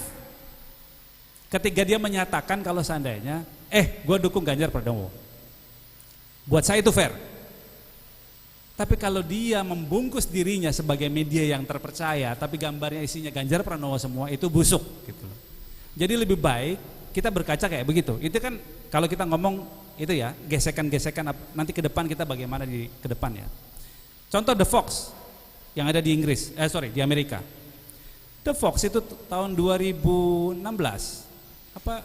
ketika dia menyatakan kalau seandainya gue dukung Ganjar Pranowo. Buat saya itu fair. Tapi kalau dia membungkus dirinya sebagai media yang terpercaya tapi gambarnya isinya Ganjar Pranowo semua, itu busuk gitu. Jadi lebih baik kita berkaca kayak begitu. Itu kan kalau kita ngomong itu ya, gesekan-gesekan nanti ke depan kita bagaimana ke depan ya. Contoh The Fox yang ada di Inggris, di Amerika. The Fox itu tahun 2016 apa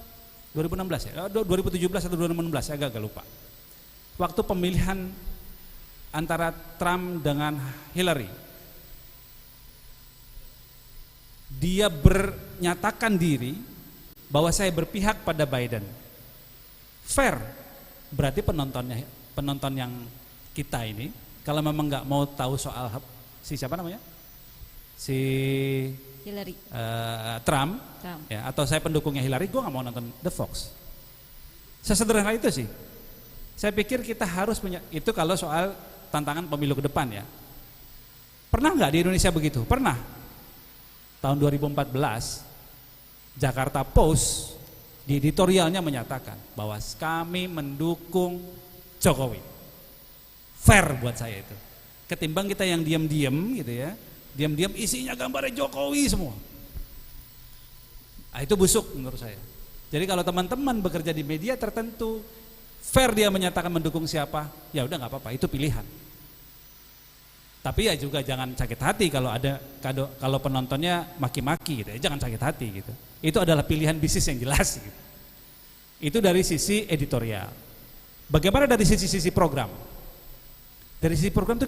2016 ya? 2017 atau 2016 saya agak lupa. Waktu pemilihan antara Trump dengan Hillary, dia bernyatakan diri bahwa saya berpihak pada Biden. Fair, berarti penonton yang kita ini kalau memang nggak mau tahu soal si siapa namanya, si Hillary, Trump. Ya, atau saya pendukungnya Hillary, gue nggak mau nonton The Fox. Sesederhana itu sih. Saya pikir kita harus punya itu kalau soal tantangan pemilu ke depan ya. Pernah nggak di Indonesia begitu? Pernah. Tahun 2014 Jakarta Post di editorialnya menyatakan bahwa kami mendukung Jokowi. Fair buat saya itu. Ketimbang kita yang diam-diam gitu ya, diam-diam isinya gambarnya Jokowi semua. Nah, itu busuk menurut saya. Jadi kalau teman-teman bekerja di media tertentu, fair dia menyatakan mendukung siapa, ya udah nggak apa-apa, itu pilihan. Tapi ya juga jangan sakit hati kalau ada kalau penontonnya maki-maki gitu ya, jangan sakit hati gitu. Itu adalah pilihan bisnis yang jelas gitu. Itu dari sisi editorial. Bagaimana dari sisi program? Dari sisi program itu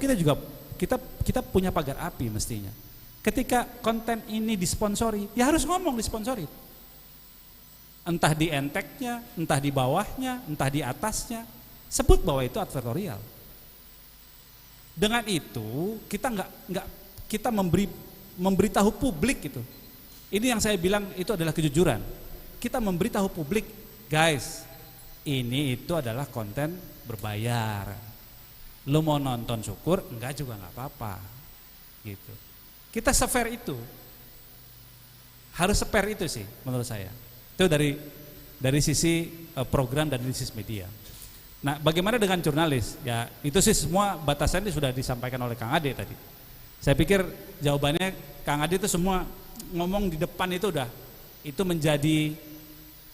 kita punya pagar api mestinya. Ketika konten ini disponsori, ya harus ngomong disponsori. Entah di enteknya, entah di bawahnya, entah di atasnya, sebut bahwa itu advertorial. Dengan itu kita memberitahu publik gitu. Ini yang saya bilang itu adalah kejujuran. Kita memberitahu publik, guys, ini itu adalah konten berbayar. Lo mau nonton syukur, enggak juga nggak apa-apa. Gitu. Kita se-fair itu. Harus se-fair itu sih menurut saya. Itu dari sisi program dan dari sisi media. Nah, bagaimana dengan jurnalis? Ya, itu sih semua batasannya sudah disampaikan oleh Kang Ade tadi. Saya pikir jawabannya Kang Ade itu semua ngomong di depan itu itu menjadi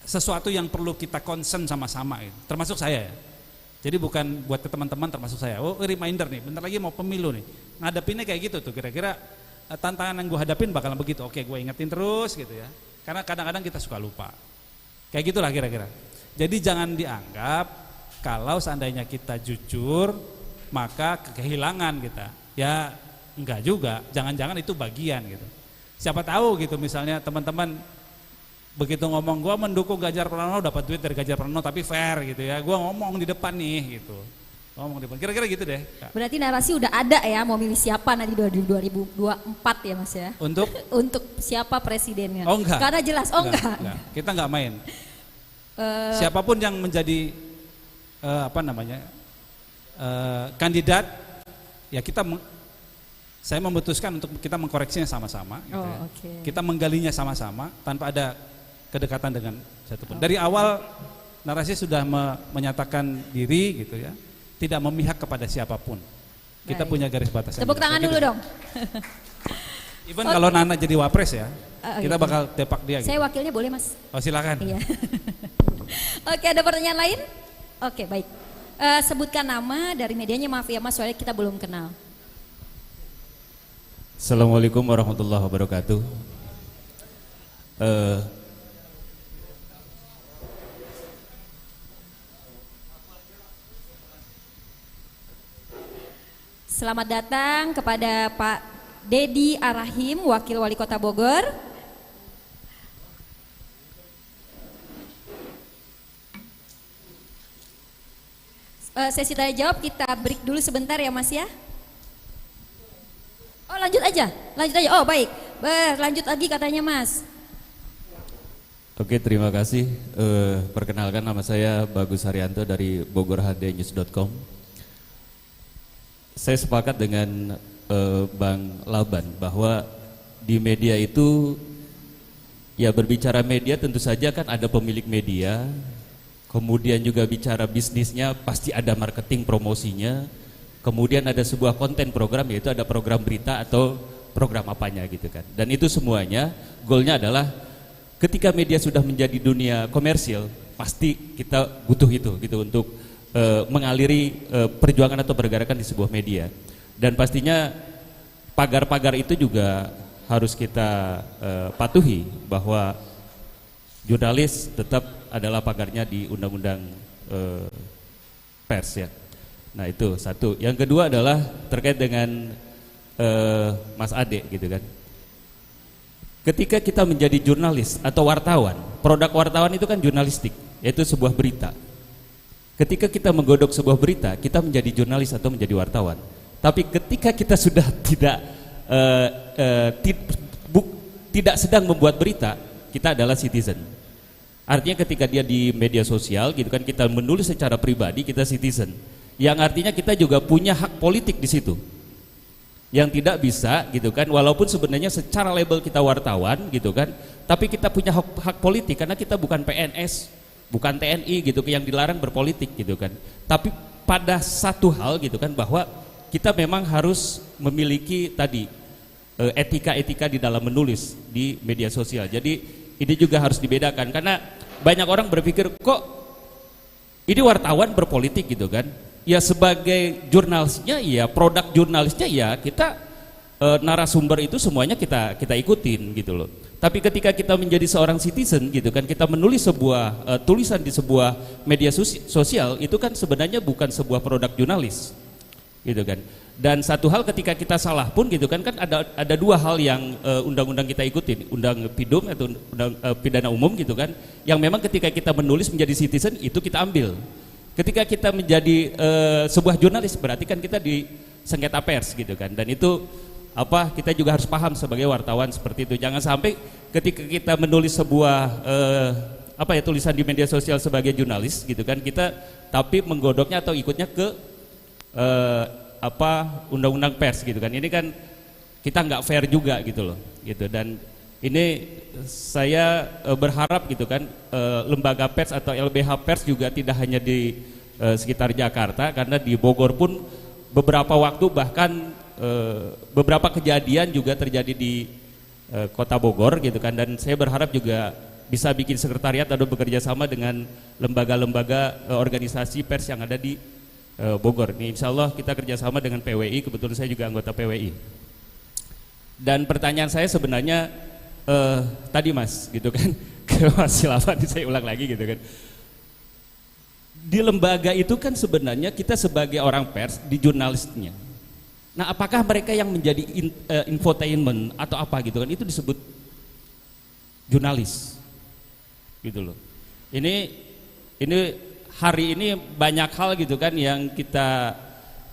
sesuatu yang perlu kita concern sama-sama gitu. Termasuk saya ya. Jadi bukan buat ke teman-teman termasuk saya. Oh, reminder nih, bentar lagi mau pemilu nih. Ngadepinnya kayak gitu tuh, kira-kira tantangan yang gue hadapin bakalan begitu. Oke, gue ingetin terus gitu ya. Karena kadang-kadang kita suka lupa. Kayak gitulah kira-kira. Jadi jangan dianggap kalau seandainya kita jujur, maka kehilangan kita. Ya enggak juga, jangan-jangan itu bagian gitu. Siapa tahu gitu misalnya teman-teman begitu ngomong, gua mendukung Ganjar Pranowo, dapat duit dari Ganjar Pranowo tapi fair gitu ya. Gua ngomong di depan nih gitu. Ngomong di depan, kira-kira gitu deh. Berarti narasi udah ada ya, mau milih siapa nanti 2024 ya Mas ya? Untuk siapa presidennya? Oh enggak. Karena jelas, enggak. Kita enggak main. Siapapun yang menjadi kandidat, ya saya memutuskan untuk kita mengkoreksinya sama-sama gitu ya. Okay. Kita menggalinya sama-sama tanpa ada kedekatan dengan satupun. Dari awal narasi sudah menyatakan diri gitu ya, tidak memihak kepada siapapun. Kita punya garis batas. Tepuk tangan dulu dong. Even kalau Nana jadi wapres ya, kita bakal tepak dia. Saya gitu. wakilnya boleh Mas? Oh silakan. Iya. Oke, ada pertanyaan lain? Oke, baik. Sebutkan nama dari medianya, maaf ya Mas, soalnya kita belum kenal. Assalamualaikum warahmatullahi wabarakatuh. Selamat datang kepada Pak Dedi Arahim, Wakil Wali Kota Bogor. Sesi tanya jawab kita break dulu sebentar ya Mas ya. Oh lanjut aja. Oh baik, lanjut lagi katanya Mas. Oke, terima kasih. Perkenalkan, nama saya Bagus Haryanto dari BogorHDNews.com. Saya sepakat dengan Bang Laban bahwa di media itu ya, berbicara media tentu saja kan ada pemilik media. Kemudian juga bicara bisnisnya pasti ada marketing promosinya. Kemudian ada sebuah konten program, yaitu ada program berita atau program apanya gitu kan. Dan itu semuanya goalnya adalah ketika media sudah menjadi dunia komersil, pasti kita butuh itu gitu untuk mengaliri perjuangan atau pergerakan di sebuah media. Dan pastinya pagar-pagar itu juga harus kita patuhi, bahwa jurnalis tetap adalah pagarnya di undang-undang pers ya. Nah itu satu. Yang kedua adalah terkait dengan Mas Ade gitu kan. Ketika kita menjadi jurnalis atau wartawan, produk wartawan itu kan jurnalistik, yaitu sebuah berita. Ketika kita menggodok sebuah berita, kita menjadi jurnalis atau menjadi wartawan. Tapi ketika kita sudah tidak sedang membuat berita, kita adalah citizen. Artinya ketika dia di media sosial gitu kan, kita menulis secara pribadi, kita citizen. Yang artinya kita juga punya hak politik di situ. Yang tidak bisa gitu kan, walaupun sebenarnya secara label kita wartawan gitu kan, tapi kita punya hak politik karena kita bukan PNS, bukan TNI gitu yang dilarang berpolitik gitu kan. Tapi pada satu hal gitu kan, bahwa kita memang harus memiliki tadi etika-etika di dalam menulis di media sosial. Jadi ini juga harus dibedakan karena banyak orang berpikir kok ini wartawan berpolitik gitu kan. Ya sebagai jurnalisnya ya, produk jurnalisnya ya kita narasumber itu semuanya kita ikutin gitu loh. Tapi ketika kita menjadi seorang citizen gitu kan, kita menulis sebuah tulisan di sebuah media sosial itu kan sebenarnya bukan sebuah produk jurnalis gitu kan. Dan satu hal ketika kita salah pun gitu kan ada dua hal yang undang-undang kita ikutin, undang PIDUM atau undang pidana umum gitu kan, yang memang ketika kita menulis menjadi citizen itu kita ambil. Ketika kita menjadi sebuah jurnalis berarti kan kita di sengketa pers gitu kan, dan itu kita juga harus paham sebagai wartawan seperti itu. Jangan sampai ketika kita menulis sebuah tulisan di media sosial sebagai jurnalis gitu kan, kita tapi menggodoknya atau ikutnya ke undang-undang pers gitu kan. Ini kan kita nggak fair juga gitu loh gitu. Dan ini saya berharap gitu kan lembaga pers atau LBH pers juga tidak hanya di sekitar Jakarta, karena di Bogor pun beberapa waktu bahkan beberapa kejadian juga terjadi di kota Bogor gitu kan. Dan saya berharap juga bisa bikin sekretariat atau bekerja sama dengan lembaga-lembaga organisasi pers yang ada di Bogor. Ini insya Allah kita kerjasama dengan PWI, kebetulan saya juga anggota PWI. Dan pertanyaan saya sebenarnya tadi Mas gitu kan, ke Mas Silaban, saya ulang lagi gitu kan. Di lembaga itu kan sebenarnya kita sebagai orang pers di jurnalisnya. Nah, apakah mereka yang menjadi infotainment atau apa gitu kan, itu disebut jurnalis gitu loh. Ini hari ini banyak hal gitu kan yang kita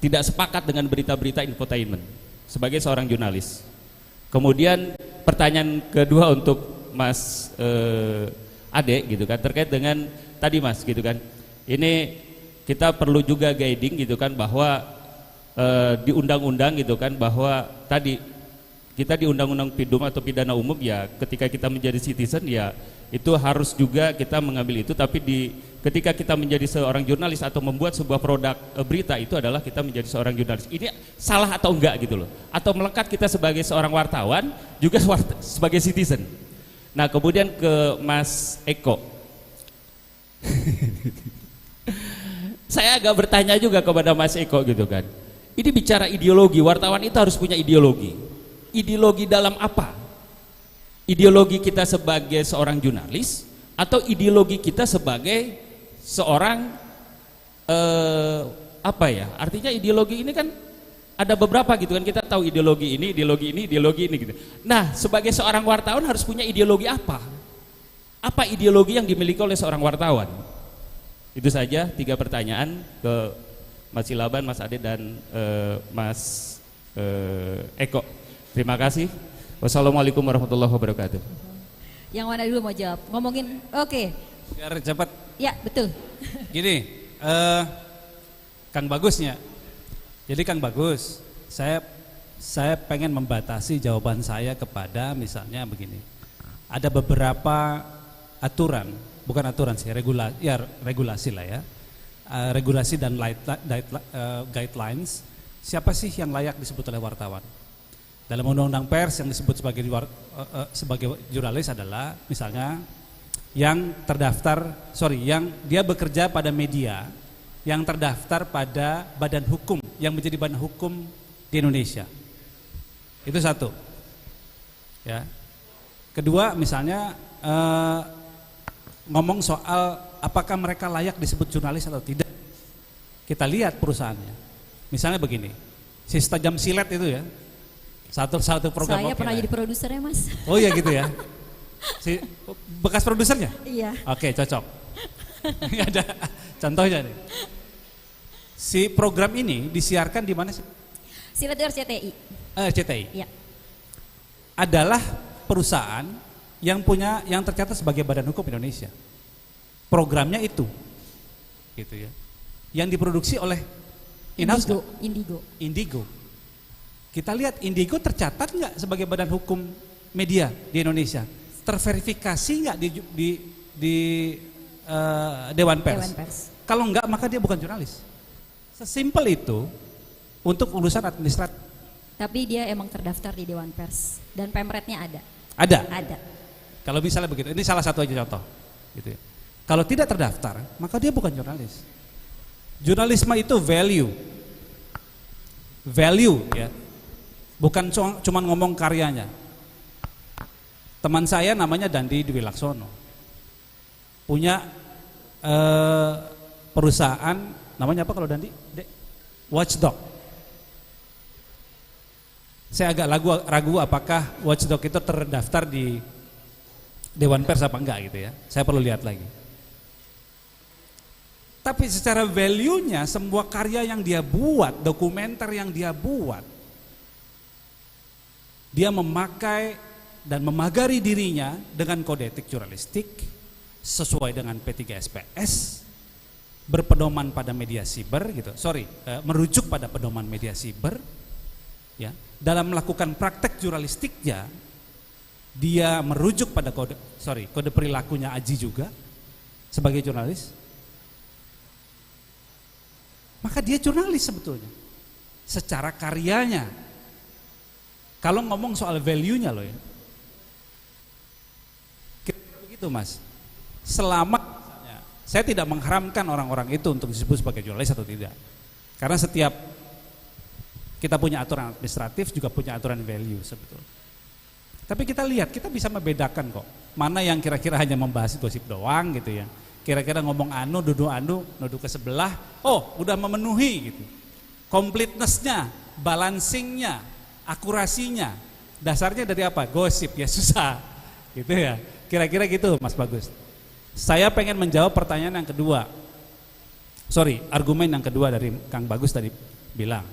tidak sepakat dengan berita-berita infotainment sebagai seorang jurnalis. Kemudian pertanyaan kedua untuk Mas Ade gitu kan, terkait dengan tadi Mas gitu kan, ini kita perlu juga guiding gitu kan, bahwa di undang-undang gitu kan, bahwa tadi kita di undang-undang PIDUM atau pidana umum ya, ketika kita menjadi citizen ya itu harus juga kita mengambil itu. Tapi ketika kita menjadi seorang jurnalis atau membuat sebuah produk berita, itu adalah kita menjadi seorang jurnalis. Ini salah atau enggak gitu loh, atau melekat kita sebagai seorang wartawan juga sebagai citizen. Nah, kemudian ke Mas Eko. Saya agak bertanya juga kepada Mas Eko gitu kan, ini bicara ideologi, wartawan itu harus punya ideologi. Ideologi dalam apa? Ideologi kita sebagai seorang jurnalis atau ideologi kita sebagai seorang artinya ideologi ini kan ada beberapa gitu kan, kita tahu ideologi ini gitu. Nah, sebagai seorang wartawan harus punya ideologi apa? Apa ideologi yang dimiliki oleh seorang wartawan? Itu saja 3 pertanyaan ke Mas Silaban, Mas Ade, dan Mas Eko. Terima kasih. Wassalamualaikum warahmatullahi wabarakatuh. Yang mana dulu mau jawab? Ngomongin, oke. Biar cepat. Ya, betul. Gini, Kang Bagusnya. Jadi Kang Bagus, saya pengen membatasi jawaban saya kepada misalnya begini. Ada beberapa aturan, bukan aturan sih, regulasi lah ya. Regulasi dan guidelines. Siapa sih yang layak disebut oleh wartawan? Dalam undang-undang pers yang disebut sebagai jurnalis adalah misalnya yang dia bekerja pada media yang terdaftar pada badan hukum, yang menjadi badan hukum di Indonesia. Itu satu. Ya. Kedua, misalnya ngomong soal apakah mereka layak disebut jurnalis atau tidak. Kita lihat perusahaannya. Misalnya begini, si Tajam Silet itu ya. Satu program. Saya pernah jadi produsernya, Mas. Oh iya gitu ya. Si bekas produsernya? Iya. Oke, cocok. Ini ada contohnya nih. Si program ini disiarkan di mana sih? Silet RCTI. RCTI. Iya. Adalah perusahaan yang tercatat sebagai badan hukum Indonesia. Programnya itu. Gitu ya. Yang diproduksi oleh Indigo. Kita lihat Indigo tercatat nggak sebagai badan hukum media di Indonesia? Terverifikasi nggak di Dewan Pers? Kalau nggak, maka dia bukan jurnalis. Sesimpel itu. untuk urusan administratif. Tapi dia emang terdaftar di Dewan Pers dan pemretnya ada. Ada. Ada. Kalau misalnya begitu, ini salah satu aja contoh. Gitu ya. Kalau tidak terdaftar, maka dia bukan jurnalis. Jurnalisme itu value, ya, bukan cuma ngomong karyanya. Teman saya namanya Dandi Dwi Laksono, punya perusahaan, namanya apa kalau Dandi? Watchdog. Saya agak ragu apakah Watchdog itu terdaftar di Dewan Pers apa enggak gitu ya. Saya perlu lihat lagi. Tapi secara value-nya semua karya yang dia buat, dokumenter yang dia buat, dia memakai dan memagari dirinya dengan kode etik jurnalistik sesuai dengan P3SPS, berpedoman pada media siber gitu. Merujuk pada pedoman media siber. Ya, dalam melakukan praktek jurnalistiknya dia merujuk pada kode perilakunya Aji juga sebagai jurnalis. Maka dia jurnalis sebetulnya secara karyanya. Kalau ngomong soal value-nya loh ya. Kira-kira begitu Mas. Selama saya tidak mengharamkan orang-orang itu untuk disebut sebagai jurnalis atau tidak. Karena setiap kita punya aturan administratif juga punya aturan value sebetulnya. Tapi kita lihat, kita bisa membedakan kok. Mana yang kira-kira hanya membahas gosip doang gitu ya. Kira-kira ngomong nuduh ke sebelah, oh udah memenuhi gitu. Completeness-nya, balancing-nya, akurasinya, dasarnya dari apa? Gosip ya susah gitu ya. Kira-kira gitu Mas Bagus. Saya pengen menjawab pertanyaan yang kedua. Argumen yang kedua dari Kang Bagus tadi bilang,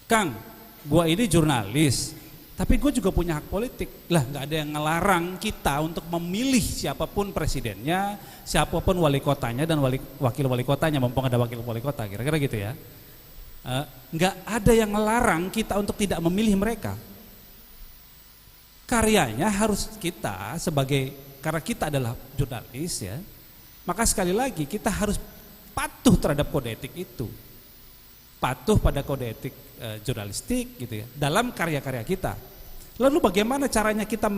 Kang, gua ini jurnalis, tapi gue juga punya hak politik. Lah nggak ada yang ngelarang kita untuk memilih siapapun presidennya, siapapun wali kotanya dan wakil wali kotanya, mumpung ada wakil wali kota, kira-kira gitu ya. Nggak ada yang ngelarang kita untuk tidak memilih mereka. Karyanya harus kita karena kita adalah jurnalis ya, maka sekali lagi kita harus patuh terhadap kode etik itu. Patuh pada kode etik jurnalistik gitu ya dalam karya-karya kita. Lalu bagaimana caranya kita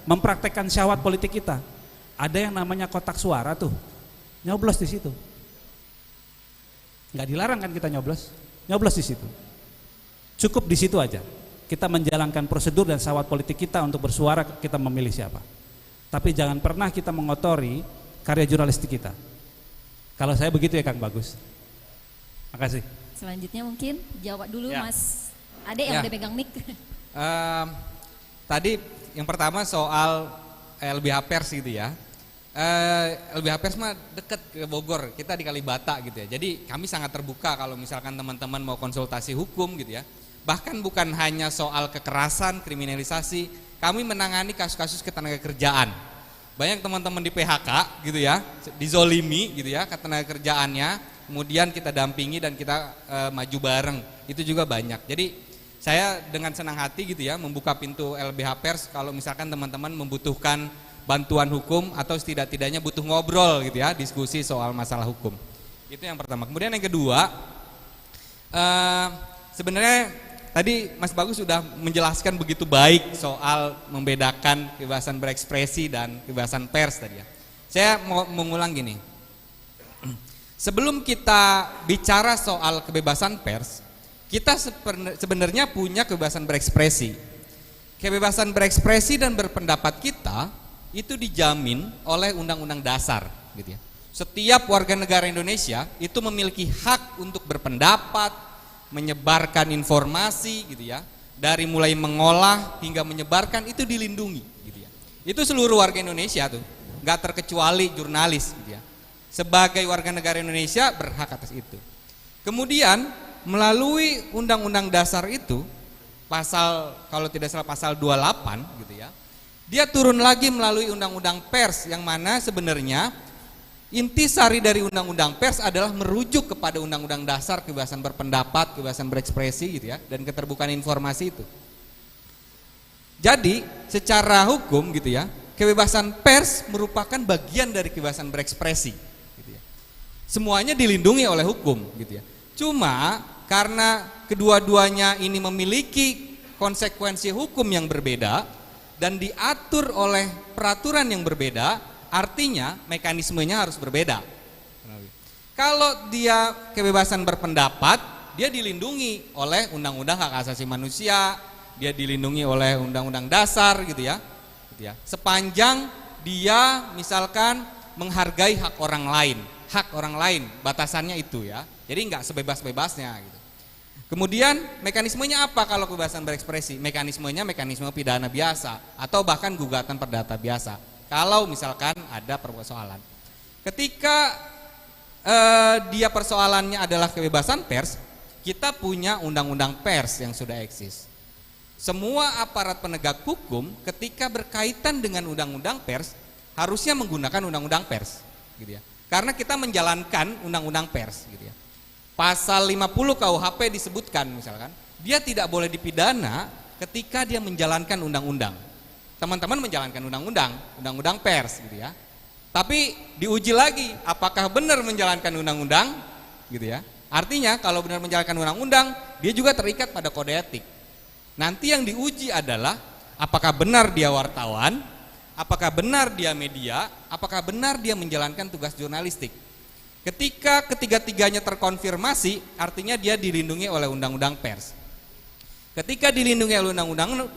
mempraktekkan syahwat politik kita? Ada yang namanya kotak suara tuh, nyoblos di situ. Nggak dilarang kan kita nyoblos di situ. Cukup di situ aja. Kita menjalankan prosedur dan syahwat politik kita untuk bersuara, kita memilih siapa. Tapi jangan pernah kita mengotori karya jurnalistik kita. Kalau saya begitu ya Kang Bagus. Makasih. Selanjutnya mungkin jawab dulu ya. Mas Ade yang udah pegang mic. Tadi yang pertama soal LBH Pers gitu ya. LBH Pers mah deket ke Bogor, kita di Kalibata gitu ya. Jadi kami sangat terbuka kalau misalkan teman-teman mau konsultasi hukum gitu ya. Bahkan bukan hanya soal kekerasan, kriminalisasi, kami menangani kasus-kasus ketenagakerjaan. Banyak teman-teman di PHK gitu ya, dizolimi gitu ya ketenaga kerjaannya, kemudian kita dampingi dan kita maju bareng, itu juga banyak. Jadi saya dengan senang hati gitu ya membuka pintu LBH Pers kalau misalkan teman-teman membutuhkan bantuan hukum atau setidak-tidaknya butuh ngobrol gitu ya, diskusi soal masalah hukum. Itu yang pertama. Kemudian yang kedua, sebenarnya tadi Mas Bagus sudah menjelaskan begitu baik soal membedakan kebebasan berekspresi dan kebebasan pers tadi ya. Saya mau mengulang gini. Sebelum kita bicara soal kebebasan pers, kita sebenarnya punya kebebasan berekspresi. Kebebasan berekspresi dan berpendapat kita itu dijamin oleh Undang-Undang Dasar gitu ya. Setiap warga negara Indonesia itu memiliki hak untuk berpendapat, menyebarkan informasi gitu ya, dari mulai mengolah hingga menyebarkan itu dilindungi gitu ya. Itu seluruh warga Indonesia tuh, nggak terkecuali jurnalis gitu ya. Sebagai warga negara Indonesia berhak atas itu. Kemudian melalui Undang-Undang Dasar itu, pasal kalau tidak salah pasal 28 gitu ya, dia turun lagi melalui Undang-Undang Pers yang mana sebenarnya intisari dari Undang-Undang Pers adalah merujuk kepada Undang-Undang Dasar kebebasan berpendapat, kebebasan berekspresi gitu ya, dan keterbukaan informasi itu. Jadi secara hukum gitu ya, kebebasan pers merupakan bagian dari kebebasan berekspresi gitu ya. semuanya dilindungi oleh hukum gitu ya. Cuma karena kedua-duanya ini memiliki konsekuensi hukum yang berbeda dan diatur oleh peraturan yang berbeda, artinya mekanismenya harus berbeda. Kalau dia kebebasan berpendapat, dia dilindungi oleh Undang-Undang Hak Asasi Manusia, dia dilindungi oleh Undang-Undang Dasar gitu ya. Sepanjang dia misalkan menghargai hak orang lain, batasannya itu ya. Jadi nggak sebebas-bebasnya gitu. Kemudian mekanismenya apa kalau kebebasan berekspresi? Mekanismenya mekanisme pidana biasa atau bahkan gugatan perdata biasa. Kalau misalkan ada persoalan. Ketika dia persoalannya adalah kebebasan pers, kita punya undang-undang pers yang sudah eksis. Semua aparat penegak hukum ketika berkaitan dengan undang-undang pers harusnya menggunakan undang-undang pers gitu ya. Karena kita menjalankan undang-undang pers gitu ya. Pasal 50 KUHP disebutkan misalkan, dia tidak boleh dipidana ketika dia menjalankan undang-undang. Teman-teman menjalankan undang-undang pers gitu ya. Tapi diuji lagi apakah benar menjalankan undang-undang gitu ya. Artinya kalau benar menjalankan undang-undang, dia juga terikat pada kode etik. Nanti yang diuji adalah apakah benar dia wartawan, apakah benar dia media, apakah benar dia menjalankan tugas jurnalistik. Ketika ketiga-tiganya terkonfirmasi, artinya dia dilindungi oleh undang-undang pers. Ketika dilindungi oleh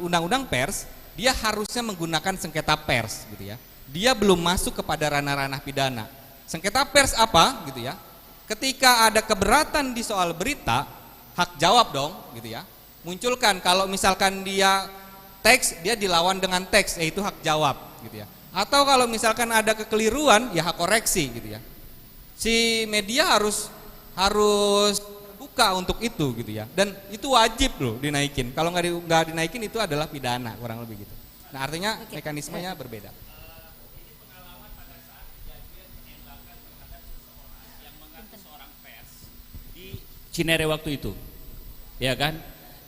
undang-undang pers, dia harusnya menggunakan sengketa pers gitu ya. Dia belum masuk kepada ranah-ranah pidana. Sengketa pers apa gitu ya? Ketika ada keberatan di soal berita, hak jawab dong gitu ya. Munculkan kalau misalkan dia teks, dia dilawan dengan teks, yaitu hak jawab gitu ya. Atau kalau misalkan ada kekeliruan, ya hak koreksi gitu ya. Si media harus buka untuk itu gitu ya, dan itu wajib loh dinaikin. Kalau nggak dinaikin itu adalah pidana kurang lebih gitu. Nah artinya mekanismenya berbeda. Cinere waktu itu, ya kan,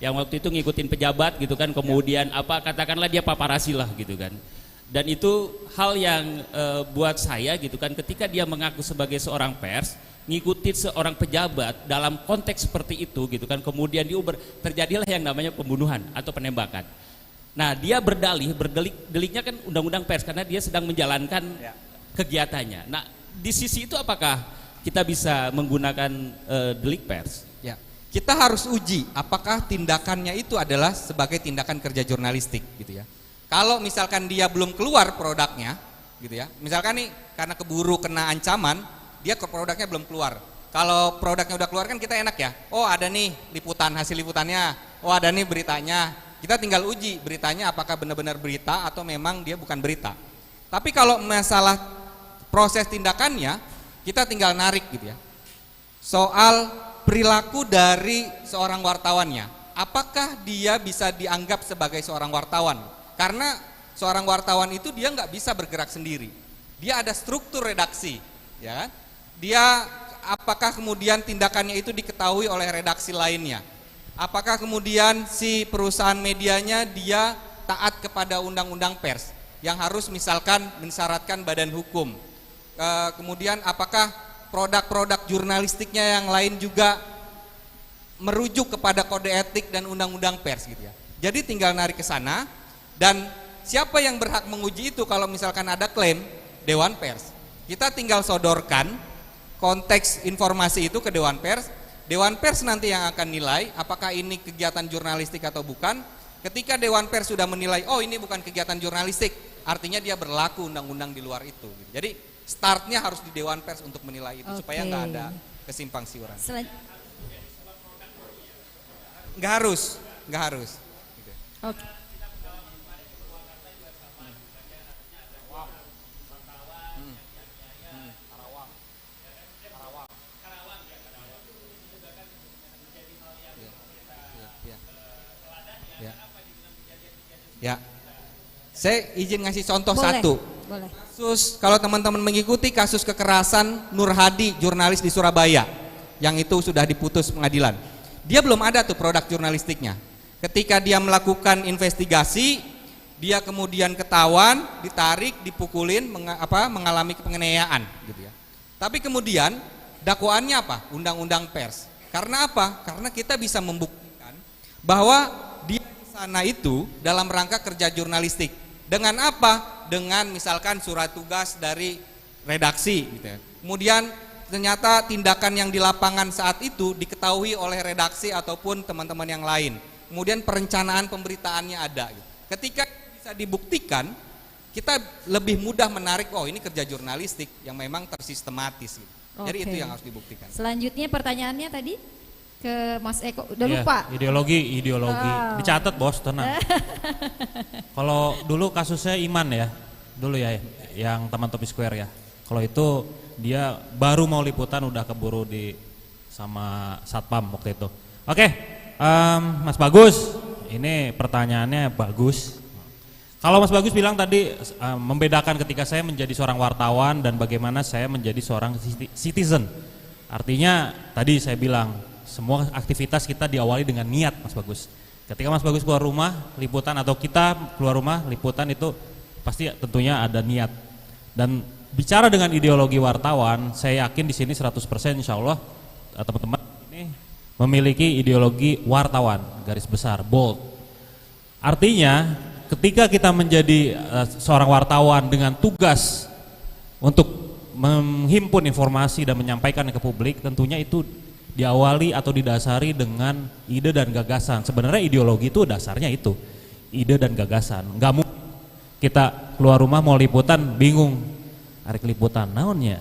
yang waktu itu ngikutin pejabat gitu kan, kemudian apa katakanlah dia paparazzi lah gitu kan. Dan itu hal yang buat saya gitu kan, ketika dia mengaku sebagai seorang pers, ngikutin seorang pejabat dalam konteks seperti itu gitu kan, kemudian terjadilah yang namanya pembunuhan atau penembakan. Nah dia deliknya kan undang-undang pers karena dia sedang menjalankan kegiatannya. Nah di sisi itu apakah kita bisa menggunakan delik pers? Ya, kita harus uji apakah tindakannya itu adalah sebagai tindakan kerja jurnalistik gitu ya. Kalau misalkan dia belum keluar produknya gitu ya, misalkan nih karena keburu kena ancaman, dia ke produknya belum keluar. Kalau produknya udah keluar kan kita enak ya, oh ada nih hasil liputannya, oh ada nih beritanya. Kita tinggal uji beritanya apakah benar-benar berita atau memang dia bukan berita. Tapi kalau masalah proses tindakannya, kita tinggal narik gitu ya. Soal perilaku dari seorang wartawannya, apakah dia bisa dianggap sebagai seorang wartawan? Karena seorang wartawan itu dia nggak bisa bergerak sendiri. Dia ada struktur redaksi, ya kan? Dia apakah kemudian tindakannya itu diketahui oleh redaksi lainnya? Apakah kemudian si perusahaan medianya dia taat kepada undang-undang pers yang harus misalkan mensyaratkan badan hukum? Kemudian apakah produk-produk jurnalistiknya yang lain juga merujuk kepada kode etik dan undang-undang pers gitu ya. Jadi tinggal narik ke sana. Dan siapa yang berhak menguji itu kalau misalkan ada klaim? Dewan Pers. Kita tinggal sodorkan konteks informasi itu ke Dewan Pers. Dewan Pers nanti yang akan nilai apakah ini kegiatan jurnalistik atau bukan. Ketika Dewan Pers sudah menilai, oh ini bukan kegiatan jurnalistik, artinya dia berlaku undang-undang di luar itu. Jadi startnya harus di Dewan Pers untuk menilai itu supaya nggak ada kesimpang siuran. Nggak harus. Gitu. Oke. Ya, saya izin ngasih contoh Boleh. satu. Boleh. Kasus kalau teman-teman mengikuti kasus kekerasan Nur Hadi, jurnalis di Surabaya, yang itu sudah diputus pengadilan. Dia belum ada tuh produk jurnalistiknya. Ketika dia melakukan investigasi, dia kemudian ketahuan, ditarik, dipukulin, mengalami penganiayaan, gitu ya. Tapi kemudian dakwaannya apa? Undang-undang pers. Karena apa? Karena kita bisa membuktikan bahwa dia di sana itu dalam rangka kerja jurnalistik. Dengan apa? Dengan misalkan surat tugas dari redaksi gitu ya. Kemudian ternyata tindakan yang di lapangan saat itu diketahui oleh redaksi ataupun teman-teman yang lain. Kemudian perencanaan pemberitaannya ada. Ketika bisa dibuktikan, kita lebih mudah menarik, oh ini kerja jurnalistik yang memang tersistematis. Gitu. Jadi itu yang harus dibuktikan. Selanjutnya pertanyaannya tadi ke Mas Eko, udah Ya, lupa. Ideologi. Dicatat bos, tenang. Kalau dulu kasusnya Iman ya, dulu ya, yang teman Topi Square ya. Kalau itu dia baru mau liputan udah keburu sama Satpam waktu itu. Oke, Mas Bagus, ini pertanyaannya bagus. Kalau Mas Bagus bilang tadi membedakan ketika saya menjadi seorang wartawan dan bagaimana saya menjadi seorang citizen. Artinya tadi saya bilang semua aktivitas kita diawali dengan niat, Mas Bagus. Ketika Mas Bagus keluar rumah liputan atau kita keluar rumah liputan itu pasti tentunya ada niat. Dan bicara dengan ideologi wartawan, saya yakin di sini 100% insya Allah teman-teman ini memiliki ideologi wartawan, garis besar, bold. Artinya ketika kita menjadi seorang wartawan dengan tugas untuk menghimpun informasi dan menyampaikan ke publik, tentunya itu diawali atau didasari dengan ide dan gagasan. Sebenarnya ideologi itu dasarnya itu, ide dan gagasan. Nggak mungkin kita keluar rumah mau liputan bingung arek liputan naonnya.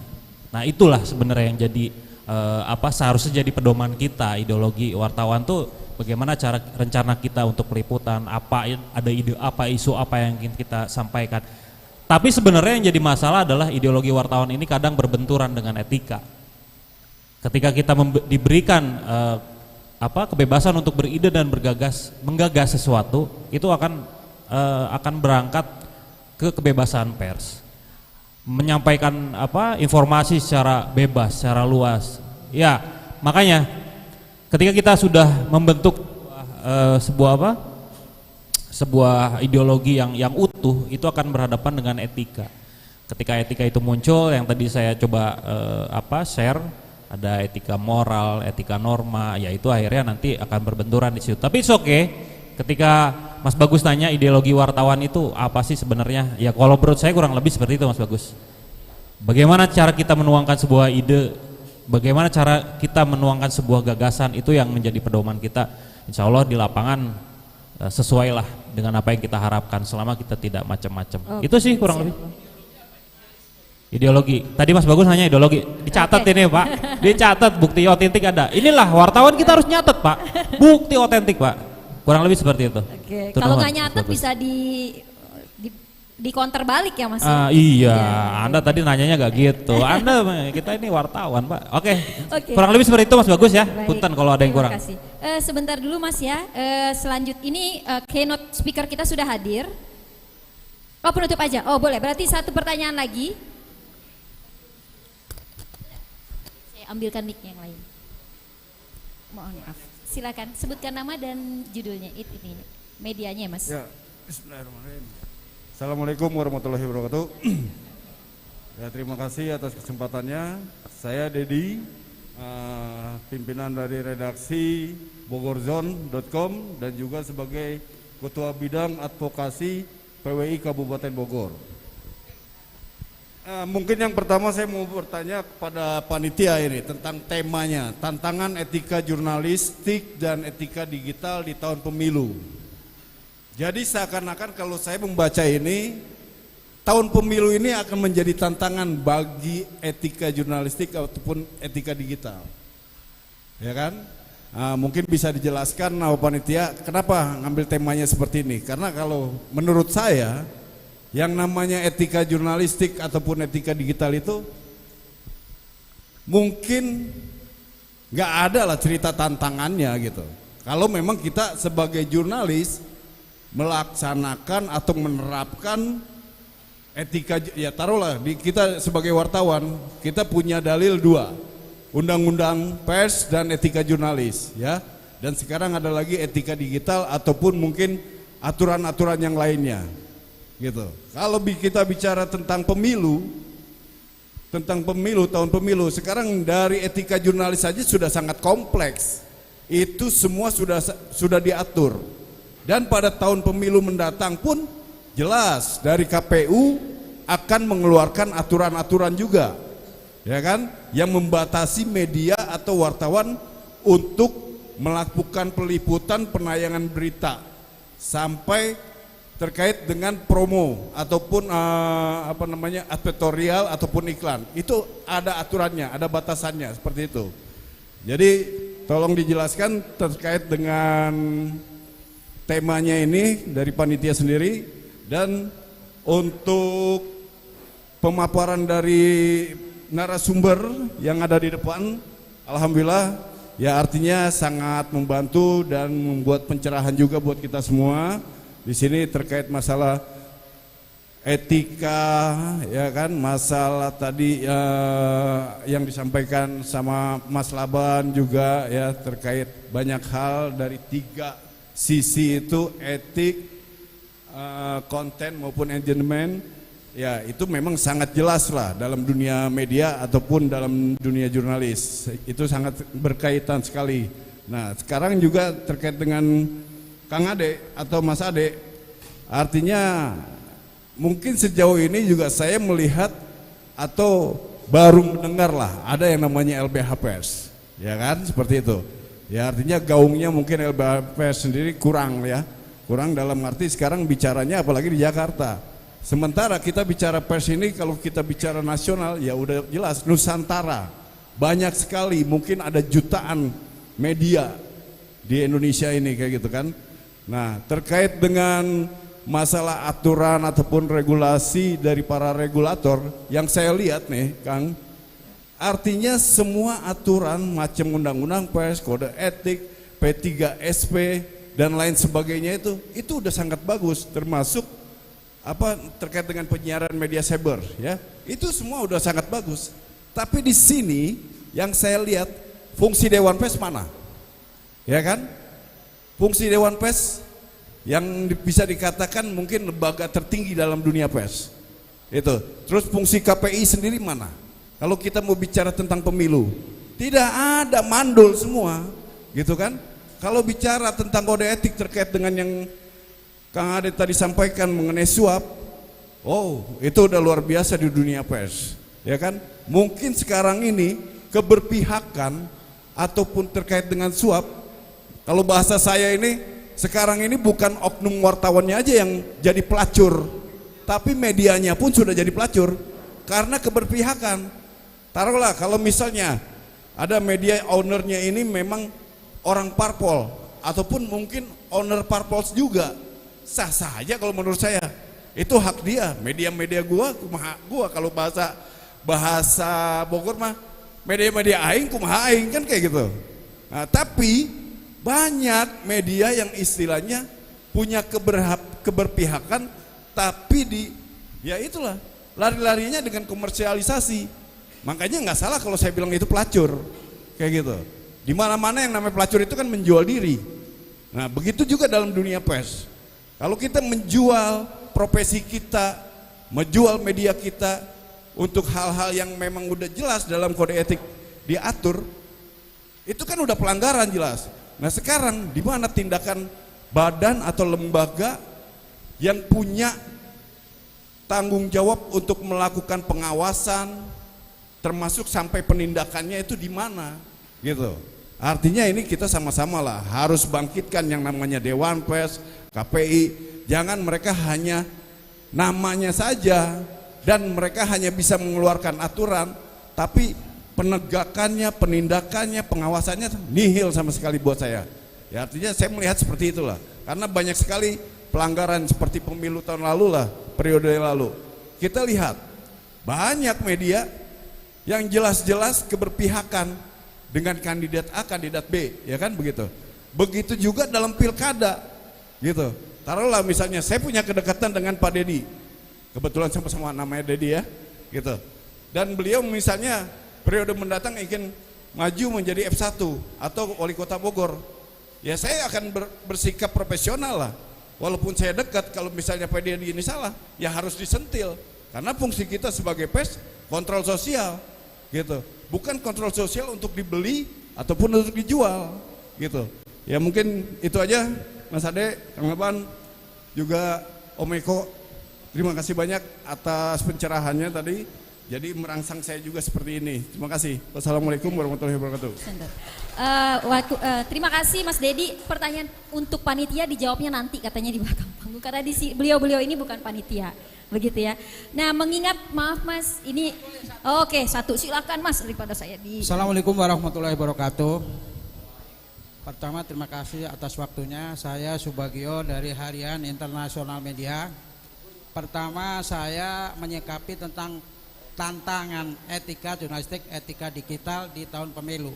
Nah itulah sebenarnya yang jadi seharusnya jadi pedoman kita. Ideologi wartawan tuh bagaimana cara rencana kita untuk liputan, ada ide apa, isu apa yang ingin kita sampaikan. Tapi sebenarnya yang jadi masalah adalah ideologi wartawan ini kadang berbenturan dengan etika. Ketika kita diberikan kebebasan untuk beride dan menggagas sesuatu, itu akan berangkat ke kebebasan pers. Menyampaikan informasi secara bebas, secara luas. Ya, makanya ketika kita sudah membentuk sebuah ideologi yang utuh, itu akan berhadapan dengan etika. Ketika etika itu muncul, yang tadi saya coba share, ada etika moral, etika norma, ya itu akhirnya nanti akan berbenturan di situ. Tapi it's okay. Ketika Mas Bagus tanya ideologi wartawan itu apa sih sebenarnya? Ya kalau menurut saya kurang lebih seperti itu Mas Bagus. Bagaimana cara kita menuangkan sebuah ide, bagaimana cara kita menuangkan sebuah gagasan, itu yang menjadi pedoman kita. Insya Allah di lapangan sesuai lah dengan apa yang kita harapkan selama kita tidak macam-macam. Itu sih kurang lebih. Ideologi. Tadi Mas Bagus nanya ideologi. Dicatat ini Pak. Dicatat, bukti otentik ada. Inilah wartawan kita harus nyatet Pak. Bukti otentik Pak. Kurang lebih seperti itu. Kalau nggak nyatet bisa di counter balik ya Mas? Iya, Anda tadi nanyanya nggak gitu. Anda kita ini wartawan Pak. Oke. Kurang lebih seperti itu Mas Bagus ya. Punten kalau ada yang kurang. Terima kasih. Sebentar dulu Mas ya. Selanjutnya ini keynote speaker kita sudah hadir. Oh penutup aja. Oh boleh. Berarti satu pertanyaan lagi. Saya ambilkan mic yang lain. Mohon maaf. Silakan sebutkan nama dan judulnya ini medianya Mas. Ya, bismillahirrahmanirrahim. Assalamualaikum warahmatullahi wabarakatuh. Ya, terima kasih atas kesempatannya. Saya Dedi, pimpinan dari redaksi bogorzone.com dan juga sebagai Ketua Bidang Advokasi PWI Kabupaten Bogor. Mungkin yang pertama saya mau bertanya kepada panitia ini tentang temanya, tantangan etika jurnalistik dan etika digital di tahun pemilu. Jadi seakan-akan kalau saya membaca ini, tahun pemilu ini akan menjadi tantangan bagi etika jurnalistik ataupun etika digital. Ya kan? Mungkin bisa dijelaskan panitia kenapa ngambil temanya seperti ini? Karena kalau menurut saya yang namanya etika jurnalistik ataupun etika digital itu mungkin nggak ada lah cerita tantangannya gitu. Kalau memang kita sebagai jurnalis melaksanakan atau menerapkan etika, ya taruhlah kita sebagai wartawan kita punya dalil 2, undang-undang pers dan etika jurnalis ya. Dan sekarang ada lagi etika digital ataupun mungkin aturan-aturan yang lainnya. Gitu. Kalau kita bicara tentang pemilu, tentang pemilu, tahun pemilu. Sekarang dari etika jurnalis saja sudah sangat kompleks. Itu semua sudah diatur. Dan pada tahun pemilu mendatang pun jelas dari KPU akan mengeluarkan aturan-aturan juga, ya kan, yang membatasi media atau wartawan untuk melakukan peliputan penayangan berita sampai terkait dengan promo ataupun advertorial ataupun iklan. Itu ada aturannya, ada batasannya seperti itu. Jadi tolong dijelaskan terkait dengan temanya ini dari panitia sendiri, dan untuk pemaparan dari narasumber yang ada di depan, alhamdulillah ya, artinya sangat membantu dan membuat pencerahan juga buat kita semua di sini terkait masalah etika, ya kan, masalah tadi yang disampaikan sama Mas Laban juga ya, terkait banyak hal dari 3 sisi itu, etik, konten maupun engagement. Ya, itu memang sangat jelas lah dalam dunia media ataupun dalam dunia jurnalis. Itu sangat berkaitan sekali. Nah, sekarang juga terkait dengan Kang Ade atau Mas Ade, artinya mungkin sejauh ini juga saya melihat atau baru mendengar lah ada yang namanya LBH Pers, ya kan, seperti itu. Ya, artinya gaungnya mungkin LBH Pers sendiri kurang ya, kurang dalam arti sekarang bicaranya apalagi di Jakarta. Sementara kita bicara pers ini, kalau kita bicara nasional ya udah jelas Nusantara, banyak sekali, mungkin ada jutaan media di Indonesia ini kayak gitu kan. Nah, terkait dengan masalah aturan ataupun regulasi dari para regulator yang saya lihat nih Kang, artinya semua aturan macam undang-undang pers, kode etik, P3SP dan lain sebagainya itu udah sangat bagus, termasuk terkait dengan penyiaran media cyber ya, itu semua udah sangat bagus. Tapi di sini yang saya lihat fungsi Dewan Pers mana, ya kan? Fungsi Dewan Pers yang bisa dikatakan mungkin lembaga tertinggi dalam dunia pers itu. Terus fungsi KPI sendiri mana? Kalau kita mau bicara tentang pemilu, tidak ada, mandul semua, gitu kan? Kalau bicara tentang kode etik terkait dengan yang Kang Ade tadi sampaikan mengenai suap, oh itu udah luar biasa di dunia pers, ya kan? Mungkin sekarang ini keberpihakan ataupun terkait dengan suap, kalau bahasa saya ini sekarang ini bukan oknum wartawannya aja yang jadi pelacur, tapi medianya pun sudah jadi pelacur karena keberpihakan. Taruhlah kalau misalnya ada media ownernya ini memang orang parpol ataupun mungkin owner parpol juga, sah-sah aja kalau menurut saya. Itu hak dia, media-media gua kalau bahasa Bogor mah media-media aing kumaha aing, kan kayak gitu. Nah, tapi banyak media yang istilahnya punya keberpihakan, tapi ya itulah lari-larinya dengan komersialisasi. Makanya nggak salah kalau saya bilang itu pelacur, kayak gitu. Di mana-mana yang namanya pelacur itu kan menjual diri. Nah, begitu juga dalam dunia pers. Kalau kita menjual profesi kita, menjual media kita untuk hal-hal yang memang udah jelas dalam kode etik diatur, itu kan udah pelanggaran jelas. Nah, sekarang di mana tindakan badan atau lembaga yang punya tanggung jawab untuk melakukan pengawasan termasuk sampai penindakannya itu di mana? Gitu. Artinya ini kita sama-sama lah harus bangkitkan yang namanya Dewan Pers, KPI. Jangan mereka hanya namanya saja dan mereka hanya bisa mengeluarkan aturan, tapi penegakannya, penindakannya, pengawasannya nihil sama sekali buat saya. Ya, artinya saya melihat seperti itulah. Karena banyak sekali pelanggaran seperti pemilu tahun lalu lah, periode lalu. Kita lihat banyak media yang jelas-jelas keberpihakan dengan kandidat A, kandidat B, ya kan begitu. Begitu juga dalam pilkada, gitu. Taruhlah misalnya saya punya kedekatan dengan Pak Dedi, kebetulan sama-sama namanya Dedi ya, gitu. Dan beliau misalnya periode mendatang ingin maju menjadi F1 atau wali kota Bogor, ya saya akan bersikap profesional lah. Walaupun saya dekat, kalau misalnya Pak Dedi ini salah, ya harus disentil. Karena fungsi kita sebagai pers, kontrol sosial gitu. Bukan kontrol sosial untuk dibeli ataupun untuk dijual gitu. Ya mungkin itu aja Mas Ade, Kang Laban, juga Om Eko. Terima kasih banyak atas pencerahannya tadi. Jadi merangsang saya juga seperti ini. Terima kasih. Wassalamualaikum warahmatullahi wabarakatuh. Terima kasih Mas Dedi. Pertanyaan untuk panitia dijawabnya nanti katanya di belakang panggung. Karena beliau-beliau ini bukan panitia. Begitu ya. Nah mengingat, maaf Mas, ini oke, satu silakan Mas daripada saya di. Assalamualaikum warahmatullahi wabarakatuh. Pertama terima kasih atas waktunya. Saya Subagio dari Harian Internasional Media. Pertama saya menyikapi tentang tantangan etika jurnalistik, etika digital di tahun pemilu.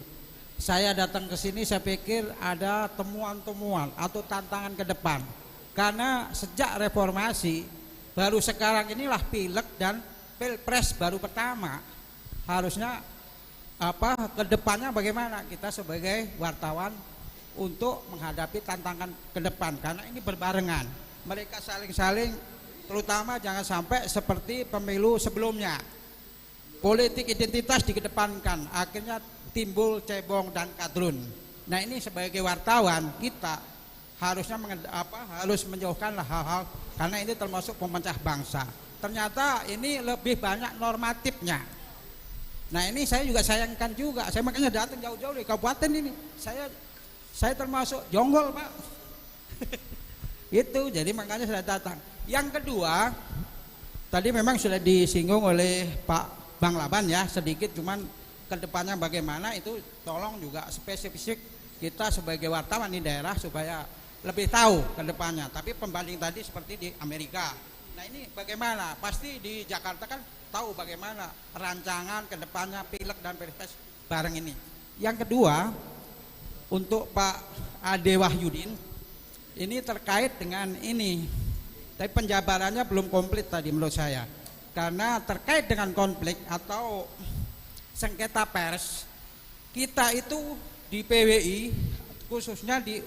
Saya datang ke sini saya pikir ada temuan-temuan atau tantangan ke depan. Karena sejak reformasi baru sekarang inilah pileg dan pilpres baru pertama. Harusnya ke depannya bagaimana kita sebagai wartawan untuk menghadapi tantangan ke depan, karena ini berbarengan. Mereka saling-saling, terutama jangan sampai seperti pemilu sebelumnya. Politik identitas dikedepankan, akhirnya timbul cebong dan kadrun. Nah ini sebagai wartawan kita harusnya harus menjauhkan hal-hal, karena ini termasuk pemecah bangsa. Ternyata ini lebih banyak normatifnya. Nah ini saya juga sayangkan juga. Saya makanya datang jauh-jauh dari kabupaten ini. Saya termasuk jonggol Pak. Itu jadi makanya saya datang. Yang kedua, tadi memang sudah disinggung oleh Pak Bang Laban ya sedikit, cuman kedepannya bagaimana itu tolong juga spesifik kita sebagai wartawan di daerah supaya lebih tahu ke depannya. Tapi pembanding tadi seperti di Amerika. Nah ini bagaimana? Pasti di Jakarta kan tahu bagaimana rancangan ke depannya pileg dan pilpres bareng ini. Yang kedua, untuk Pak Ade Wahyudin, ini terkait dengan ini. Tapi penjabarannya belum komplit tadi menurut saya. Karena terkait dengan konflik atau sengketa pers, kita itu di PWI khususnya di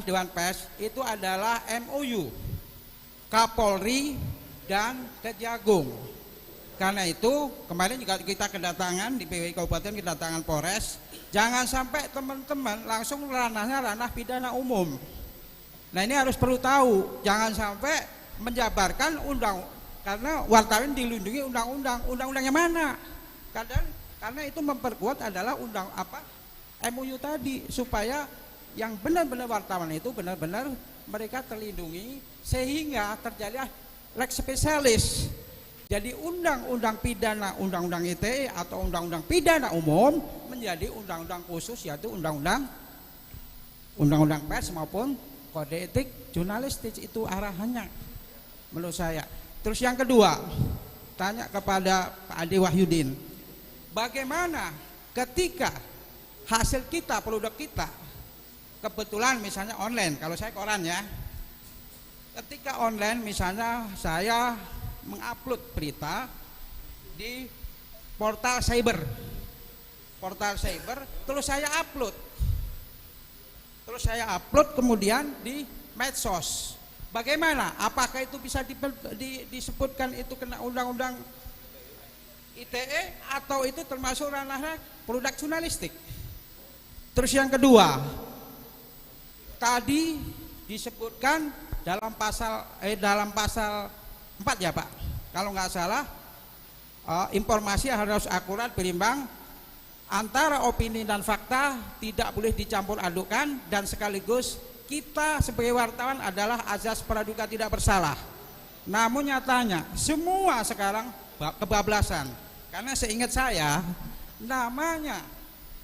Dewan Pers itu adalah MOU Kapolri dan Kejagung. Karena itu kemarin juga kita kedatangan di PWI Kabupaten, kedatangan Polres. Jangan sampai teman-teman langsung ranahnya ranah pidana umum. Nah ini harus perlu tahu, jangan sampai menjabarkan karena wartawan dilindungi undang-undangnya mana? Karena itu memperkuat adalah MOU tadi, supaya yang benar-benar wartawan itu benar-benar mereka terlindungi sehingga terjadi lex spesialis. Jadi undang-undang pidana, undang-undang ITE atau undang-undang pidana umum menjadi undang-undang khusus, yaitu undang-undang pers maupun kode etik jurnalistik. Itu arahannya menurut saya. Terus yang kedua, tanya kepada Pak Ade Wahyudin, bagaimana ketika hasil kita, produk kita kebetulan misalnya online, kalau saya koran ya, ketika online misalnya saya mengupload berita di portal cyber, terus saya upload kemudian di medsos. Bagaimana? Apakah itu bisa disebutkan itu kena undang-undang ITE atau itu termasuk ranahnya produk jurnalistik? Terus yang kedua, tadi disebutkan dalam pasal 4 ya Pak, kalau nggak salah, informasi harus akurat, berimbang, antara opini dan fakta tidak boleh dicampur adukan, dan sekaligus kita sebagai wartawan adalah azas praduga tidak bersalah. Namun nyatanya semua sekarang kebablasan, karena seingat saya namanya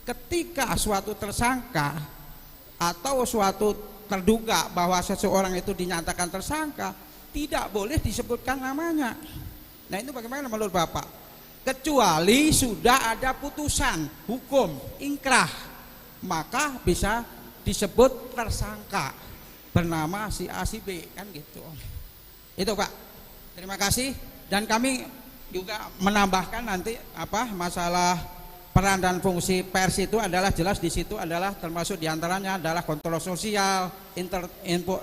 ketika suatu tersangka atau suatu terduga bahwa seseorang itu dinyatakan tersangka, tidak boleh disebutkan namanya. Nah itu bagaimana menurut Bapak? Kecuali sudah ada putusan hukum inkrah, maka bisa disebut tersangka bernama si A si B, kan gitu. Itu Pak. Terima kasih. Dan kami juga menambahkan nanti masalah peran dan fungsi pers itu adalah jelas di situ adalah termasuk diantaranya adalah kontrol sosial,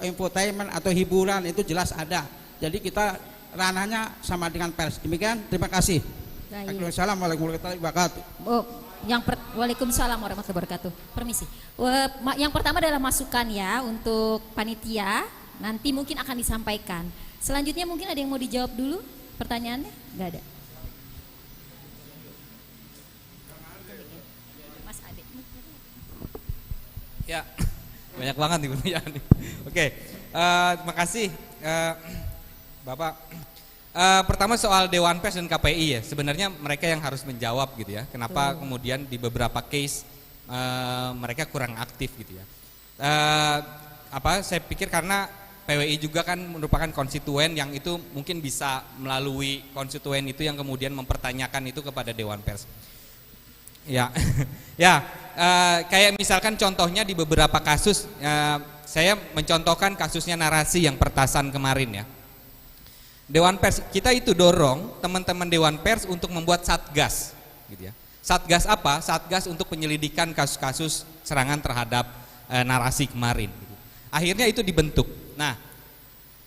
infotainment atau hiburan, itu jelas ada. Jadi kita ranahnya sama dengan pers. Demikian, terima kasih. Baik. Assalamualaikum warahmatullahi wabarakatuh. Oh, Waalaikumsalam warahmatullahi wabarakatuh. Permisi. Yang pertama adalah masukan ya untuk panitia. Nanti mungkin akan disampaikan. Selanjutnya mungkin ada yang mau dijawab dulu pertanyaannya? Enggak ada. Mas Ade. Ya, banyak banget nih pertanyaan. Oke, terima kasih Bapak. Pertama soal Dewan Pers dan KPI ya, sebenarnya mereka yang harus menjawab gitu ya. Kenapa kemudian di beberapa case mereka kurang aktif gitu ya. Saya pikir karena PWI juga kan merupakan konstituen yang itu mungkin bisa melalui konstituen itu yang kemudian mempertanyakan itu kepada Dewan Pers. Ya, ya, kayak misalkan contohnya di beberapa kasus, saya mencontohkan kasusnya Narasi yang pertasan kemarin ya. Dewan Pers kita itu dorong teman-teman Dewan Pers untuk membuat satgas, gitu ya. Satgas apa? Satgas untuk penyelidikan kasus-kasus serangan terhadap Narasi kemarin. Gitu. Akhirnya itu dibentuk. Nah,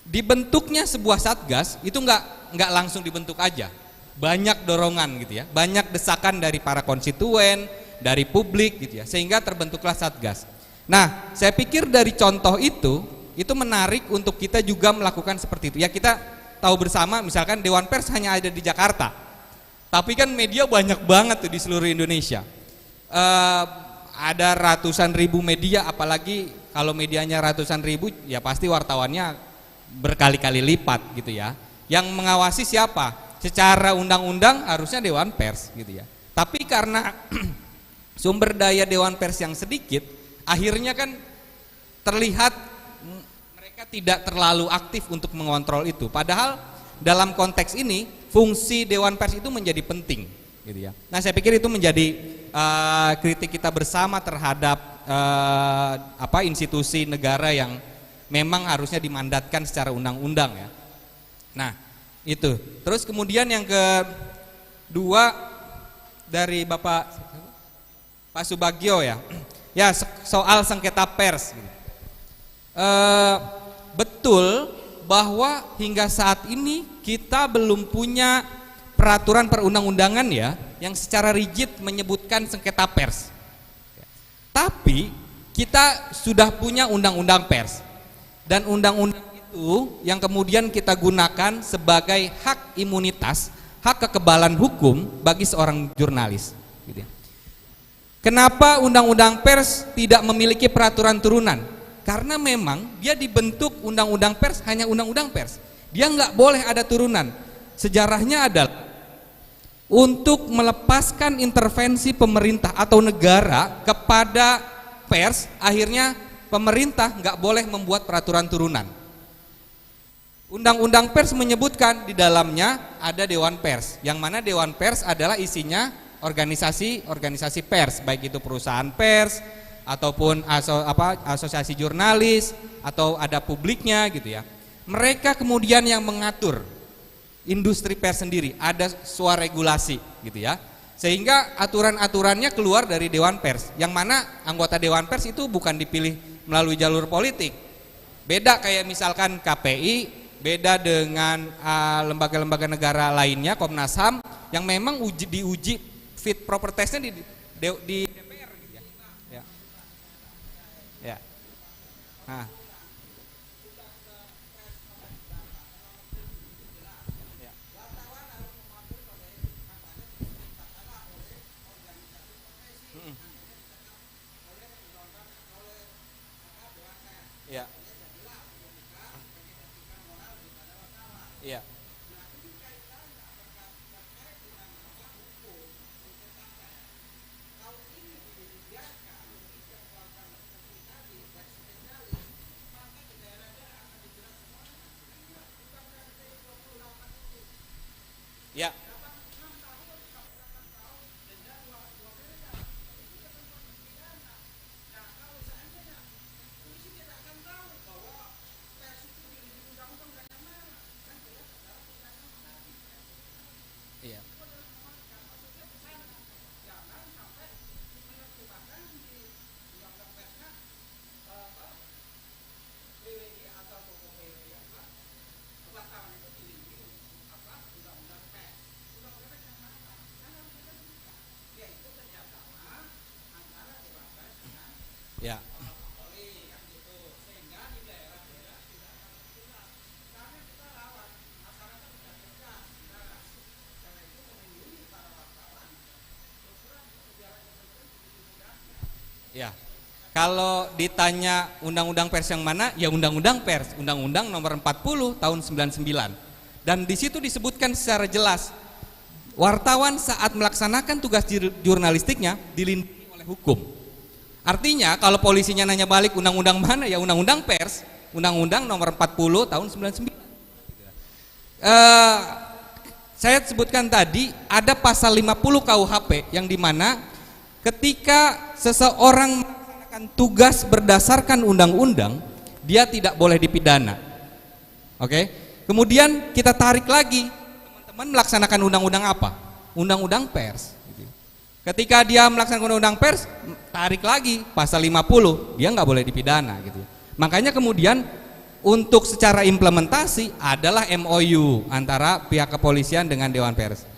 dibentuknya sebuah satgas itu nggak langsung dibentuk aja. Banyak dorongan gitu ya, banyak desakan dari para konstituen, dari publik gitu ya, sehingga terbentuklah satgas. Nah, saya pikir dari contoh itu menarik untuk kita juga melakukan seperti itu. Ya kita tahu bersama, misalkan Dewan Pers hanya ada di Jakarta, tapi kan media banyak banget tuh di seluruh Indonesia. Ada ratusan ribu media, apalagi kalau medianya ratusan ribu, ya pasti wartawannya berkali-kali lipat gitu ya. Yang mengawasi siapa? Secara undang-undang harusnya Dewan Pers gitu ya. Tapi karena sumber daya Dewan Pers yang sedikit, akhirnya kan terlihat mereka tidak terlalu aktif untuk mengontrol itu. Padahal dalam konteks ini fungsi Dewan Pers itu menjadi penting gitu ya. Nah, saya pikir itu menjadi kritik kita bersama terhadap institusi negara yang memang harusnya dimandatkan secara undang-undang ya. Nah, itu. Terus kemudian yang kedua dari Bapak Pak Subagio ya. Ya, soal sengketa pers. Betul bahwa hingga saat ini kita belum punya peraturan perundang-undangan ya yang secara rigid menyebutkan sengketa pers. Tapi kita sudah punya undang-undang pers. Dan undang-undang itu yang kemudian kita gunakan sebagai hak imunitas, hak kekebalan hukum bagi seorang jurnalis gitu ya. Kenapa undang-undang pers tidak memiliki peraturan turunan? Karena memang dia dibentuk undang-undang pers hanya undang-undang pers. Dia nggak boleh ada turunan. Sejarahnya adalah untuk melepaskan intervensi pemerintah atau negara kepada pers, akhirnya pemerintah nggak boleh membuat peraturan turunan. Undang-undang pers menyebutkan di dalamnya ada Dewan Pers, yang mana Dewan Pers adalah isinya organisasi pers, baik itu perusahaan pers ataupun asosiasi jurnalis atau ada publiknya gitu ya. Mereka kemudian yang mengatur industri pers sendiri, ada suara regulasi gitu ya. Sehingga aturan-aturannya keluar dari Dewan Pers, yang mana anggota Dewan Pers itu bukan dipilih melalui jalur politik. Beda kayak misalkan KPI, beda dengan lembaga-lembaga negara lainnya, Komnas HAM, yang memang diuji fit proper testnya di DPR gitu ya. Ya. Nah. Ya. Iya. Ya. Ya. Ya. Kalau ditanya undang-undang pers yang mana, ya undang-undang pers, undang-undang nomor 40 tahun 99. Dan di situ disebutkan secara jelas, wartawan saat melaksanakan tugas jurnalistiknya dilindungi oleh hukum. Artinya kalau polisinya nanya balik undang-undang mana, ya undang-undang pers, undang-undang nomor 40 tahun 99. Saya sebutkan tadi ada pasal 50 KUHP yang dimana ketika seseorang melaksanakan tugas berdasarkan undang-undang, dia tidak boleh dipidana. Oke? Kemudian kita tarik lagi, teman-teman melaksanakan undang-undang apa? Undang-undang pers. Ketika dia melaksanakan undang-undang pers, tarik lagi pasal 50, dia nggak boleh dipidana gitu. Makanya kemudian untuk secara implementasi adalah MOU antara pihak kepolisian dengan Dewan Pers.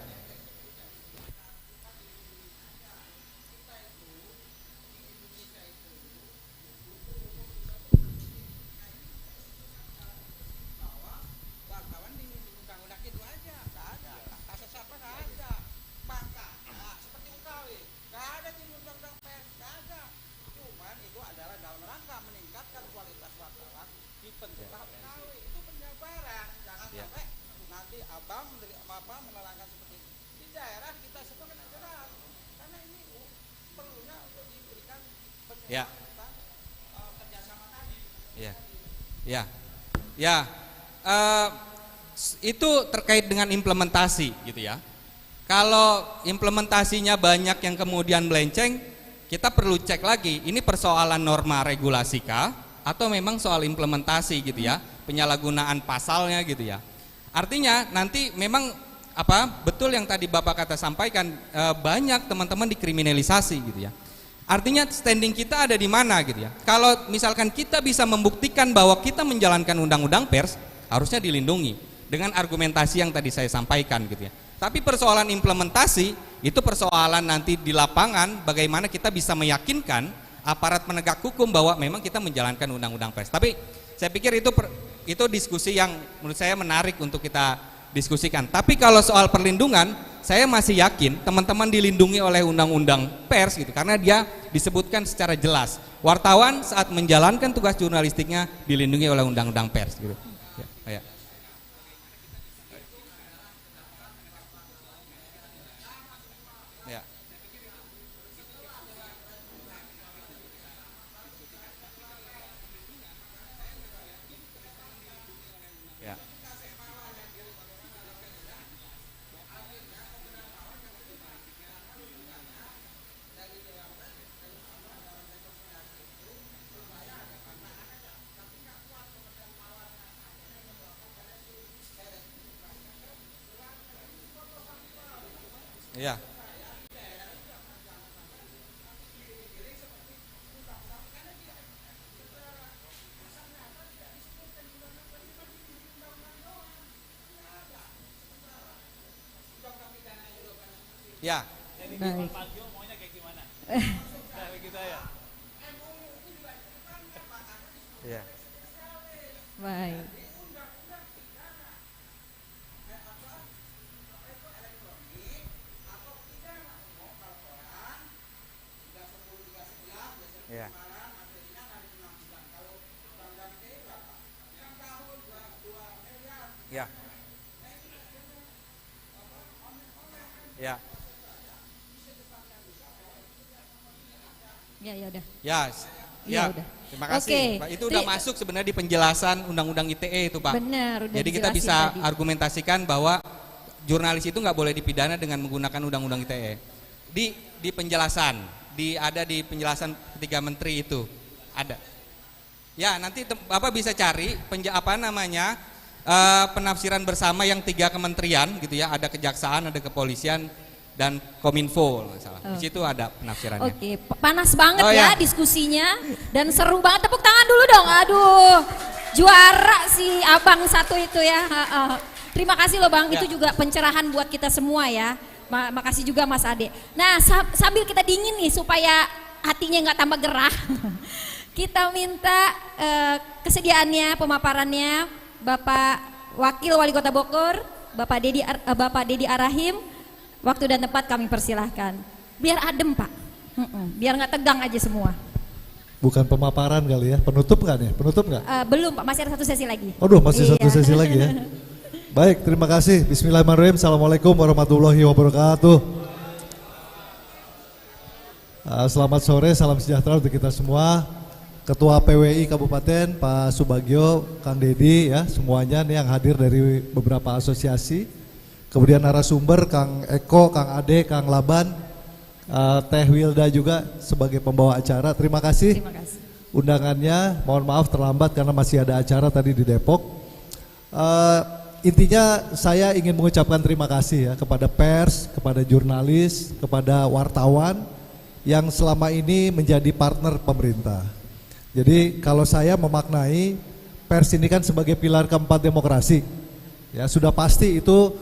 Ya. Ya. Ya. Ya. Itu terkait dengan implementasi gitu ya. Kalau implementasinya banyak yang kemudian melenceng, kita perlu cek lagi, ini persoalan norma regulasi kah atau memang soal implementasi gitu ya, penyalahgunaan pasalnya gitu ya. Artinya nanti memang betul yang tadi Bapak kata sampaikan, banyak teman-teman dikriminalisasi gitu ya. Artinya standing kita ada di mana gitu ya. Kalau misalkan kita bisa membuktikan bahwa kita menjalankan undang-undang pers, harusnya dilindungi dengan argumentasi yang tadi saya sampaikan gitu ya. Tapi persoalan implementasi itu persoalan nanti di lapangan, bagaimana kita bisa meyakinkan aparat penegak hukum bahwa memang kita menjalankan undang-undang pers. Tapi saya pikir itu diskusi yang menurut saya menarik untuk kita diskusikan. Tapi kalau soal perlindungan, saya masih yakin teman-teman dilindungi oleh undang-undang pers gitu, karena dia disebutkan secara jelas. Wartawan saat menjalankan tugas jurnalistiknya dilindungi oleh undang-undang pers gitu. Ya. Ya. Ya. Baik. Ya. Baik. Ya. Ya. Ya. Ya udah. Ya. Udah. Terima kasih. Oke. Pak. Itu udah masuk sebenarnya di penjelasan Undang-Undang ITE itu, Pak. Benar, udah Jadi kita dijelasin bisa tadi. argumentasikan bahwa jurnalis itu nggak boleh dipidana dengan menggunakan Undang-Undang ITE. Di penjelasan, ada di penjelasan ketiga menteri itu ada. Ya, nanti Bapak bisa cari penafsiran bersama yang 3 kementerian gitu ya, ada kejaksaan, ada kepolisian dan Kominfo salah. Di situ ada penafsirannya. Oke, panas banget ya diskusinya dan seru banget. Tepuk tangan dulu dong. Aduh, juara si abang satu itu ya. Terima kasih loh Bang, itu juga pencerahan buat kita semua ya. Makasih juga Mas Ade. Nah, sambil kita dingin nih supaya hatinya nggak tambah gerah. Kita minta kesediaannya, pemaparannya Bapak Wakil Wali Kota Bogor, Bapak Dedi Arahim. Waktu dan tempat kami persilahkan. Biar adem Pak, biar nggak tegang aja semua. Bukan pemaparan kali ya, penutup nggak nih? Penutup nggak? Belum Pak, masih ada satu sesi lagi. Aduh, masih satu sesi lagi ya. Baik, terima kasih. Bismillahirrahmanirrahim. Assalamualaikum warahmatullahi wabarakatuh. Selamat sore, salam sejahtera untuk kita semua. Ketua PWI Kabupaten Pak Subagio, Kang Dedi ya, semuanya nih yang hadir dari beberapa asosiasi. Kemudian narasumber Kang Eko, Kang Ade, Kang Laban, Teh Wilda juga sebagai pembawa acara. Terima kasih. Undangannya. Mohon maaf terlambat karena masih ada acara tadi di Depok. Intinya saya ingin mengucapkan terima kasih ya kepada pers, kepada jurnalis, kepada wartawan yang selama ini menjadi partner pemerintah. Jadi kalau saya memaknai pers ini kan sebagai pilar keempat demokrasi, ya sudah pasti itu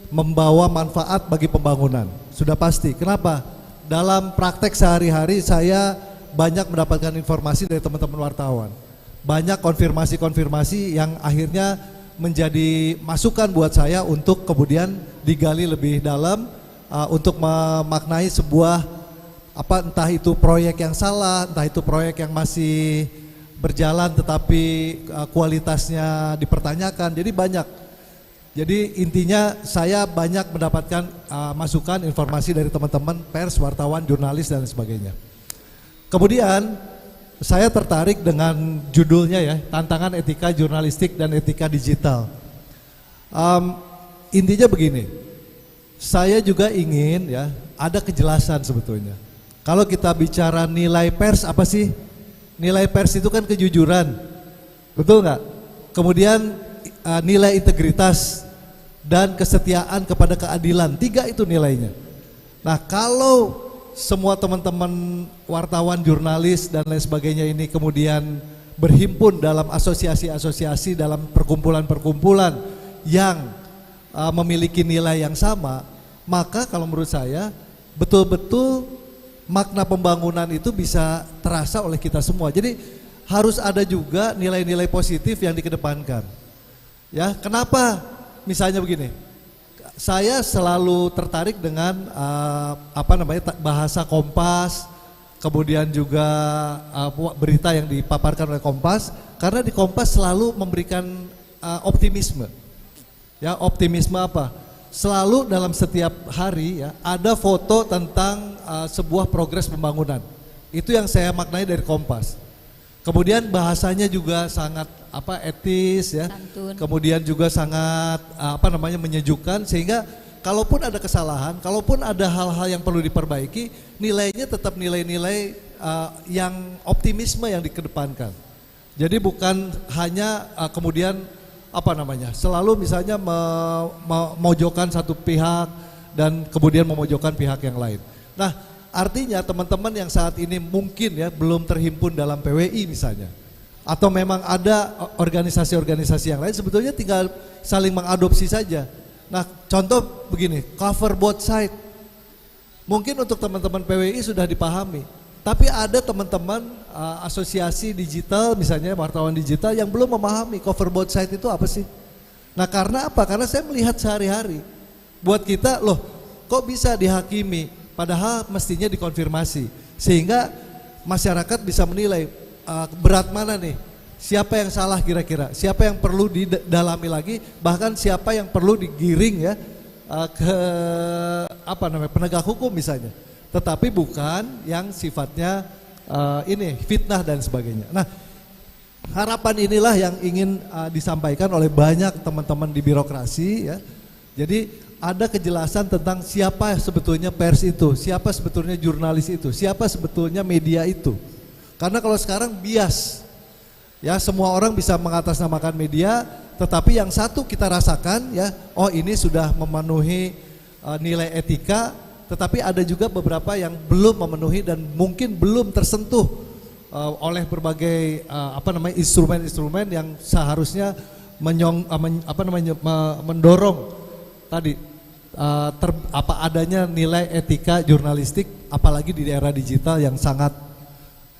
membawa manfaat bagi pembangunan, sudah pasti. Kenapa? Dalam praktek sehari-hari saya banyak mendapatkan informasi dari teman-teman wartawan, banyak konfirmasi-konfirmasi yang akhirnya menjadi masukan buat saya untuk kemudian digali lebih dalam untuk memaknai sebuah entah itu proyek yang salah, entah itu proyek yang masih berjalan tetapi kualitasnya dipertanyakan. Jadi banyak. Jadi intinya saya banyak mendapatkan masukan, informasi dari teman-teman pers, wartawan, jurnalis dan sebagainya. Kemudian saya tertarik dengan judulnya ya, tantangan etika jurnalistik dan etika digital. Intinya begini, saya juga ingin ya ada kejelasan sebetulnya. Kalau kita bicara nilai pers apa sih? Nilai pers itu kan kejujuran, betul nggak? Kemudian nilai integritas dan kesetiaan kepada keadilan, 3 itu nilainya. Nah kalau semua teman-teman wartawan, jurnalis dan lain sebagainya ini kemudian berhimpun dalam asosiasi-asosiasi, dalam perkumpulan-perkumpulan yang memiliki nilai yang sama, maka kalau menurut saya betul-betul makna pembangunan itu bisa terasa oleh kita semua. Jadi harus ada juga nilai-nilai positif yang dikedepankan. Ya, kenapa? Misalnya begini, saya selalu tertarik dengan bahasa Kompas, kemudian juga berita yang dipaparkan oleh Kompas, karena di Kompas selalu memberikan optimisme. Ya, optimisme apa? Selalu dalam setiap hari ya ada foto tentang sebuah progres pembangunan. Itu yang saya maknai dari Kompas. Kemudian bahasanya juga sangat etis ya. Santun. Kemudian juga sangat menyejukkan, sehingga kalaupun ada kesalahan, kalaupun ada hal-hal yang perlu diperbaiki, nilainya tetap nilai-nilai yang optimisme yang dikedepankan. Jadi bukan hanya kemudian selalu misalnya memojokkan satu pihak dan kemudian memojokkan pihak yang lain. Nah, artinya teman-teman yang saat ini mungkin ya belum terhimpun dalam PWI misalnya, atau memang ada organisasi-organisasi yang lain, sebetulnya tinggal saling mengadopsi saja. Nah, contoh begini, cover both side. Mungkin untuk teman-teman PWI sudah dipahami, tapi ada teman-teman asosiasi digital misalnya, wartawan digital yang belum memahami cover both side itu apa sih. Nah karena apa? Karena saya melihat sehari-hari, buat kita loh kok bisa dihakimi, padahal mestinya dikonfirmasi. Sehingga masyarakat bisa menilai berat mana nih, siapa yang salah kira-kira, siapa yang perlu didalami lagi, bahkan siapa yang perlu digiring ya ke penegak hukum misalnya. Tetapi bukan yang sifatnya fitnah dan sebagainya. Nah, harapan inilah yang ingin disampaikan oleh banyak teman-teman di birokrasi ya. Jadi ada kejelasan tentang siapa sebetulnya pers itu, siapa sebetulnya jurnalis itu, siapa sebetulnya media itu. Karena kalau sekarang bias, ya semua orang bisa mengatasnamakan media, tetapi yang satu kita rasakan ya, oh ini sudah memenuhi nilai etika. Tetapi ada juga beberapa yang belum memenuhi dan mungkin belum tersentuh oleh berbagai instrumen-instrumen yang seharusnya mendorong tadi adanya nilai etika jurnalistik, apalagi di era digital yang sangat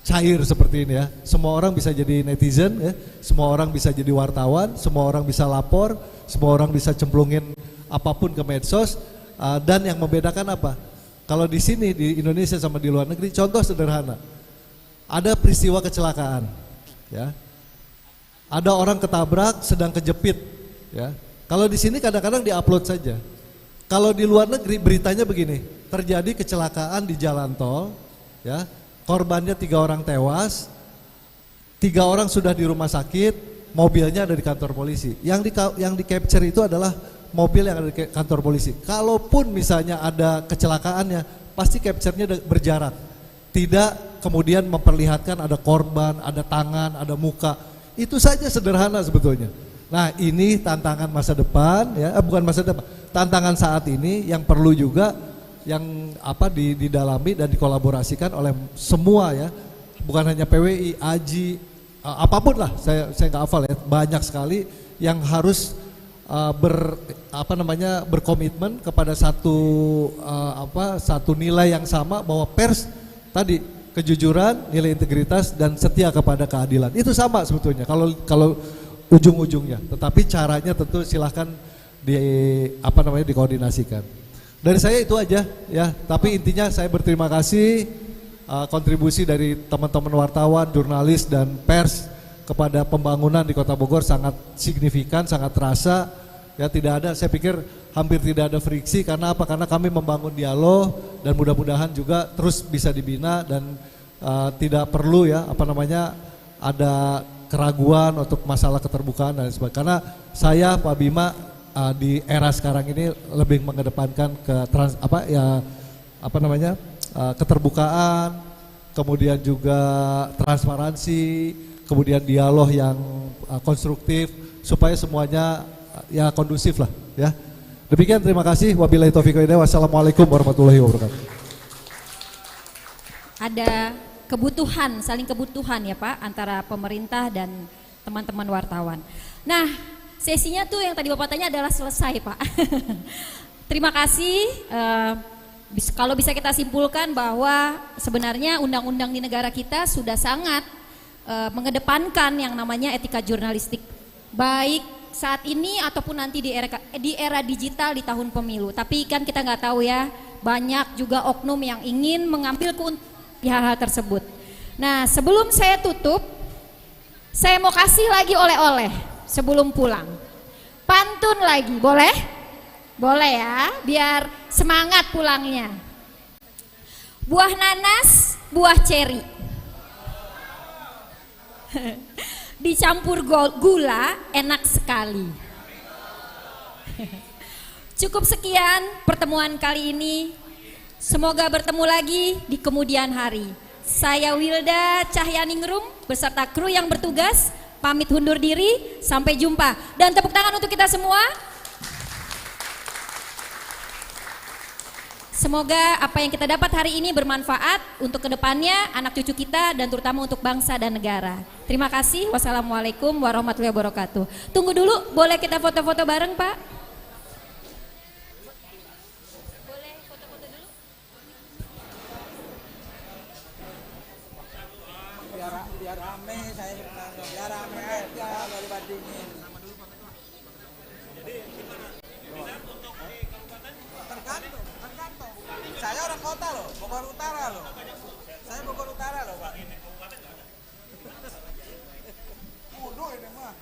cair seperti ini ya. Semua orang bisa jadi netizen ya, semua orang bisa jadi wartawan, semua orang bisa lapor, semua orang bisa cemplungin apapun ke medsos. Dan yang membedakan apa? Kalau di sini di Indonesia sama di luar negeri, contoh sederhana, ada peristiwa kecelakaan, ya, ada orang ketabrak sedang kejepit, ya. Kalau di sini kadang-kadang diupload saja. Kalau di luar negeri beritanya begini, terjadi kecelakaan di jalan tol, ya, korbannya 3 orang tewas, 3 orang sudah di rumah sakit, mobilnya ada di kantor polisi. Yang di capture itu adalah mobil yang ada di kantor polisi. Kalaupun misalnya ada kecelakaannya, pasti capture-nya berjarak. Tidak kemudian memperlihatkan ada korban, ada tangan, ada muka. Itu saja sederhana sebetulnya. Nah, ini tantangan masa depan ya, bukan masa depan. Tantangan saat ini yang perlu juga yang didalami dan dikolaborasikan oleh semua ya. Bukan hanya PWI, AJI, apapun lah. Saya nggak hafal ya. Banyak sekali yang harus berkomitmen kepada satu nilai yang sama, bahwa pers tadi kejujuran, nilai integritas dan setia kepada keadilan. Itu sama sebetulnya kalau ujung-ujungnya. Tetapi caranya tentu silahkan dikoordinasikan. Dari saya itu aja ya. Tapi intinya saya berterima kasih kontribusi dari teman-teman wartawan, jurnalis dan pers kepada pembangunan di Kota Bogor sangat signifikan, sangat terasa. Ya, tidak ada, saya pikir hampir tidak ada friksi. Karena apa? Karena kami membangun dialog dan mudah-mudahan juga terus bisa dibina dan tidak perlu ya ada keraguan untuk masalah keterbukaan dan sebagainya. Karena saya Pak Bima di era sekarang ini lebih mengedepankan keterbukaan, kemudian juga transparansi, kemudian dialog yang konstruktif supaya semuanya ya kondusif lah ya. Demikian, terima kasih. Wabillahi taufiq wal hidayah. Wassalamualaikum warahmatullahi wabarakatuh. Ada kebutuhan, saling kebutuhan ya Pak, antara pemerintah dan teman-teman wartawan. Nah, sesinya tuh yang tadi Bapak tanya adalah selesai Pak. Terima kasih. Kalau bisa kita simpulkan bahwa sebenarnya undang-undang di negara kita sudah sangat mengedepankan yang namanya etika jurnalistik, baik saat ini ataupun nanti di era digital di tahun pemilu. Tapi kan kita nggak tahu ya, banyak juga oknum yang ingin mengambil keuntungan hal-hal tersebut. Nah, sebelum saya tutup, saya mau kasih lagi oleh-oleh sebelum pulang. Pantun lagi, boleh? Boleh ya, biar semangat pulangnya. Buah nanas, buah ceri, dicampur gula enak sekali. Cukup sekian pertemuan kali ini. Semoga bertemu lagi di kemudian hari. Saya Wilda Cahyaningrum beserta kru yang bertugas pamit undur diri. Sampai jumpa dan tepuk tangan untuk kita semua. Semoga apa yang kita dapat hari ini bermanfaat untuk kedepannya, anak cucu kita, dan terutama untuk bangsa dan negara. Terima kasih. Wassalamualaikum warahmatullahi wabarakatuh. Tunggu dulu, boleh kita foto-foto bareng Pak? Boleh foto-foto dulu? Biar rame, saya biar rame aja, nggak dibandingin. Saya orang kota loh, Bogor Utara loh. Saya Bogor Utara loh Pak. Kudu ini mah.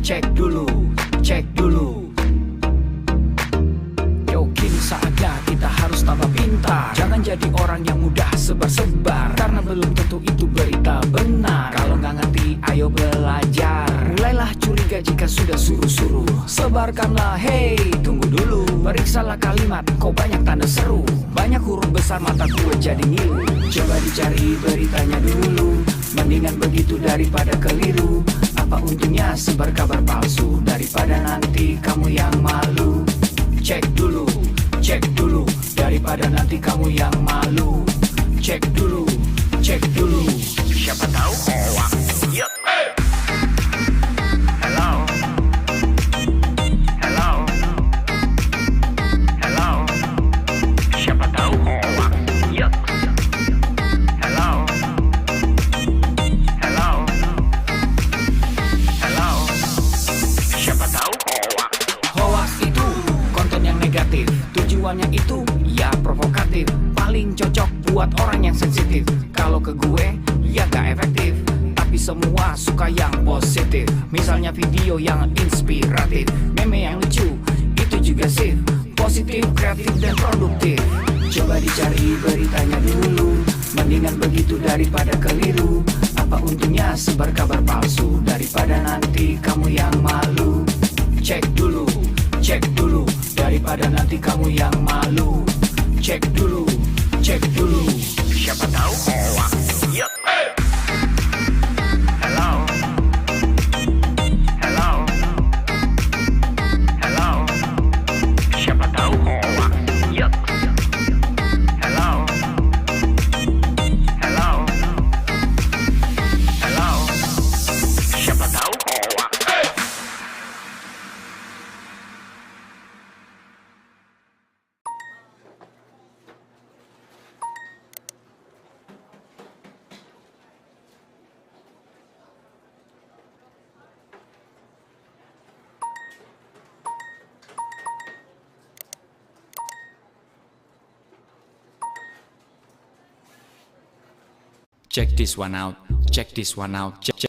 cek dulu, cek dulu. Yo, kini saatnya kita harus tambah pintar. Jangan jadi orang yang mudah sebar-sebar, karena belum tentu itu berita benar. Kalau nggak ngerti, ayo belajar. Mulailah curiga jika sudah suruh-suruh. Sebarkanlah, hey, tunggu dulu. Periksalah kalimat, kok banyak tanda seru. Banyak huruf besar, mata gue jadi ngilu. Coba dicari beritanya dulu. Mendingan begitu daripada keliru. Apa untungnya sebar kabar palsu, daripada nanti kamu yang malu. Cek dulu, daripada nanti kamu yang malu. Cek dulu, siapa tahu hoax. Yup. Hello, siapa tahu hoax. Yup. Hello, siapa tahu hoax. Hoax itu konten yang negatif, tujuannya itu ya provokatif. Paling cocok buat orang yang sensitif. Kalau ke gue ya gak efektif, tapi semua suka yang positif. Misalnya video yang inspiratif, meme yang lucu, itu juga sih positif, kreatif dan produktif. Coba dicari beritanya dulu. Mendingan begitu daripada keliru. Apa untungnya sebar kabar palsu, daripada nanti kamu yang malu. Cek dulu, daripada nanti kamu yang malu. Cek dulu, siapa tahu hoax. Yup. Hello, siapa tahu hoax. Yup. Hello, siapa tahu hoax. Check this one out, check this one out, check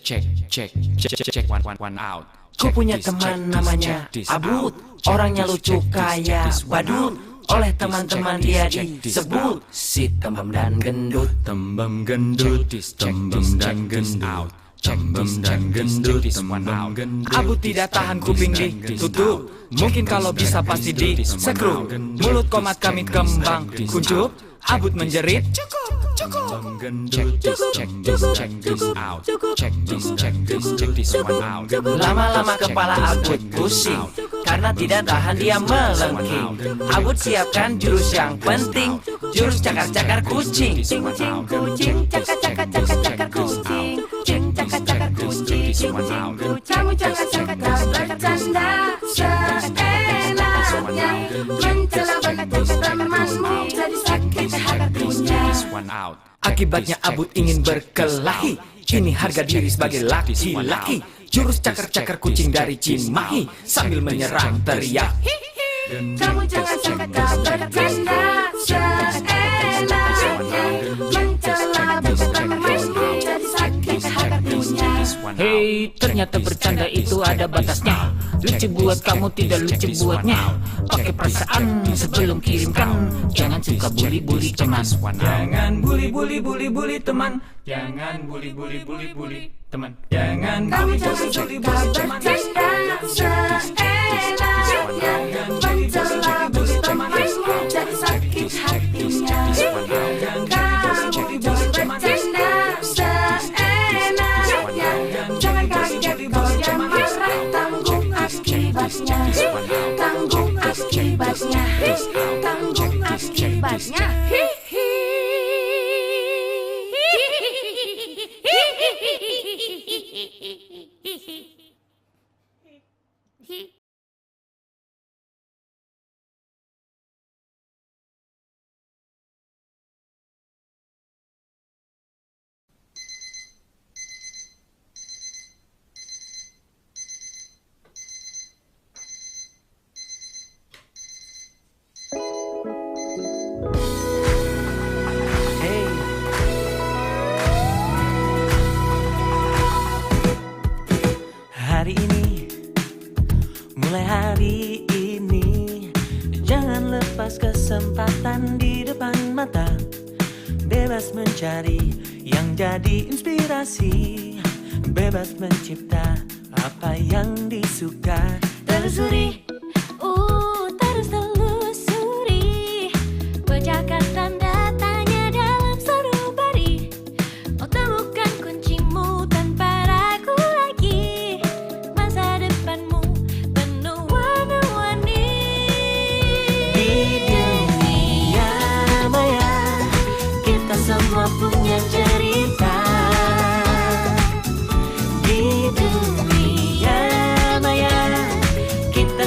one out. Ku punya teman namanya Abud, orangnya lucu kayak badut. Oleh teman-teman dia disebut si tembem dan gendut. Tembem gendut, tembem dan gendut. Tembem dan gendut, tembem gendut. Abud tidak tahan kuping ditutup. Mungkin kalau bisa pasti di sekrup. Mulut komat kami kembang kuncup. Abud menjerit, cukup. Check this out. Check this one out. Lama-lama kepala Abud pusing, karena tidak tahan dia melengking. Abud siapkan jurus yang penting, jurus cakar-cakar kucing. Cing cing kucing, cakar-cakar kucing. Cing cakar-cakar kucing, cing cing kucing. Kamu cakar-cakar bercanda seenaknya, mencela berkata temanmu, jadi sakit hatinya. Akibatnya Abud ingin berkelahi. Ini harga diri sebagai laki-laki. Jurus cakar-cakar kucing dari Cimahi, sambil menyerang teriak. Kamu cakar-cakar bercanda seenaknya, mencela berkata temanmu, jadi sakit hatinya. Hei, ternyata bercanda itu ada batasnya. Lucu buat kamu, tidak lucu buatnya. Pakai perasaan sebelum kirimkan. Jangan suka bully-bully teman. Jangan bully-bully teman. Jangan bully-bully teman. Jangan bully-bully teman. Jadi sakit hatinya. Jangan kaget kalau dia marah. Tanggung akibatnya. Tanggung akibatnya. Tanggung akibatnya. Hari ini Mulai hari ini jangan lepas kesempatan di depan mata. Bebas mencari yang jadi inspirasi, bebas mencipta apa yang disuka. Telusuri, terus telusuri, pecahkan tanda tanya dalam sanubari. Oh, temukan kuncimu tanpa ragu lagi. Masa depanmu penuh warna-warni. Di dunia maya kita semua punya cerita. Di dunia maya kita